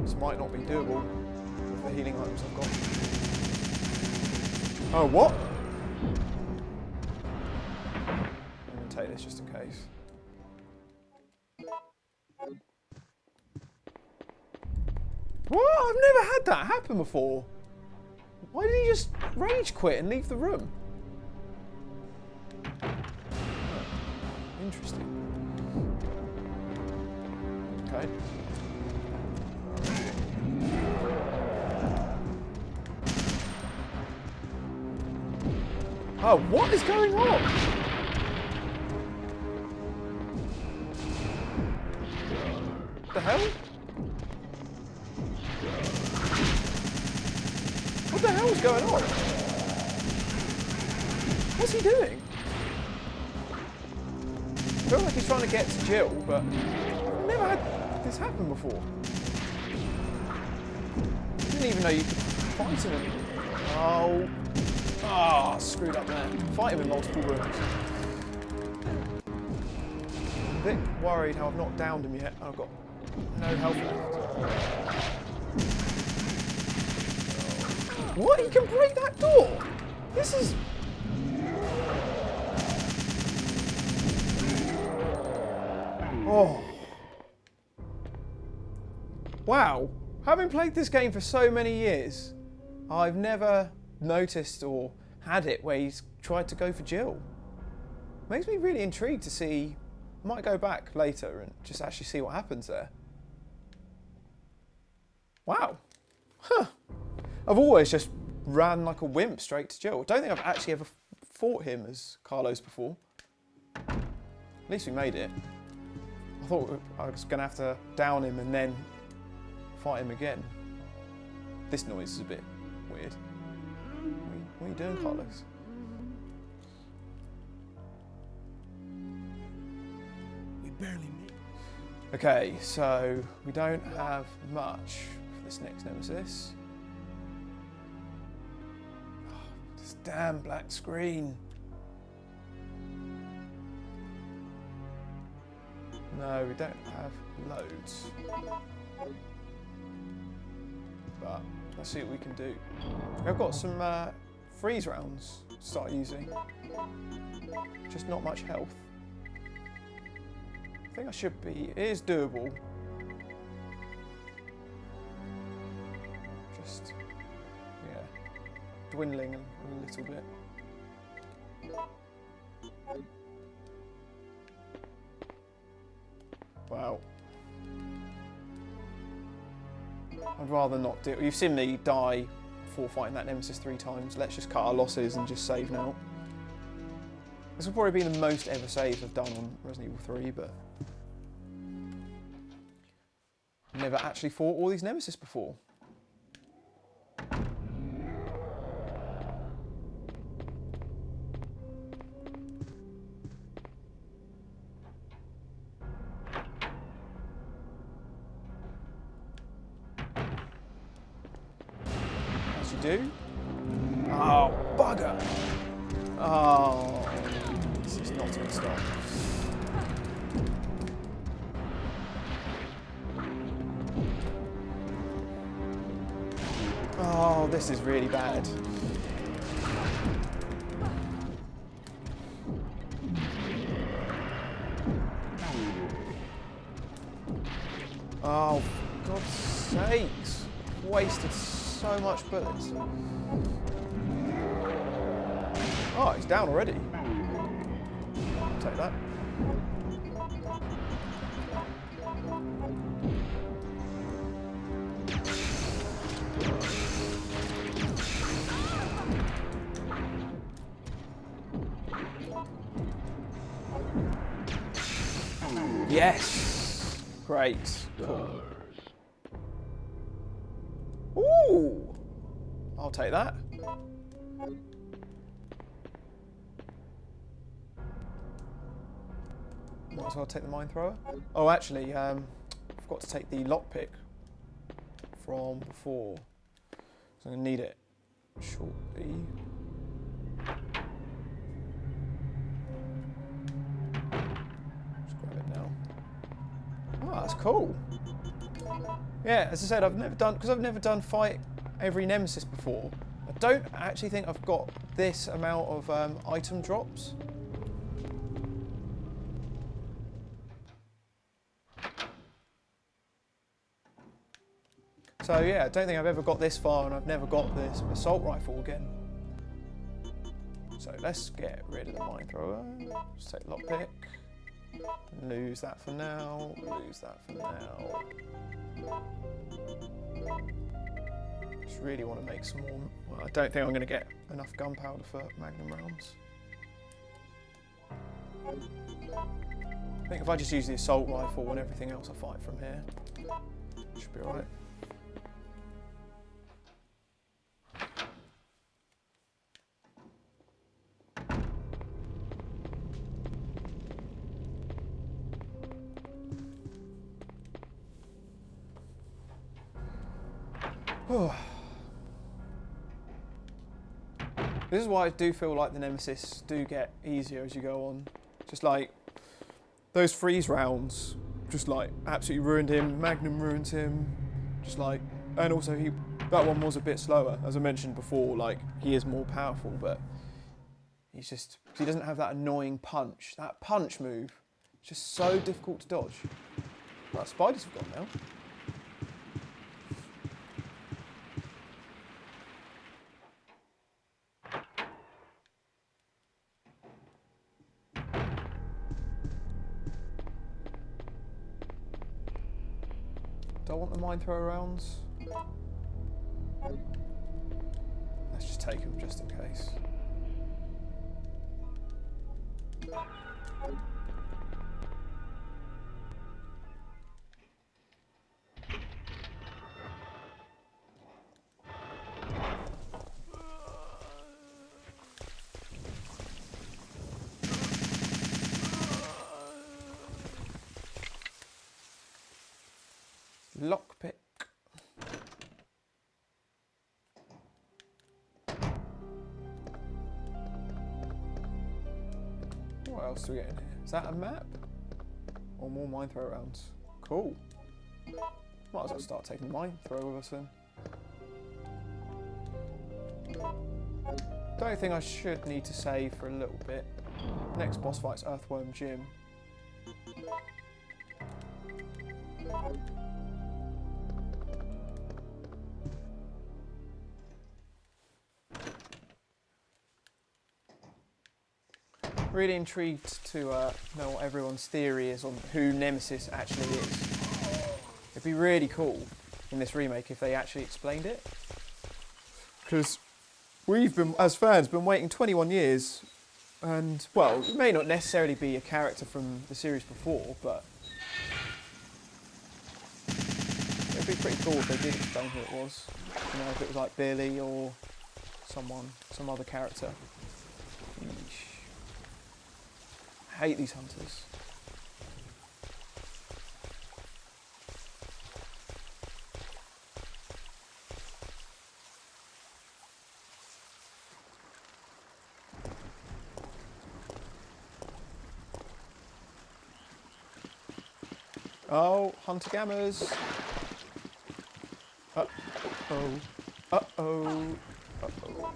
Speaker 1: This might not be doable with the healing items I've got. Oh, what? I'm going to take this just in case. What? I've never had that happen before. Why did he just rage quit and leave the room? Interesting. Okay. Oh, what is going on? What the hell? What the hell is going on? What's he doing? I feel like he's trying to get to Jill, but I've never had this happen before. I didn't even know you could fight him. Oh. Ah, screwed up there. Fight him in multiple rooms. I'm a bit worried how I've not downed him yet. I've got no health left. What? He can break that door? This is... Oh. Wow. Having played this game for so many years, I've never noticed or had it where he's tried to go for Jill. Makes me really intrigued to see. I might go back later and just actually see what happens there. Wow. Huh. I've always just ran like a wimp straight to Jill. I don't think I've actually ever fought him as Carlos before. At least we made it. I thought I was going to have to down him and then fight him again. This noise is a bit weird. What are you doing, Carlos?
Speaker 5: We barely made it.
Speaker 1: Okay, so we don't have much for this next Nemesis. Oh, this damn black screen. No, we don't have loads. But let's see what we can do. I've got some freeze rounds to start using. Just not much health. I think I should be. It is doable. Just, yeah, dwindling a little bit. Wow. I'd rather not do. You've seen me die before fighting that Nemesis 3 times. Let's just cut our losses and just save now. This will probably be the most ever saves I've done on Resident Evil 3, but I've never actually fought all these Nemesis before. Do? Oh, bugger! Oh, this is not going to stop. Oh, this is really bad. Oh, for God's sakes! Wasted so much bullets. Oh, he's down already. Take that. Yes! Great. Cool. Ooh! I'll take that. Might as well take the mine thrower. Oh, actually, I forgot to take the lockpick from before. So I'm going to need it shortly. Just grab it now. Oh, that's cool. Yeah, as I said, because I've never done fight every Nemesis before. I don't actually think I've got this amount of item drops. So yeah, I don't think I've ever got this far, and I've never got this assault rifle again. So let's get rid of the mine thrower. Just take lockpick. Lose that for now. Lose that for now. Just really want to make some more. Well, I don't think I'm going to get enough gunpowder for magnum rounds. I think if I just use the assault rifle and everything else I fight from here, should be alright. This is why I do feel like the Nemesis do get easier as you go on. Just like those freeze rounds, just like absolutely ruined him. Magnum ruined him. Just like, and also that one was a bit slower. As I mentioned before, like he is more powerful, but he doesn't have that annoying punch. That punch move, it's just so difficult to dodge. Right, spiders have gone now. Do I want the mine thrower rounds? Let's just take them just in case. Lockpick. What else do we get in here? Is that a map? Or more mine throw rounds? Cool. Might as well start taking the mine throw with us then. Don't think I should need to save for a little bit. Next boss fight's Earthworm Jim. Really intrigued to know what everyone's theory is on who Nemesis actually is. It'd be really cool in this remake if they actually explained it. Because we've been, as fans, been waiting 21 years, and well, it may not necessarily be a character from the series before, but it'd be pretty cool if they did explain who it was. You know, if it was like Billy or some other character. Yeesh. I hate these hunters. Oh, hunter gammers. Uh-oh. Uh-oh. Uh-oh.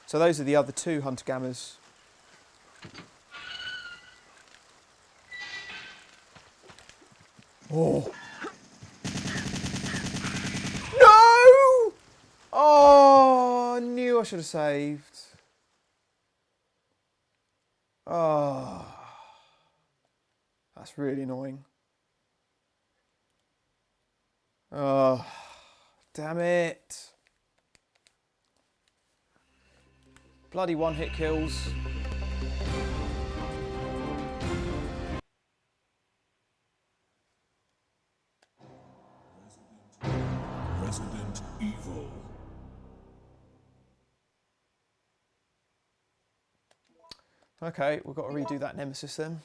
Speaker 1: So those are the other two hunter gammers. Oh. No! Oh! I knew I should have saved. Oh, that's really annoying. Oh, damn it. Bloody one-hit kills.
Speaker 2: Resident Evil.
Speaker 1: Okay, we've got to redo that Nemesis then.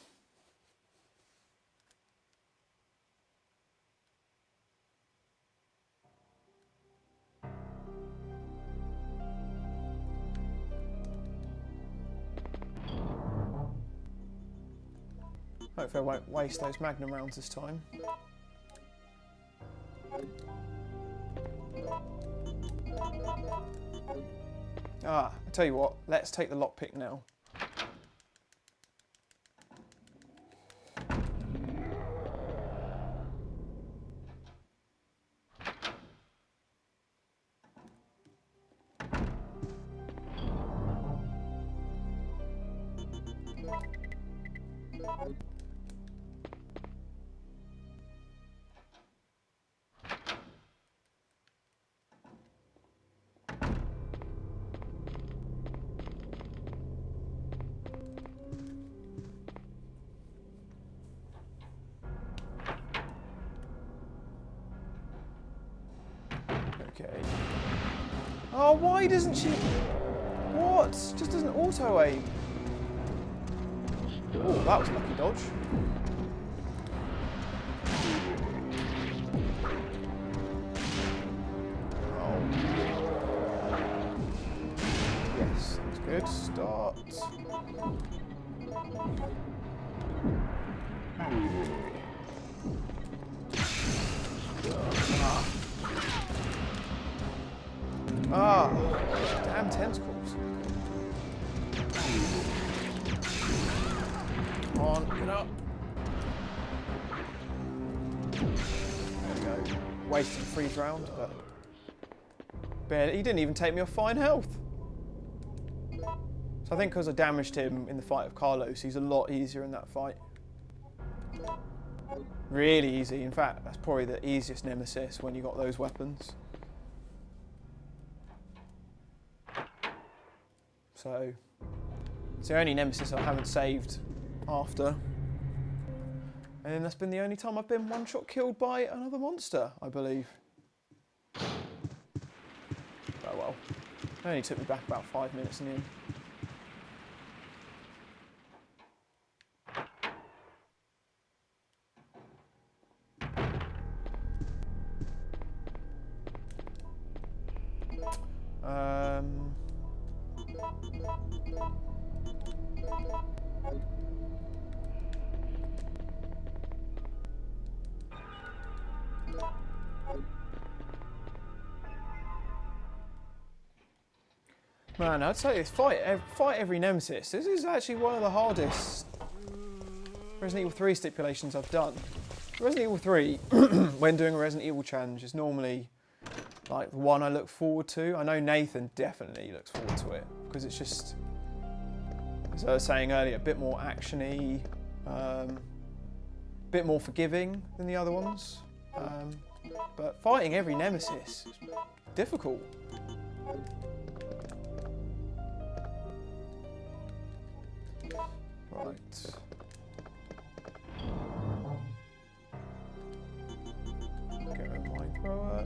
Speaker 1: Hopefully I won't waste those Magnum rounds this time. Ah, I tell you what, let's take the lockpick now. Okay. Oh, why doesn't she... What? Just doesn't auto-aim. Oh, that was a lucky dodge. Oh. Yes, that's good. Start. Ah, damn tentacles. Come on, get up. There we go. Wasted a freeze round, but barely. He didn't even take me off fine health. So I think because I damaged him in the fight of Carlos, he's a lot easier in that fight. Really easy. In fact, that's probably the easiest Nemesis when you got those weapons. So it's the only Nemesis I haven't saved after. And then that's been the only time I've been one-shot killed by another monster, I believe. Oh well. It only took me back about 5 minutes in the end. Man, I'd say this fight every Nemesis. This is actually one of the hardest Resident Evil 3 stipulations I've done. Resident Evil 3, when doing a Resident Evil challenge, is normally like the one I look forward to. I know Nathan definitely looks forward to it because it's just, as I was saying earlier, a bit more actiony, a bit more forgiving than the other ones. But fighting every Nemesis is difficult. Right. Get a mine thrower.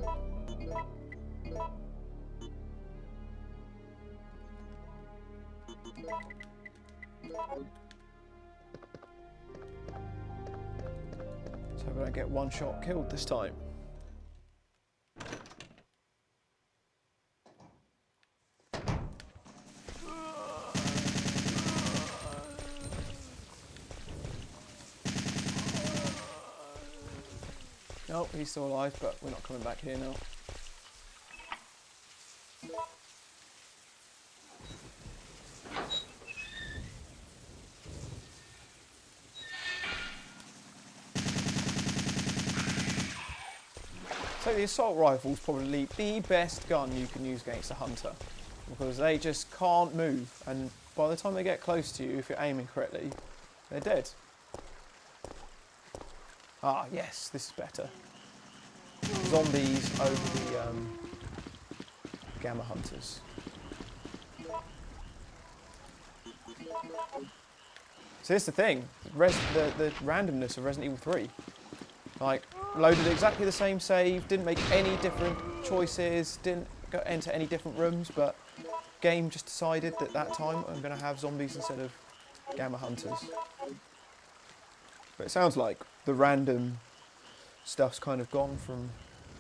Speaker 1: So we're gonna get one shot killed this time. Oh, he's still alive, but we're not coming back here now. So the assault rifle is probably the best gun you can use against a hunter. because they just can't move, and by the time they get close to you, if you're aiming correctly, they're dead. Ah, yes, this is better. Zombies over the gamma hunters. So here's the thing, the randomness of Resident Evil 3. Like, loaded exactly the same save, didn't make any different choices, didn't enter any different rooms, but game just decided that that time I'm going to have zombies instead of gamma hunters. But it sounds like the random stuff's kind of gone from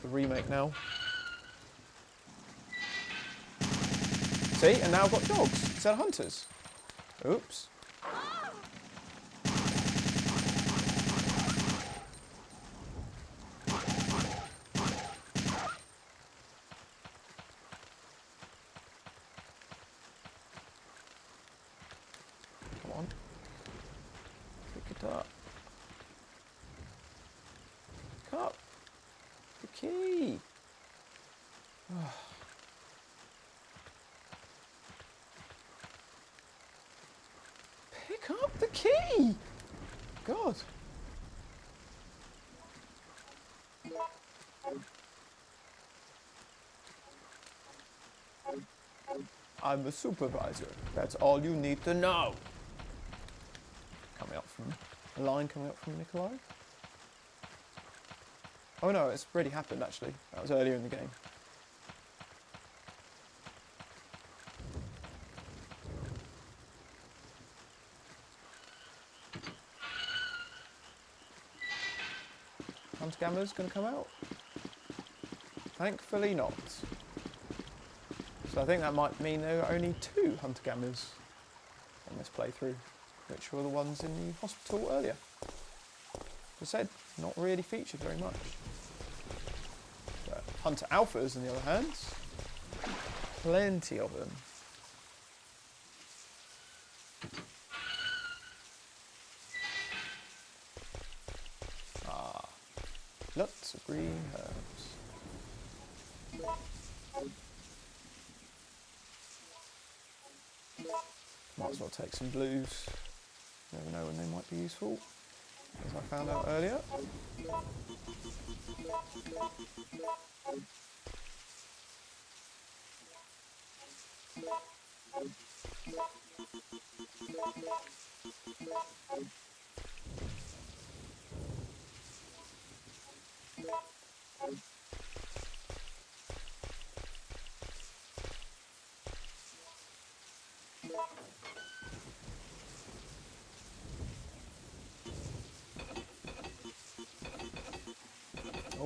Speaker 1: the remake now. See, and now I've got dogs instead of hunters. Oops. Come on. Pick it up. Pick up the key. Pick up the key! God. I'm a supervisor. That's all you need to know. Coming up from a line coming up from Nikolai. Oh no, it's already happened actually. That was earlier in the game. Hunter Gamma's going to come out? Thankfully not. So I think that might mean there are only 2 Hunter Gammas on this playthrough, which were the ones in the hospital earlier. As I said, not really featured very much. But Hunter Alphas, on the other hand, plenty of them. Ah, lots of green herbs. Might as well take some blues. Never know when they might be useful, as I found out earlier.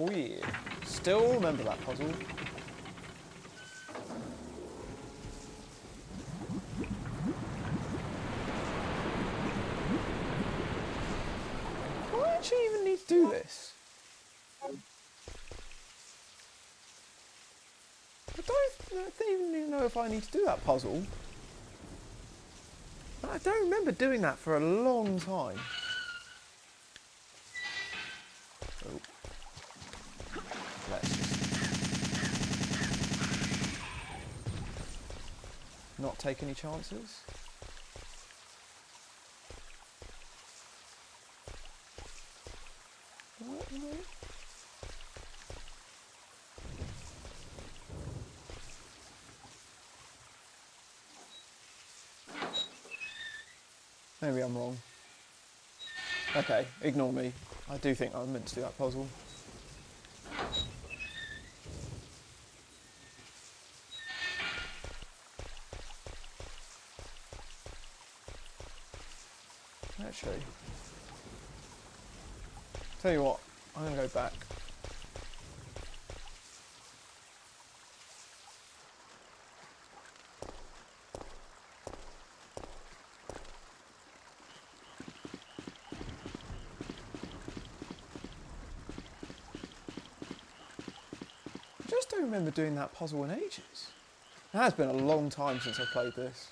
Speaker 1: Oh yeah, still remember that puzzle. Do I actually even need to do this? I don't even know if I need to do that puzzle. I don't remember doing that for a long time. Oh. Let's just not take any chances. What? No? Maybe I'm wrong. Okay, ignore me. I do think I meant to do that puzzle. Actually, tell you what, I'm going to go back. I just don't remember doing that puzzle in ages. It has been a long time since I played this.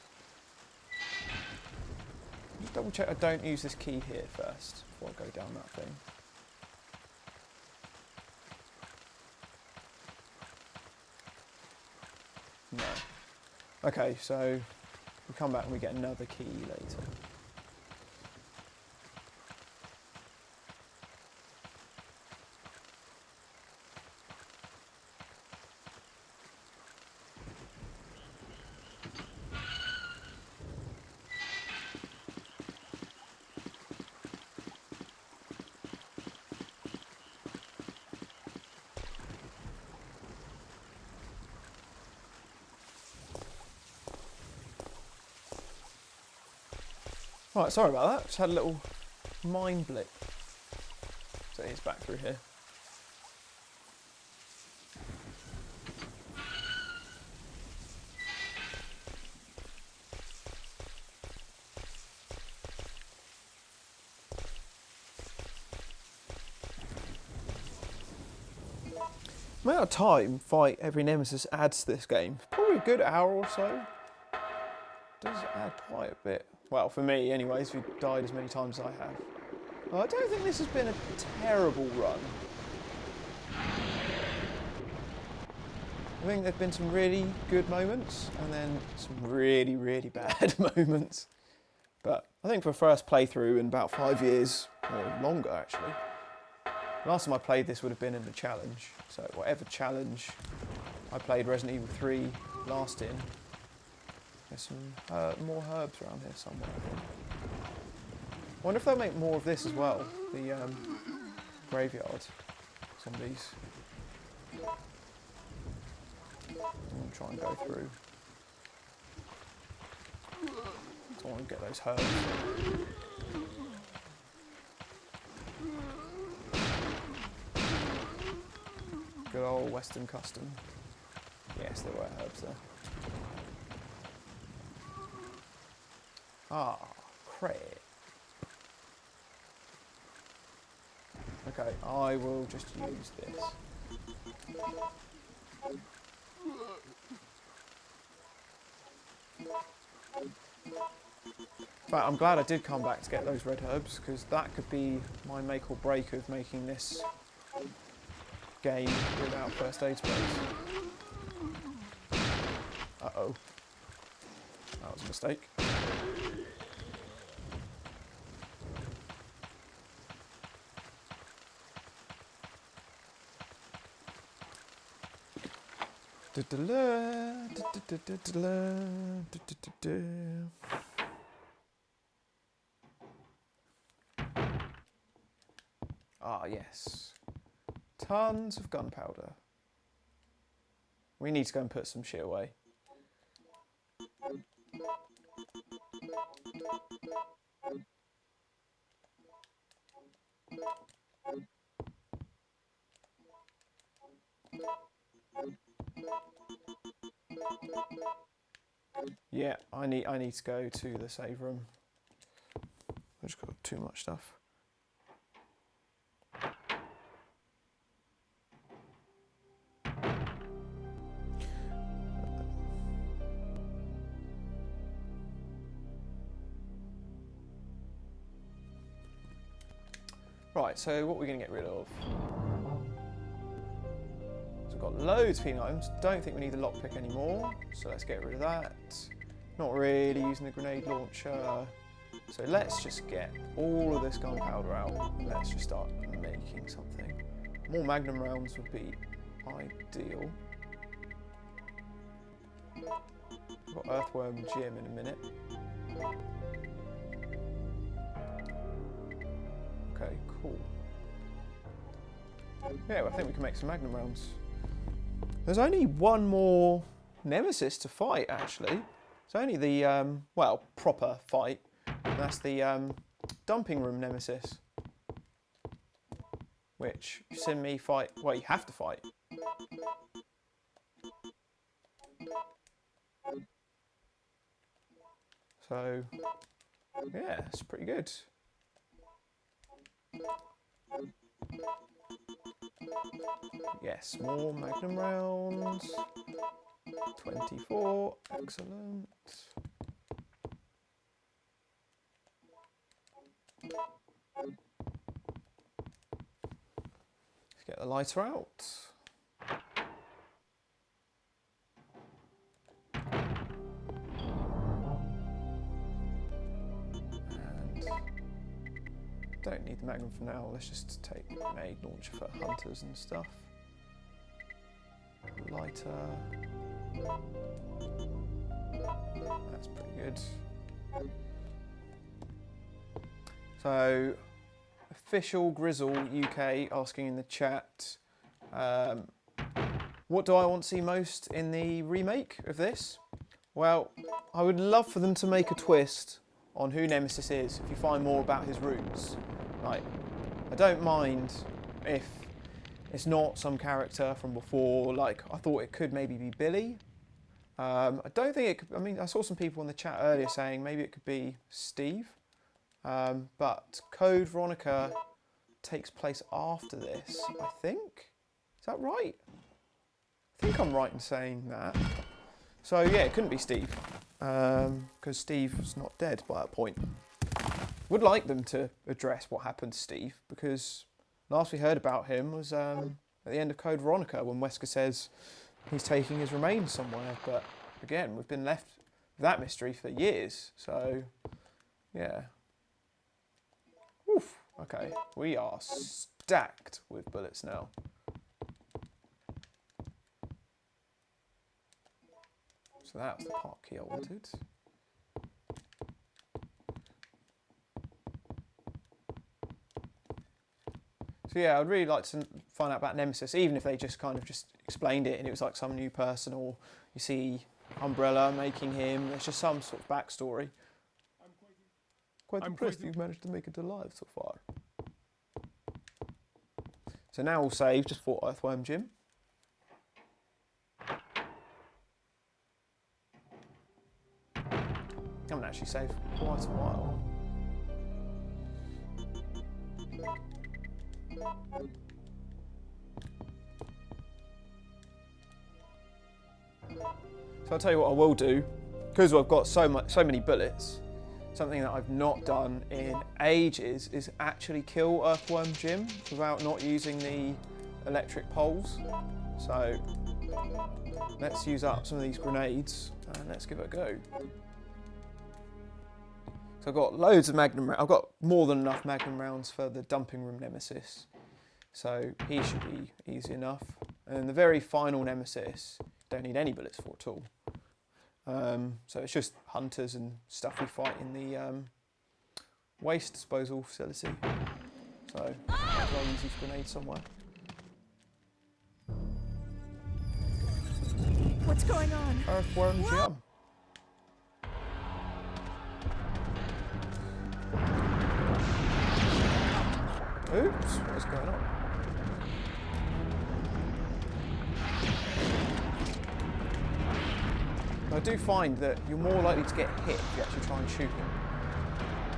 Speaker 1: Just double check I don't use this key here first before I go down that thing. No. Okay, so we come back and we get another key later. Right, sorry about that. Just had a little mind blip. So it's back through here. The amount of time fight every Nemesis adds to this game, probably a good hour or so. Does add quite a bit. Well, for me anyways, who died as many times as I have. I don't think this has been a terrible run. I think there have been some really good moments and then some really, really bad moments. But I think for a first playthrough in about 5 years, or longer actually, last time I played this would have been in a challenge. So whatever challenge I played Resident Evil 3 last in, there's some more herbs around here somewhere, I think. I wonder if they'll make more of this as well, the graveyard zombies. I'm going to try and go through. I want to get those herbs. Good old Western custom. Yes, there were herbs there. Ah, crap. Okay, I will just use this. But I'm glad I did come back to get those red herbs, because that could be my make or break of making this game without first aid sprays. Uh-oh. That was a mistake. Ah, yes. Tons of gunpowder. We need to go and put some shit away. Yeah, I need to go to the save room. I've just got too much stuff. Right, so what we're going to get rid of? So we've got loads of healing items. Don't think we need the lockpick anymore, so let's get rid of that. Not really using the grenade launcher. So let's just get all of this gunpowder out and let's just start making something. More magnum rounds would be ideal. We've got Earthworm Jim in a minute. Okay, cool. Yeah, well, I think we can make some magnum rounds. There's only one more Nemesis to fight, actually. It's only the, well, proper fight. And that's the dumping room Nemesis. Which, you've seen me fight, well, you have to fight. So, yeah, it's pretty good. Yes, more magnum rounds. 24, excellent. Let's get the lighter out. Don't need the Magnum for now. Let's just take the grenade launcher for hunters and stuff. Lighter. That's pretty good. So, official Grizzle UK asking in the chat, what do I want to see most in the remake of this? Well, I would love for them to make a twist on who Nemesis is if you find more about his roots. Like, I don't mind if it's not some character from before. Like, I thought it could maybe be Billy. I don't think it could, I mean, I saw some people in the chat earlier saying maybe it could be Steve. But Code Veronica takes place after this, I think. Is that right? I think I'm right in saying that. So yeah, it couldn't be Steve, because Steve's not dead by that point. Would like them to address what happened to Steve, because last we heard about him was at the end of Code Veronica, when Wesker says he's taking his remains somewhere. But again, we've been left with that mystery for years, so yeah. Oof, okay, we are stacked with bullets now. So that was the part key I wanted. So yeah, I'd really like to find out about Nemesis, even if they just kind of just explained it and it was like some new person, or you see Umbrella making him. There's just some sort of backstory. Quite impressed you've managed to make it alive so far. So now we'll save just for Earthworm Jim. Haven't actually saved for quite a while. So I'll tell you what I will do, because I've got so many bullets. Something that I've not done in ages is actually kill Earthworm Jim without not using the electric poles. So let's use up some of these grenades and let's give it a go. So I've got loads of Magnum rounds. I've got more than enough Magnum rounds for the dumping room Nemesis. So he should be easy enough. And then the very final Nemesis, don't need any bullets for at all. So it's just hunters and stuff we fight in the waste disposal facility. So I'll use these grenades somewhere.
Speaker 3: What's going on?
Speaker 1: Earthworm Jim. Oops, what's going on? I do find that you're more likely to get hit if you actually try and shoot him.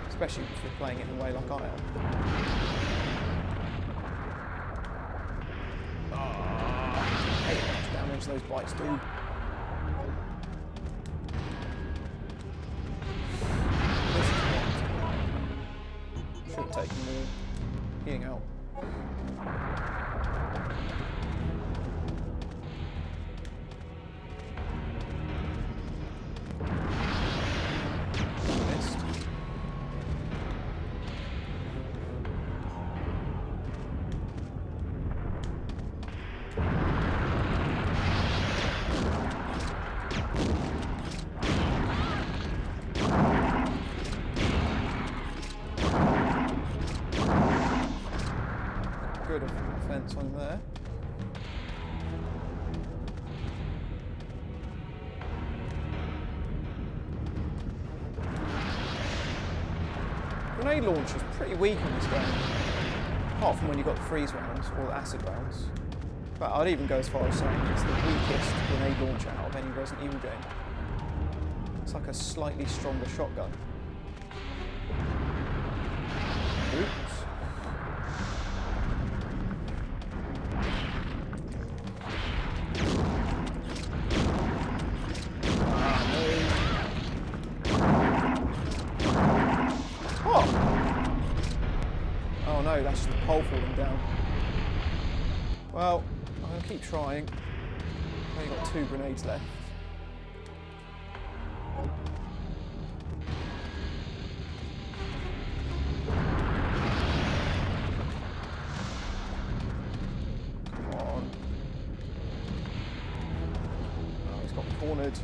Speaker 1: Especially if you're playing it in a way like I am. I hate how much damage those bites do. This is what should have taken more healing out. Good offense on there. Grenade launcher is pretty weak in this game, apart from when you've got the freeze rounds or the acid rounds. But I'd even go as far as saying it's the weakest grenade launcher out of any Resident Evil game. It's like a slightly stronger shotgun. Oops. Oh no, that's just the pole falling down. Well, I'm going to keep trying. I've only got 2 grenades left. dead.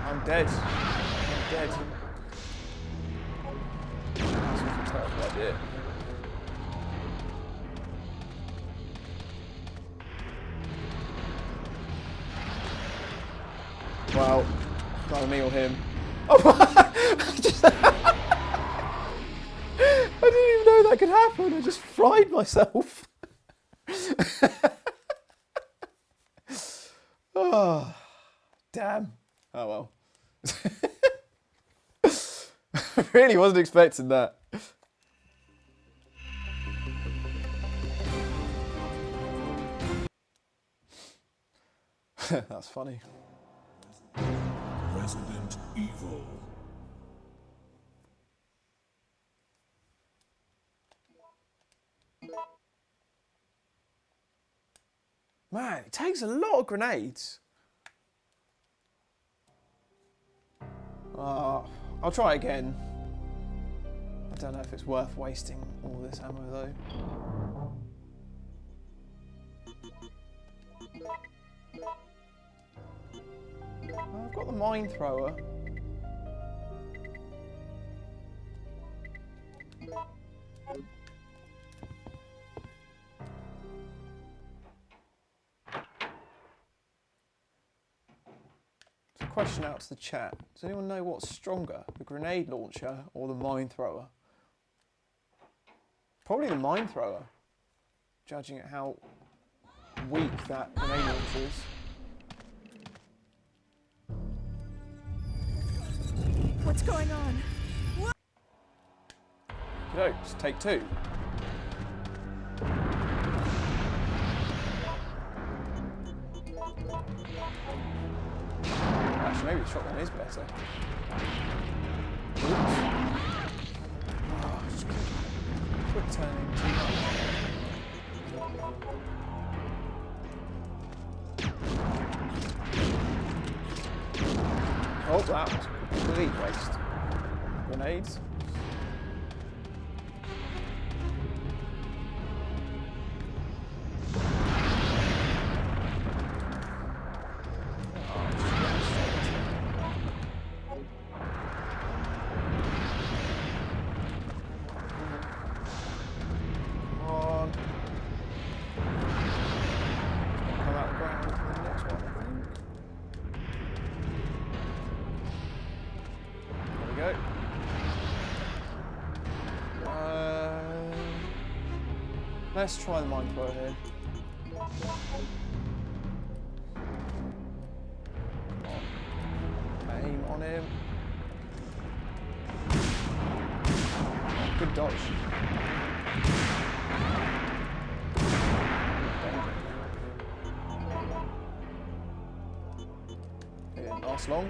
Speaker 1: I'm dead. I'm dead. That's a terrible idea. Well, either me or him. Oh, I didn't even know that could happen. I just fried myself. Oh, damn. Oh well. I really wasn't expecting that. That's funny.
Speaker 2: Resident Evil.
Speaker 1: Man, it takes a lot of grenades. I'll try again. I don't know if it's worth wasting all this ammo though. I've got the mine thrower. So question out to the chat. Does anyone know what's stronger, the grenade launcher or the mine thrower? Probably the mine thrower, judging at how weak that grenade launcher is.
Speaker 3: What's going on?
Speaker 1: Okey-dokes, take two. Actually, maybe the shotgun is better. Oops. Oh, just quick turning too much. Oh, that was a complete waste. Grenades. Let's try the mine thrower here. Aim on him. Good dodge. It didn't last long.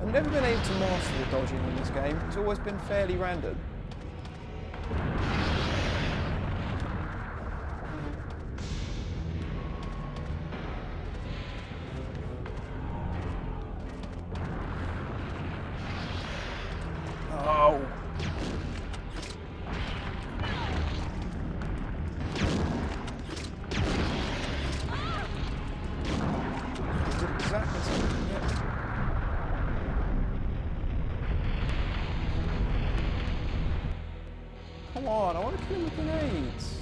Speaker 1: I've never been able to master the dodging in this game. It's always been fairly random. Oh. Did exactly something. Come on, I want to kill him with grenades.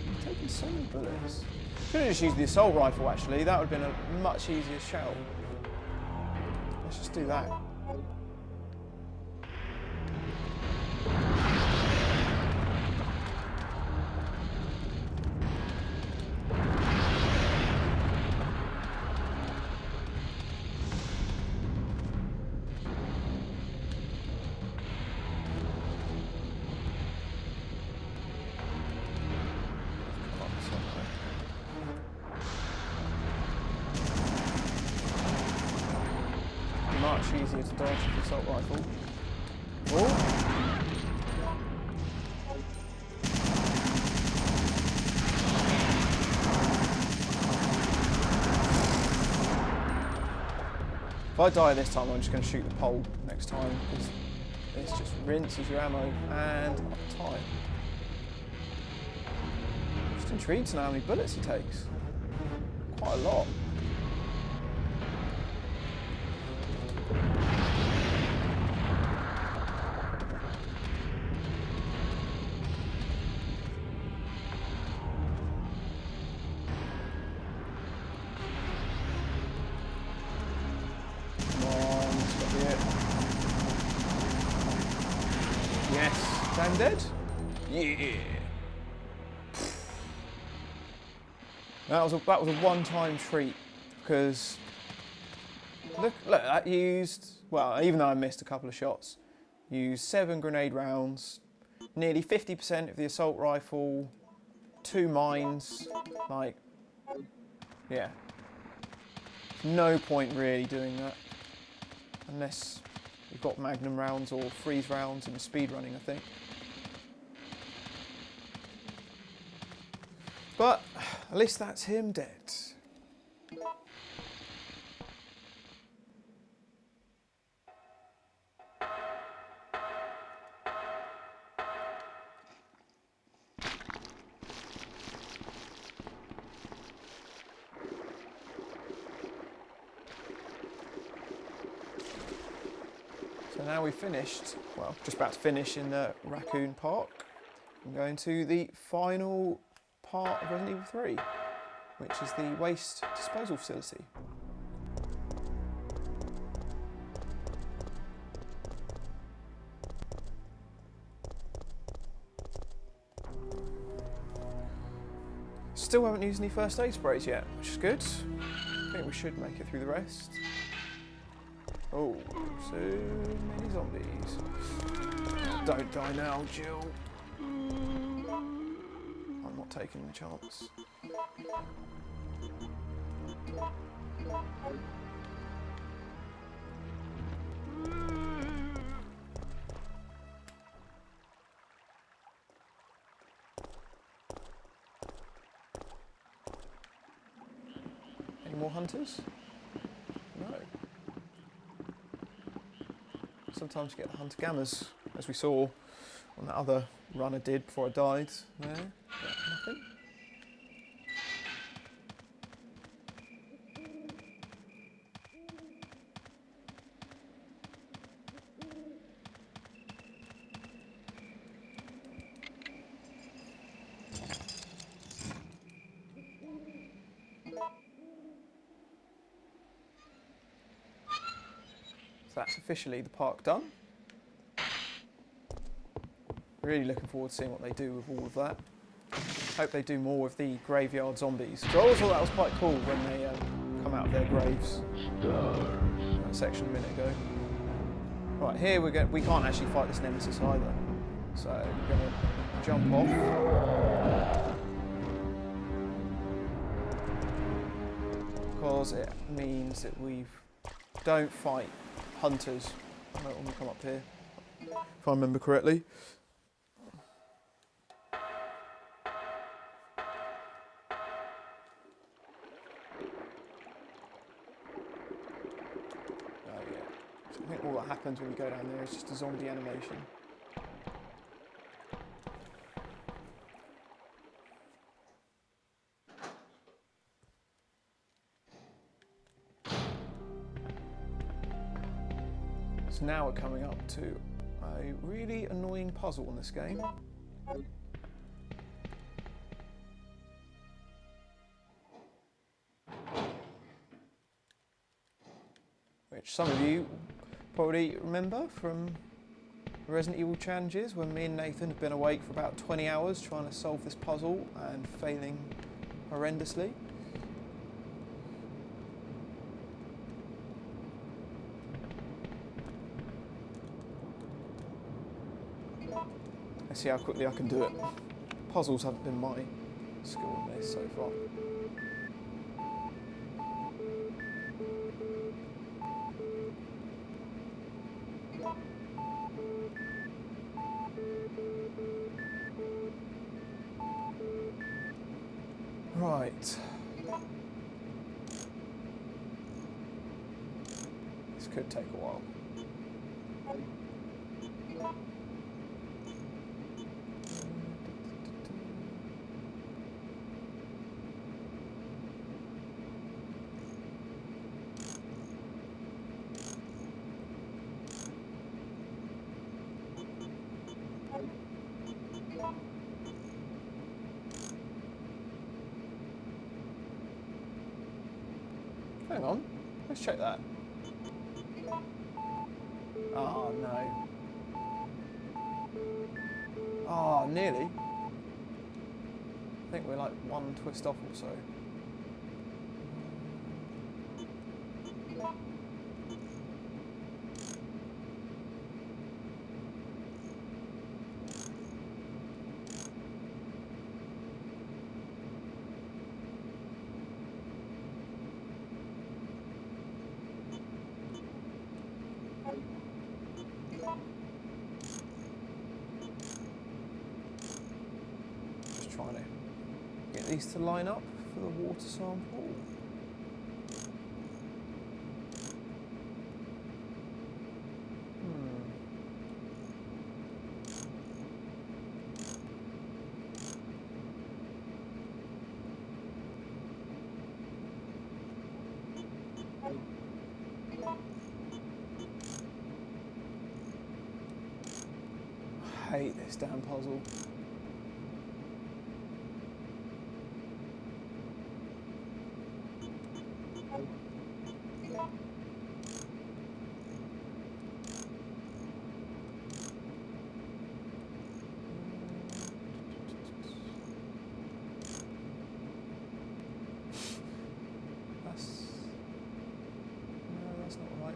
Speaker 1: I'm taking so many bullets. Should have just used the assault rifle actually, that would have been a much easier shell. Let's just do that. Much easier to dodge with the assault rifle. Oh. If I die this time, I'm just going to shoot the pole next time, because this just rinses your ammo and time. Just intrigued to know how many bullets he takes. Quite a lot. Yes, I'm dead. Yeah. That was a one-time treat, because look, that used, well, even though I missed a couple of shots, used 7 grenade rounds, nearly 50% of the assault rifle, 2 mines, like, yeah. No point really doing that, unless you've got magnum rounds or freeze rounds in speed running, I think. But at least that's him dead. So now we've finished, well, just about to finish in the Raccoon Park. I'm going to the final part of Resident Evil 3, which is the waste disposal facility. Still haven't used any first aid sprays yet, which is good. I think we should make it through the rest. Oh, so many zombies. Don't die now, Jill. I'm not taking the chance. Any more hunters? No. Sometimes you get the hunter gammas, as we saw on that other run I did before I died there. But nothing. So that's officially the park done. Really looking forward to seeing what they do with all of that. Hope they do more with the graveyard zombies. So I always thought that was quite cool when they come out of their graves. That section a minute ago. Right, here we can't actually fight this Nemesis either. So we're going to jump off. Because it means that we don't fight hunters when we come up here, if I remember correctly. I think all that happens when you go down there is just a zombie animation. So now we're coming up to a really annoying puzzle in this game. Which some of you probably remember from Resident Evil challenges, when me and Nathan have been awake for about 20 hours trying to solve this puzzle and failing horrendously. Let's see how quickly I can do it. Puzzles haven't been my skill in this so far. Right. could take a while. Hang on, let's check that. Oh no. Oh, nearly. I think we're like one twist off or so. Just trying to get these to line up for the water sample. I hate this damn puzzle. That's not right.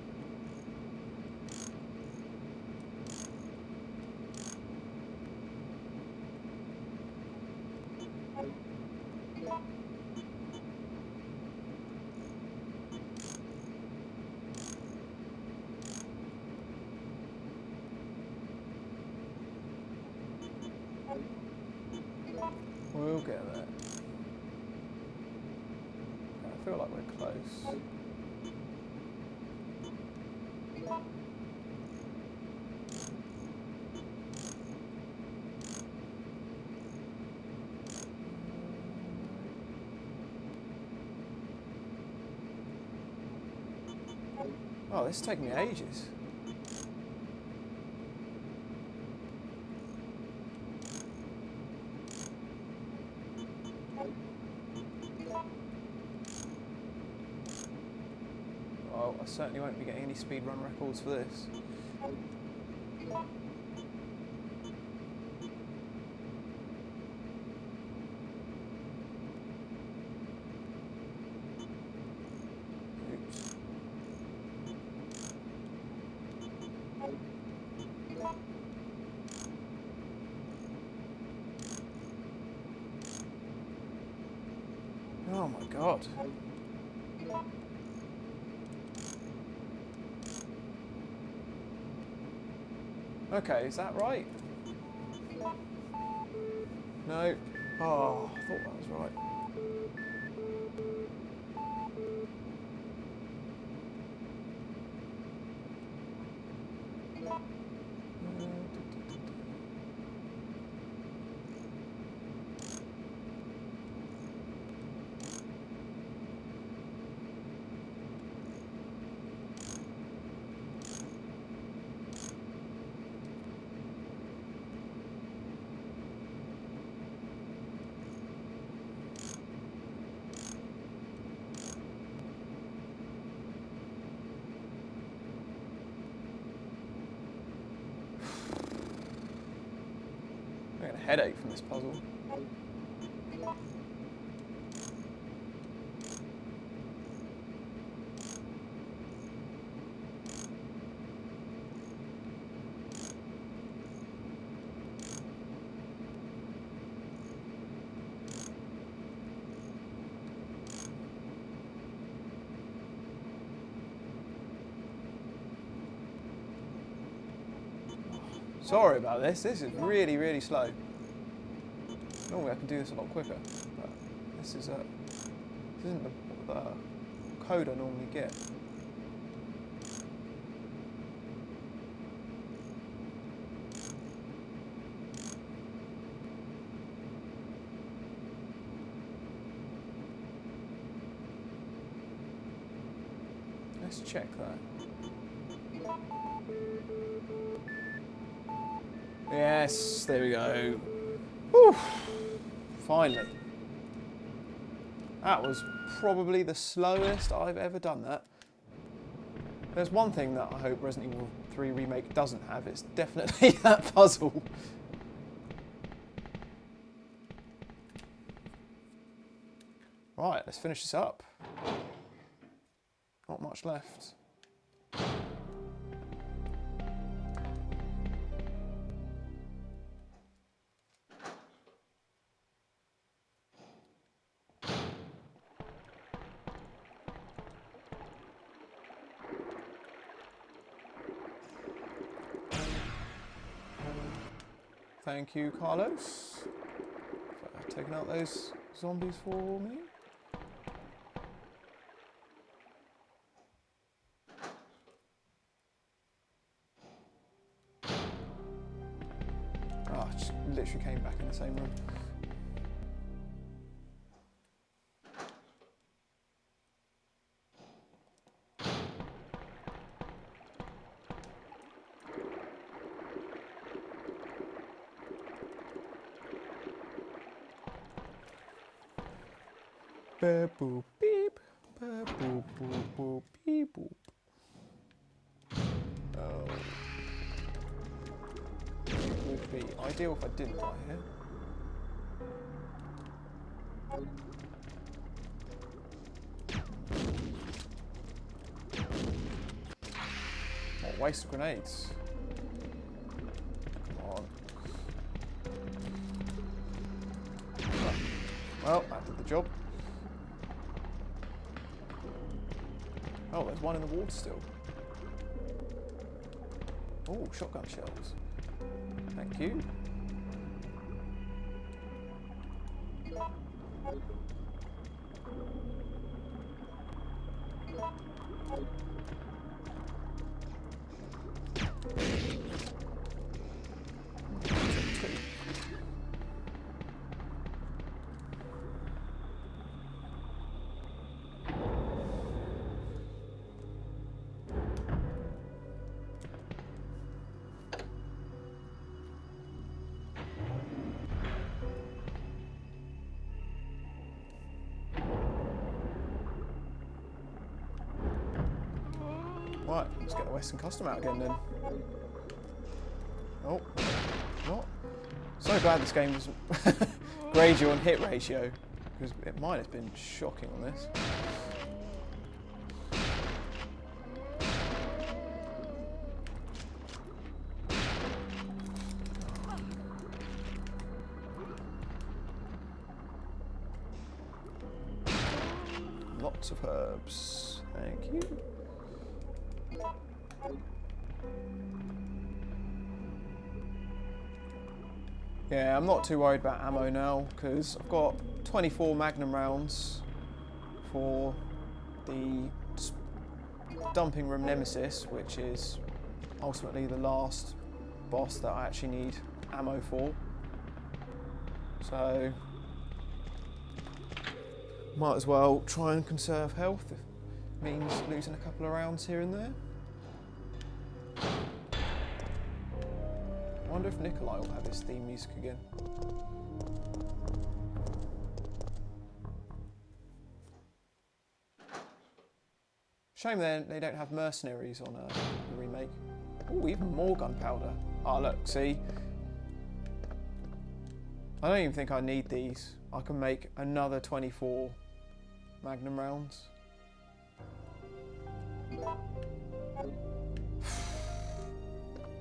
Speaker 1: We'll get there. I feel like we're close. Oh, this is taking me ages. Well, I certainly won't be getting any speedrun records for this. Oops. Oh my god. Okay, is that right? No. Oh, I thought that was right. I'm getting a headache from this puzzle. Sorry about this. This is really, really slow. Normally I can do this a lot quicker, but this isn't the code I normally get. Let's check that. Yes, there we go. Whew. Finally. That was probably the slowest I've ever done that. There's one thing that I hope Resident Evil 3 Remake doesn't have, it's definitely that puzzle. Right, let's finish this up. Not much left. Thank you, Carlos, for taking out those zombies for me. Oh, I just literally came back in the same room. Beep boop beep, beep boop boop boop beep boop. Oh. It would be ideal if I didn't die here. What waste of grenades. Come on. Well, that did the job. Oh, there's one in the water still. Oh, shotgun shells. Thank you. Right, let's get the Western Custom out again then. Oh, what? So glad this game doesn't grade you on hit ratio, because mine has been shocking on this. Lots of herbs, thank you. Yeah, I'm not too worried about ammo now because I've got 24 Magnum rounds for the dumping room Nemesis, which is ultimately the last boss that I actually need ammo for. So might as well try and conserve health if it means losing a couple of rounds here and there. I wonder if Nikolai will have his theme music again. Shame they don't have mercenaries on the remake. Oh, even more gunpowder. Oh, look, see? I don't even think I need these. I can make another 24 Magnum rounds.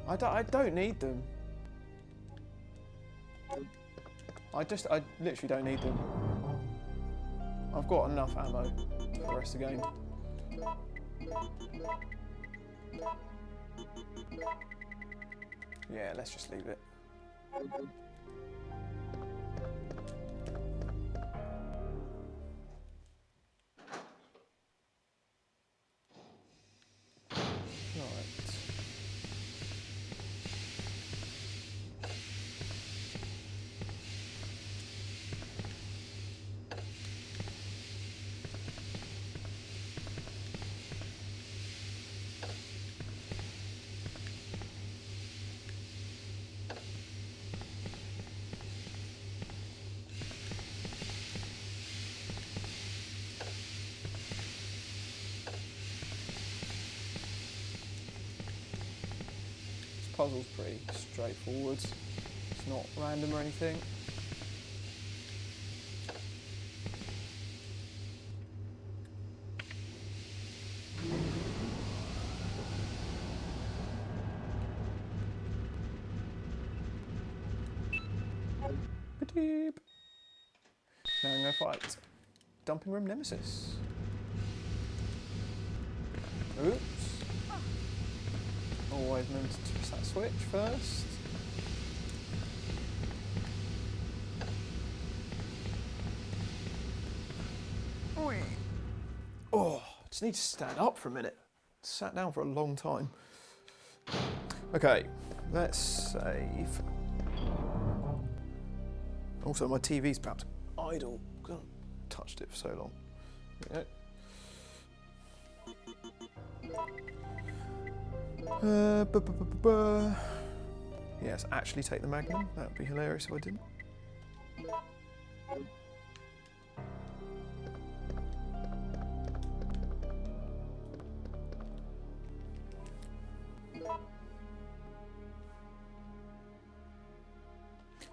Speaker 1: I don't need them. I literally don't need them. I've got enough ammo for the rest of the game. Yeah, let's just leave it. puzzle's pretty straightforward. It's not random or anything. Ba-deep. Now I'm going to fight Dumping Room Nemesis. Oops. Always remember to press that switch first. Oi. Oh, I just need to stand up for a minute. Sat down for a long time. Okay, let's save. Also, my TV's perhaps idle. I haven't touched it for so long. There we go. Yes, actually take the Magnum. That would be hilarious if I didn't.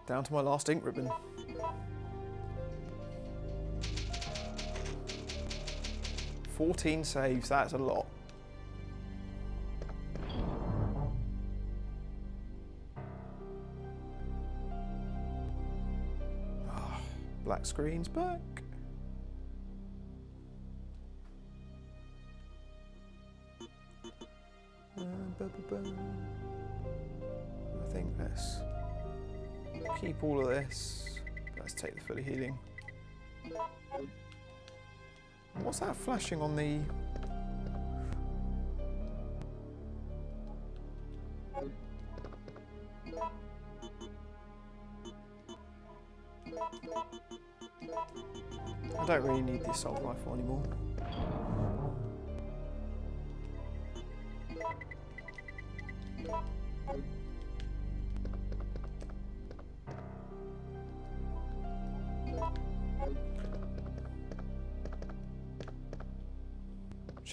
Speaker 1: Down to my last ink ribbon. "14 saves, that's a lot. Oh, black screen's back. I think let's keep all of this. Let's take the fully healing. What's that flashing on the... I don't really need the assault rifle anymore.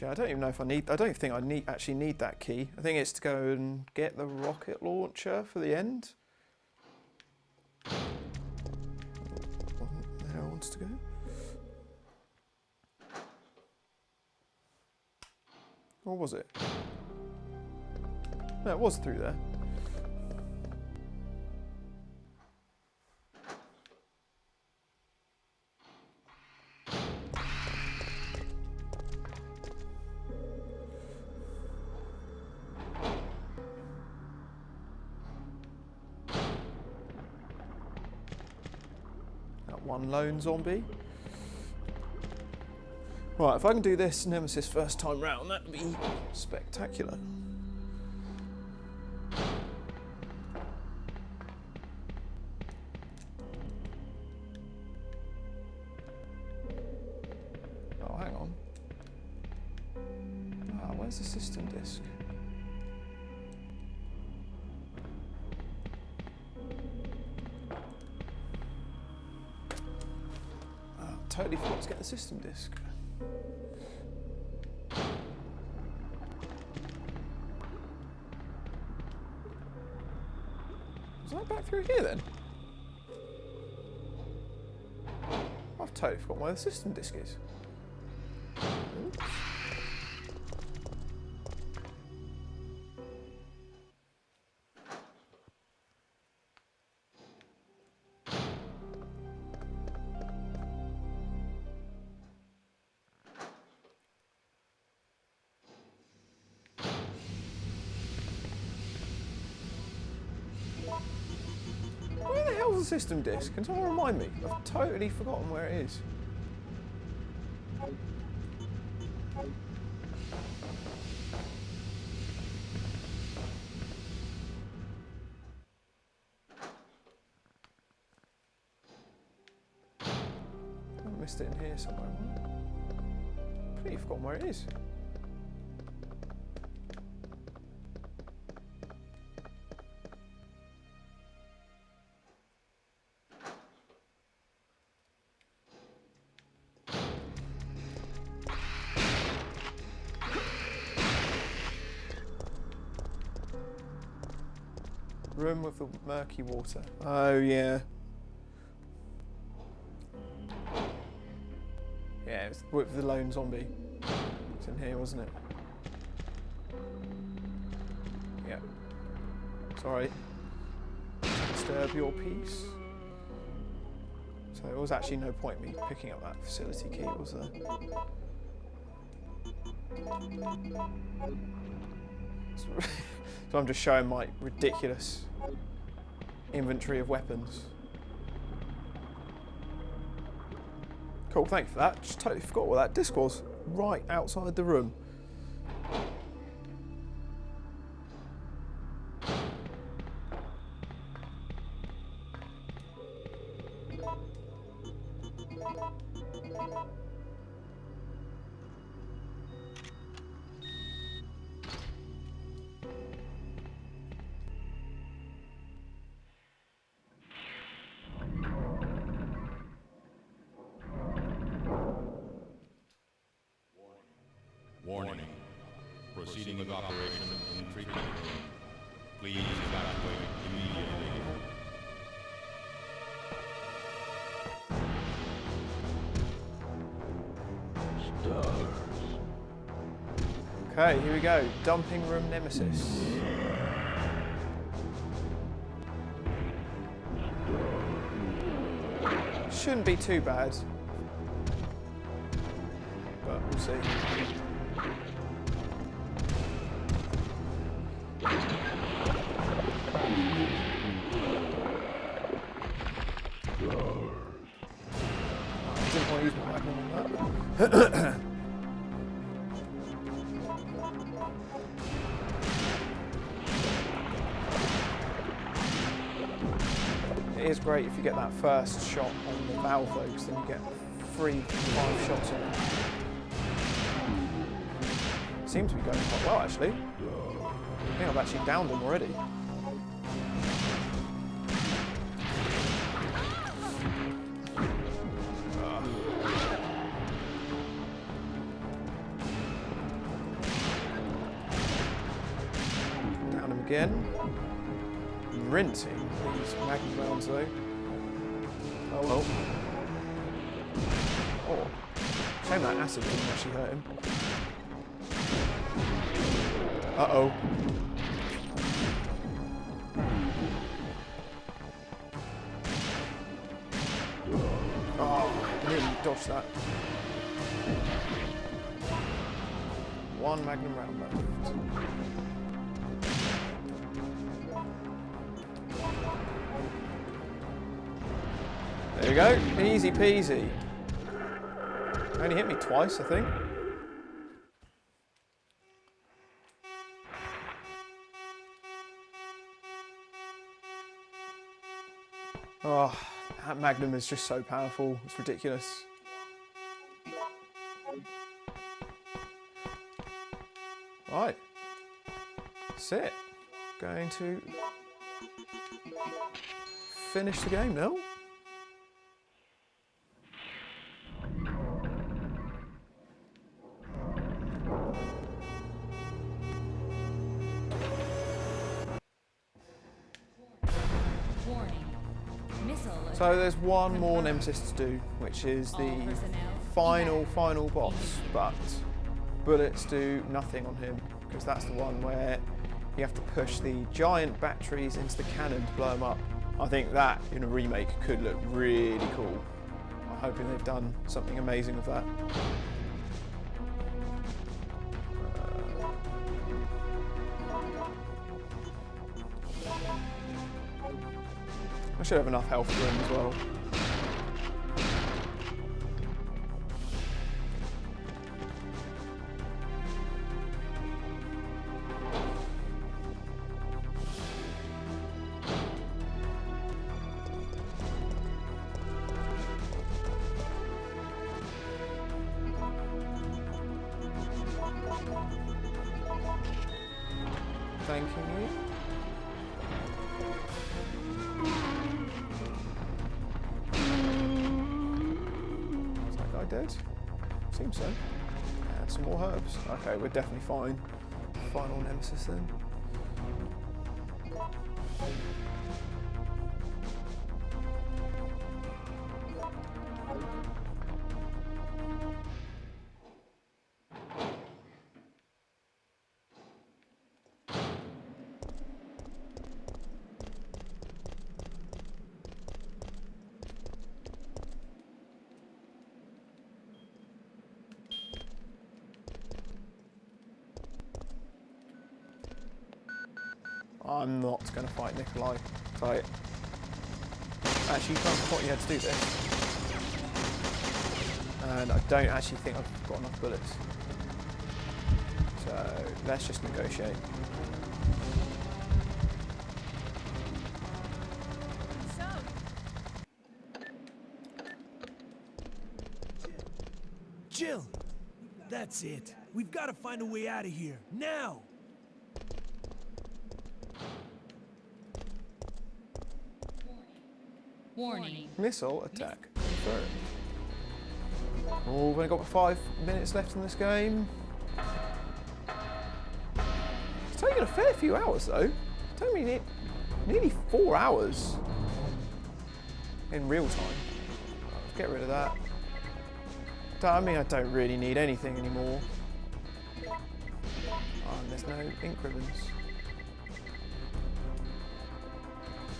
Speaker 1: I don't even know if I need. I don't think I actually need that key. I think it's to go and get the rocket launcher for the end. Wasn't there I wanted to go? Or was it? No, it was through there. One lone zombie. Right, if I can do this Nemesis first time round, that would be spectacular. Oh, hang on. Ah, where's the system disk? Totally forgot to get the system disk. Was I back through here then? I've totally forgotten where the system disk is. Oops. Where the hell's the system disk? Can someone remind me? I've totally forgotten where it is. I missed it in here somewhere. Pretty forgotten where it is. Room with the murky water. Oh, yeah. Yeah, it's with the lone zombie. It's in here, wasn't it? Yeah. Sorry. Disturb your peace. So there was actually no point me picking up that facility key, was there? So I'm just showing my ridiculous inventory of weapons. Cool, thank you for that. Just totally forgot what that disc was. Right outside the room.
Speaker 2: Warning. Proceeding with operation in treatment room. Please evacuate immediately.
Speaker 1: Okay, here we go. Dumping room Nemesis. Shouldn't be too bad. But we'll see. I didn't want to use my magnum on that. It is great if you get that first shot on the valve though, because then you get 3-5 shots on it. Seems to be going quite well actually. I think I've actually downed him already. Down him again. Rinsing these magnum rounds though. Oh well. Oh. Shame that acid didn't actually hurt him. Uh-oh. Oh, nearly dodged that. One magnum round left. There you go, easy peasy. Only hit me twice, I think. Oh, that magnum is just so powerful, it's ridiculous. Right, that's it. Going to finish the game now. So there's one more Nemesis to do, which is the final boss, but bullets do nothing on him, because that's the one where you have to push the giant batteries into the cannon to blow them up. I think that in a remake could look really cool. I'm hoping they've done something amazing with that. I should have enough health for him as well. Thanking you. Dead? Seems so. Add some more herbs. Okay, we're definitely fine. Final Nemesis then. I'm not going to fight Nikolai. Right. Actually, you can't thought you had to do this. And I don't actually think I've got enough bullets. So let's just negotiate.
Speaker 3: So,
Speaker 5: Jill! That's it. We've got to find a way out of here. Now!
Speaker 7: Warning.
Speaker 1: Missile attack confirmed. Oh, we've only got 5 minutes left in this game. It's taken a fair few hours though. It's taken me nearly 4 hours in real time. Let's get rid of that. I mean, I don't really need anything anymore. Oh, and there's no ink ribbons.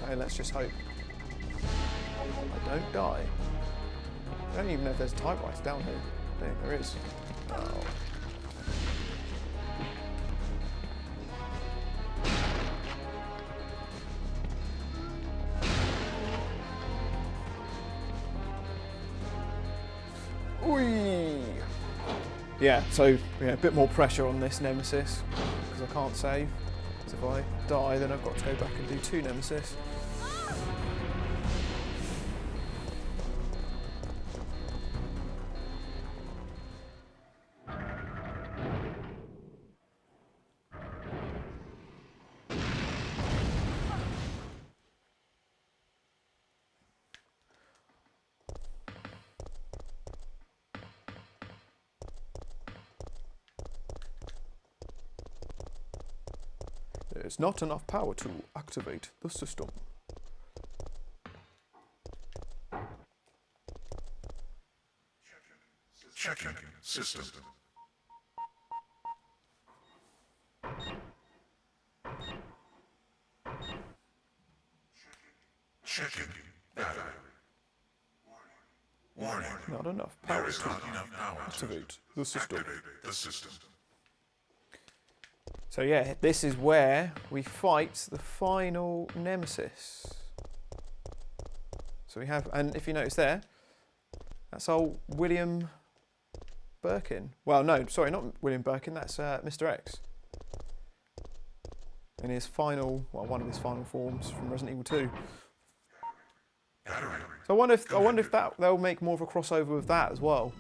Speaker 1: Okay, let's just hope I don't die. I don't even know if there's a typewriter down here. I think there is. Oh. Whee! Yeah, so yeah, a bit more pressure on this Nemesis because I can't save. So if I die, then I've got to go back and do 2 Nemesis. There's not enough power to activate the system.
Speaker 8: Checking system. Checking data. Warning.
Speaker 1: Not enough power
Speaker 8: There is
Speaker 1: to
Speaker 8: not enough power
Speaker 1: activate the system.
Speaker 8: activate the system.
Speaker 1: So yeah, this is where we fight the final Nemesis. So we have, and if you notice there, that's old William Birkin. Well, no, sorry, not William Birkin, that's Mr. X. In his final, well, one of his final forms from Resident Evil 2. So I wonder if that they'll make more of a crossover with that as well.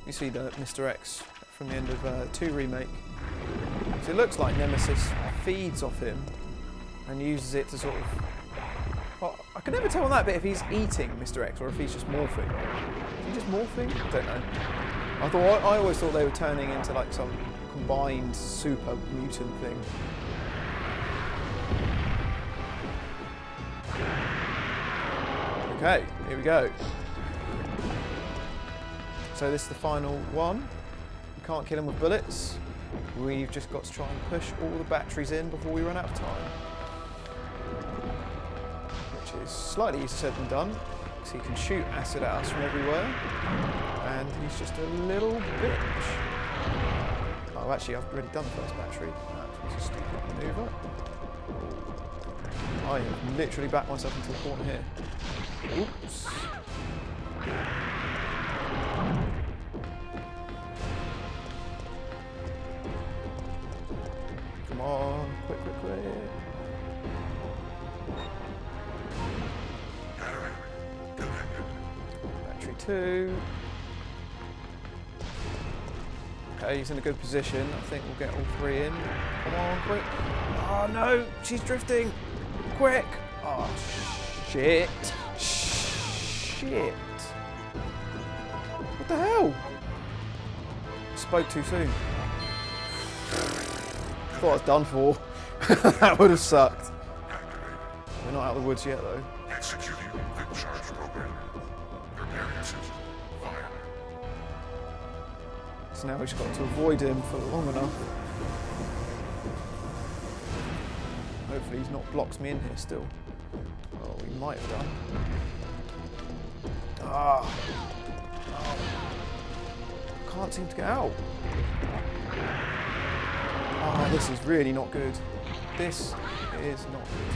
Speaker 1: You see the Mr. X from the end of 2 remake. So it looks like Nemesis feeds off him and uses it to sort of... Well, I can never tell on that bit if he's eating Mr. X or if he's just morphing. Is he just morphing? I don't know. I always thought they were turning into like some combined super mutant thing. Okay, here we go. So this is the final one. You can't kill him with bullets. We've just got to try and push all the batteries in before we run out of time. Which is slightly easier said than done, because he can shoot acid at us from everywhere. And he's just a little bitch. Oh, actually, I've already done the first battery. That was a stupid manoeuvre. I have literally backed myself into the corner here. Oops. Come on, quick. Battery 2. Okay, he's in a good position. I think we'll get all 3 in. Come on, quick. Oh no, she's drifting. Quick. Oh, shit. Shit. What the hell? Spoke too soon. Thought I was done for. That would have sucked. We're not out of the woods yet, though.
Speaker 8: Executing quick charge program. Preparing to fire.
Speaker 1: So now we've just got to avoid him for long enough. Hopefully he's not blocked me in here still. Oh, we might have done. Ah. Oh. Can't seem to get out. Oh, this is really not good. This is not good.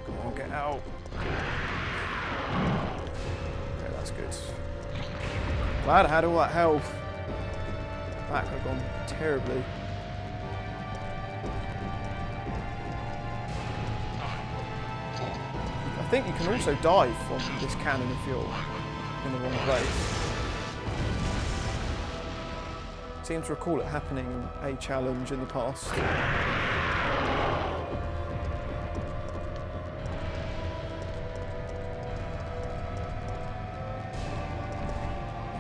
Speaker 1: Come on, get out. Okay, that's good. Glad I had all that health. That could have gone terribly. I think you can also dive from this cannon if you're in the wrong place. Seems to recall it happening in a challenge in the past.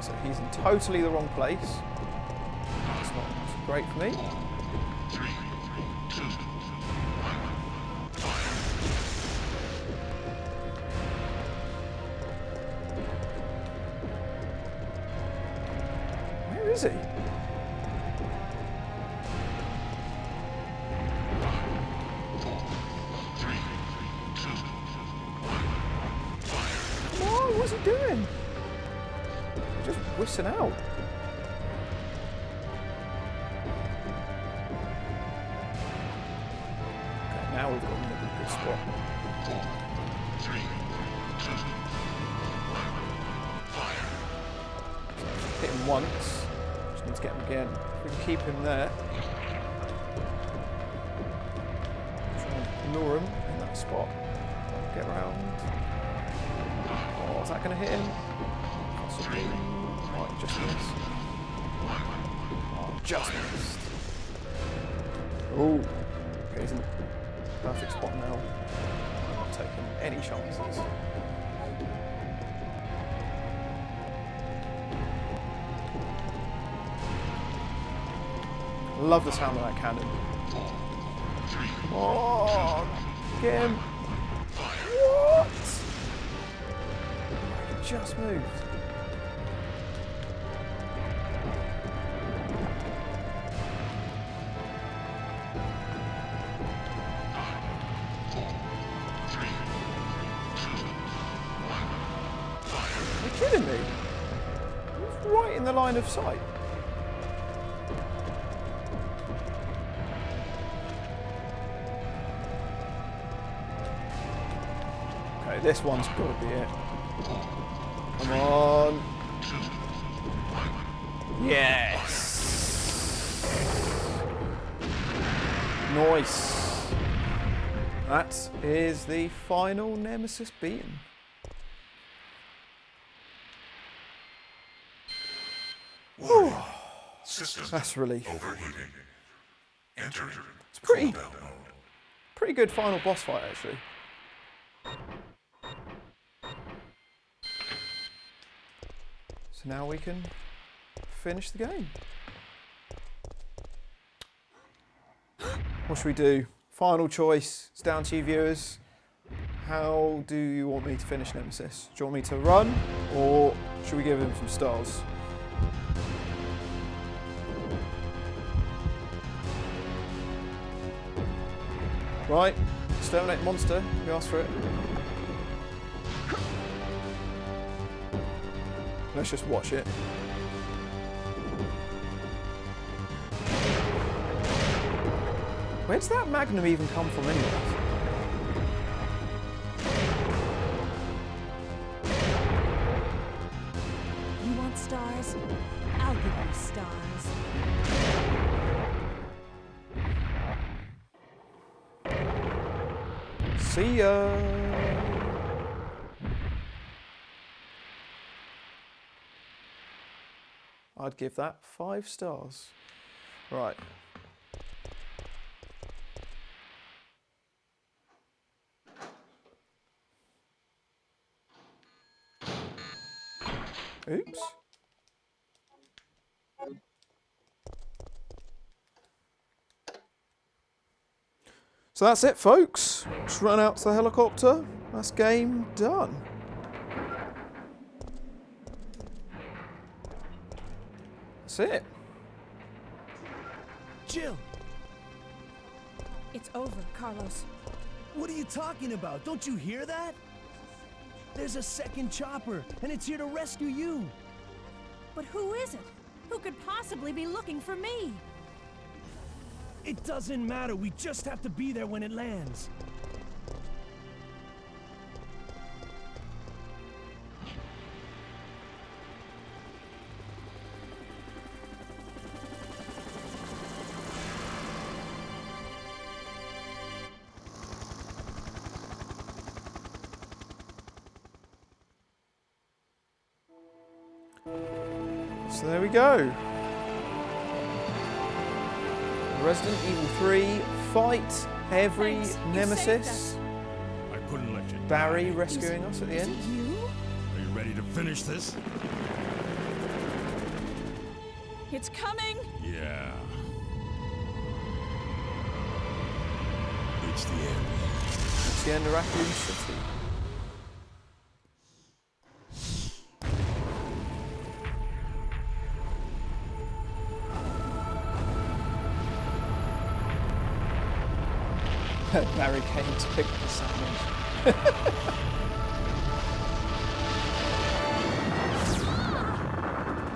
Speaker 1: So he's in totally the wrong place. That's not great for me.
Speaker 8: 3, 2, 1, fire.
Speaker 1: Where is he? What's he doing? He's just whistling out. Okay, now we've got him in a good spot.
Speaker 8: 3, 2, 1, fire.
Speaker 1: Hit him once. Just need to get him again. If we can keep him there. Try and lure him in that spot. Get around. Oh, is that going to hit him? Possibly. Might just miss. Oh, just missed. Oh, okay, he's in the perfect spot now. I'm not taking any chances. Love the sound of that cannon. Come on! Get him! What? He just moved. Are you kidding me? He's right in the line of sight. Okay, this one's got to be it. Come on. Yes. Nice. That is the final Nemesis beaten.
Speaker 8: Warning. System
Speaker 1: That's a relief.
Speaker 8: overheating. Entering
Speaker 1: It's pretty,
Speaker 8: full bell mode.
Speaker 1: pretty good final boss fight, actually. So now we can finish the game. What should we do? Final choice. It's down to you, viewers. How do you want me to finish Nemesis? Do you want me to run, or should we give him some stars? Right, exterminate monster. We asked for it. Let's just watch it. Where does that magnum even come from anyway?
Speaker 3: You want stars? I'll give you stars.
Speaker 1: See ya! I'd give that 5 stars. Right. Oops. So that's it, folks. Just run out to the helicopter. That's game done. That's it.
Speaker 5: Jill,
Speaker 3: It's over, Carlos.
Speaker 5: what are you talking about? Don't you hear that? There's a second chopper, and it's here to rescue you.
Speaker 3: But who is it? Who could possibly be looking for me?
Speaker 5: It doesn't matter. We just have to be there when it lands.
Speaker 1: So there we go. Resident Evil 3, fight every
Speaker 3: Thanks, you saved
Speaker 1: Nemesis.
Speaker 3: us.
Speaker 7: I couldn't let you
Speaker 1: Barry
Speaker 7: die.
Speaker 1: rescuing us at the
Speaker 3: Is
Speaker 1: end.
Speaker 3: it you?
Speaker 7: Are you ready to finish this?
Speaker 3: It's coming!
Speaker 7: Yeah. It's the end.
Speaker 1: It's the end of Raccoon City. Barry came to pick up the sandwich.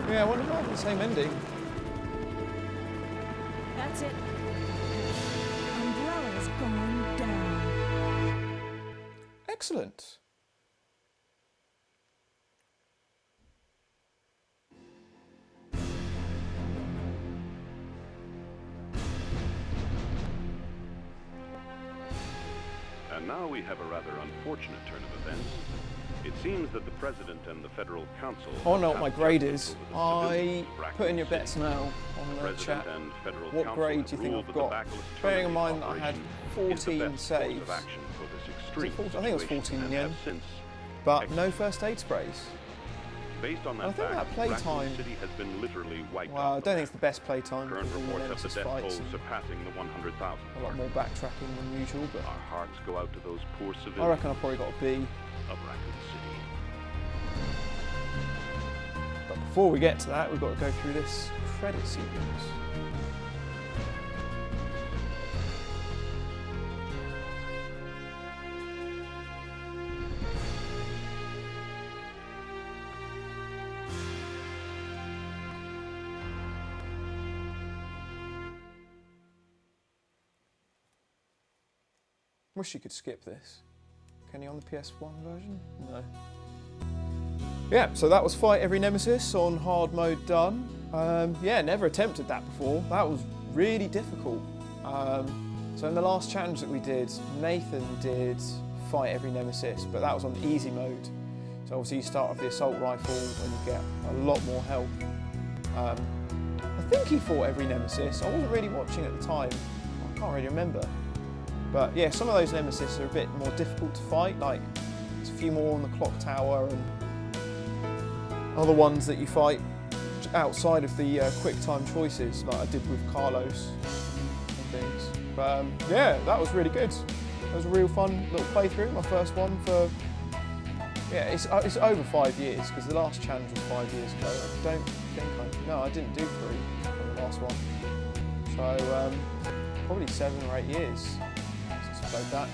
Speaker 1: Yeah, I wonder if I have the same ending.
Speaker 3: That's it. Umbrella's going down.
Speaker 1: Excellent.
Speaker 9: And now we have a rather unfortunate turn of events. It seems that the President and the Federal Council...
Speaker 1: I want to know what my
Speaker 9: have
Speaker 1: grade
Speaker 9: justice
Speaker 1: is.
Speaker 9: over the civilians
Speaker 1: I
Speaker 9: of Raccoon
Speaker 1: put in your
Speaker 9: City.
Speaker 1: bets now on the
Speaker 9: President
Speaker 1: chat.
Speaker 9: and Federal
Speaker 1: What
Speaker 9: Council
Speaker 1: grade
Speaker 9: have
Speaker 1: do you think
Speaker 9: ruled
Speaker 1: I've
Speaker 9: that the
Speaker 1: got?
Speaker 9: backless
Speaker 1: Bearing in
Speaker 9: terminating
Speaker 1: mind that I had
Speaker 9: operation is the
Speaker 1: 14
Speaker 9: best
Speaker 1: saves.
Speaker 9: course of action for this extreme
Speaker 1: 14? I think it was
Speaker 9: situation
Speaker 1: 14 in
Speaker 9: and
Speaker 1: the
Speaker 9: have
Speaker 1: end.
Speaker 9: since
Speaker 1: But no first aid sprays.
Speaker 9: Based on
Speaker 1: I
Speaker 9: that
Speaker 1: think
Speaker 9: fact,
Speaker 1: that playtime-
Speaker 9: Raccoon City has been literally wiped
Speaker 1: Well, I
Speaker 9: off
Speaker 1: don't
Speaker 9: the
Speaker 1: think it's the
Speaker 9: map.
Speaker 1: best playtime
Speaker 9: Current
Speaker 1: because all the
Speaker 9: reports of the
Speaker 1: Nemesis
Speaker 9: death toll
Speaker 1: fights and
Speaker 9: surpassing the 100,000
Speaker 1: a lot more backtracking than usual, but
Speaker 9: Our hearts go out to those poor civilians
Speaker 1: I reckon I've probably got a B.
Speaker 9: of Raccoon City.
Speaker 1: But before we get to that, we've got to go through this credit sequence. Wish you could skip this. Can you on the PS1 version? No. Yeah, so that was Fight Every Nemesis on hard mode done. Yeah, never attempted that before. That was really difficult. So in the last challenge that we did, Nathan did Fight Every Nemesis, but that was on easy mode. So obviously you start with the assault rifle and you get a lot more health. I think he fought every Nemesis. I wasn't really watching at the time. I can't really remember. But yeah, some of those Nemesis are a bit more difficult to fight, like there's a few more on the clock tower and other ones that you fight outside of the quick time choices, like I did with Carlos and things. But yeah, that was really good. It was a real fun little playthrough, my first one for, yeah, it's over 5 years, because the last challenge was 5 years ago. I don't think I didn't do 3 on the last one. So probably 7 or 8 years since I played that.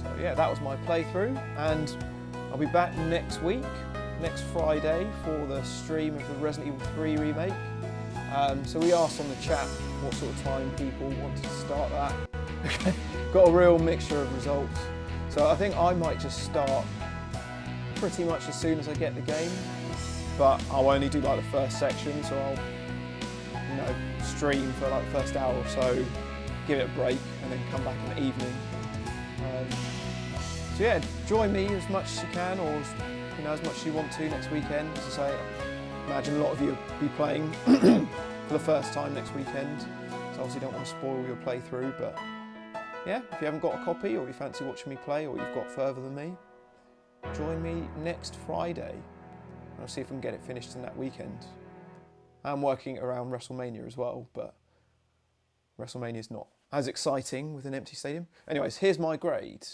Speaker 1: So yeah, that was my playthrough, and I'll be back next week, next Friday, for the stream of the Resident Evil 3 remake. So we asked on the chat what sort of time people wanted to start that. Got a real mixture of results. So I think I might just start pretty much as soon as I get the game, but I'll only do like the first section, so I'll, you know, stream for like the first hour or so, give it a break, and then come back in the evening. So yeah, join me as much as you can, or as, you know, as much as you want to next weekend. As I say, I imagine a lot of you will be playing for the first time next weekend, so obviously don't want to spoil your playthrough, but yeah, if you haven't got a copy, or you fancy watching me play, or you've got further than me, join me next Friday, and I'll see if I can get it finished in that weekend. I'm working around WrestleMania as well, but WrestleMania's not as exciting with an empty stadium. Anyways, here's my grade.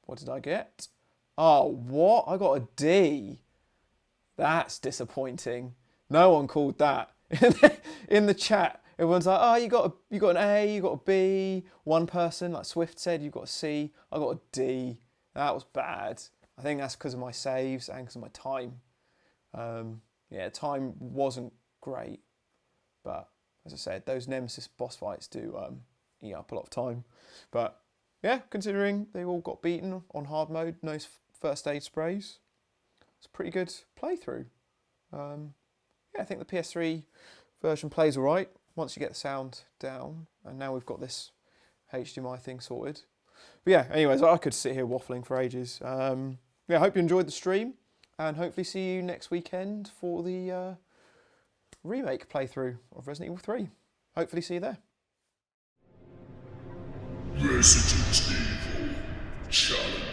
Speaker 1: What did I get? Oh, what? I got a D. That's disappointing. No one called that. In the chat, everyone's like, oh, you got an A, you got a B. One person, like Swift said, you got a C. I got a D. That was bad. I think that's because of my saves and because of my time. Yeah, time wasn't great. But as I said, those Nemesis boss fights do eat up a lot of time. But yeah, considering they all got beaten on hard mode, no first aid sprays, it's a pretty good playthrough. Yeah, I think the PS3 version plays all right once you get the sound down. And now we've got this HDMI thing sorted. But yeah, anyways, I could sit here waffling for ages. Yeah, I hope you enjoyed the stream, and hopefully see you next weekend for the remake playthrough of Resident Evil 3. Hopefully see you there.
Speaker 8: Resident Evil Challenge.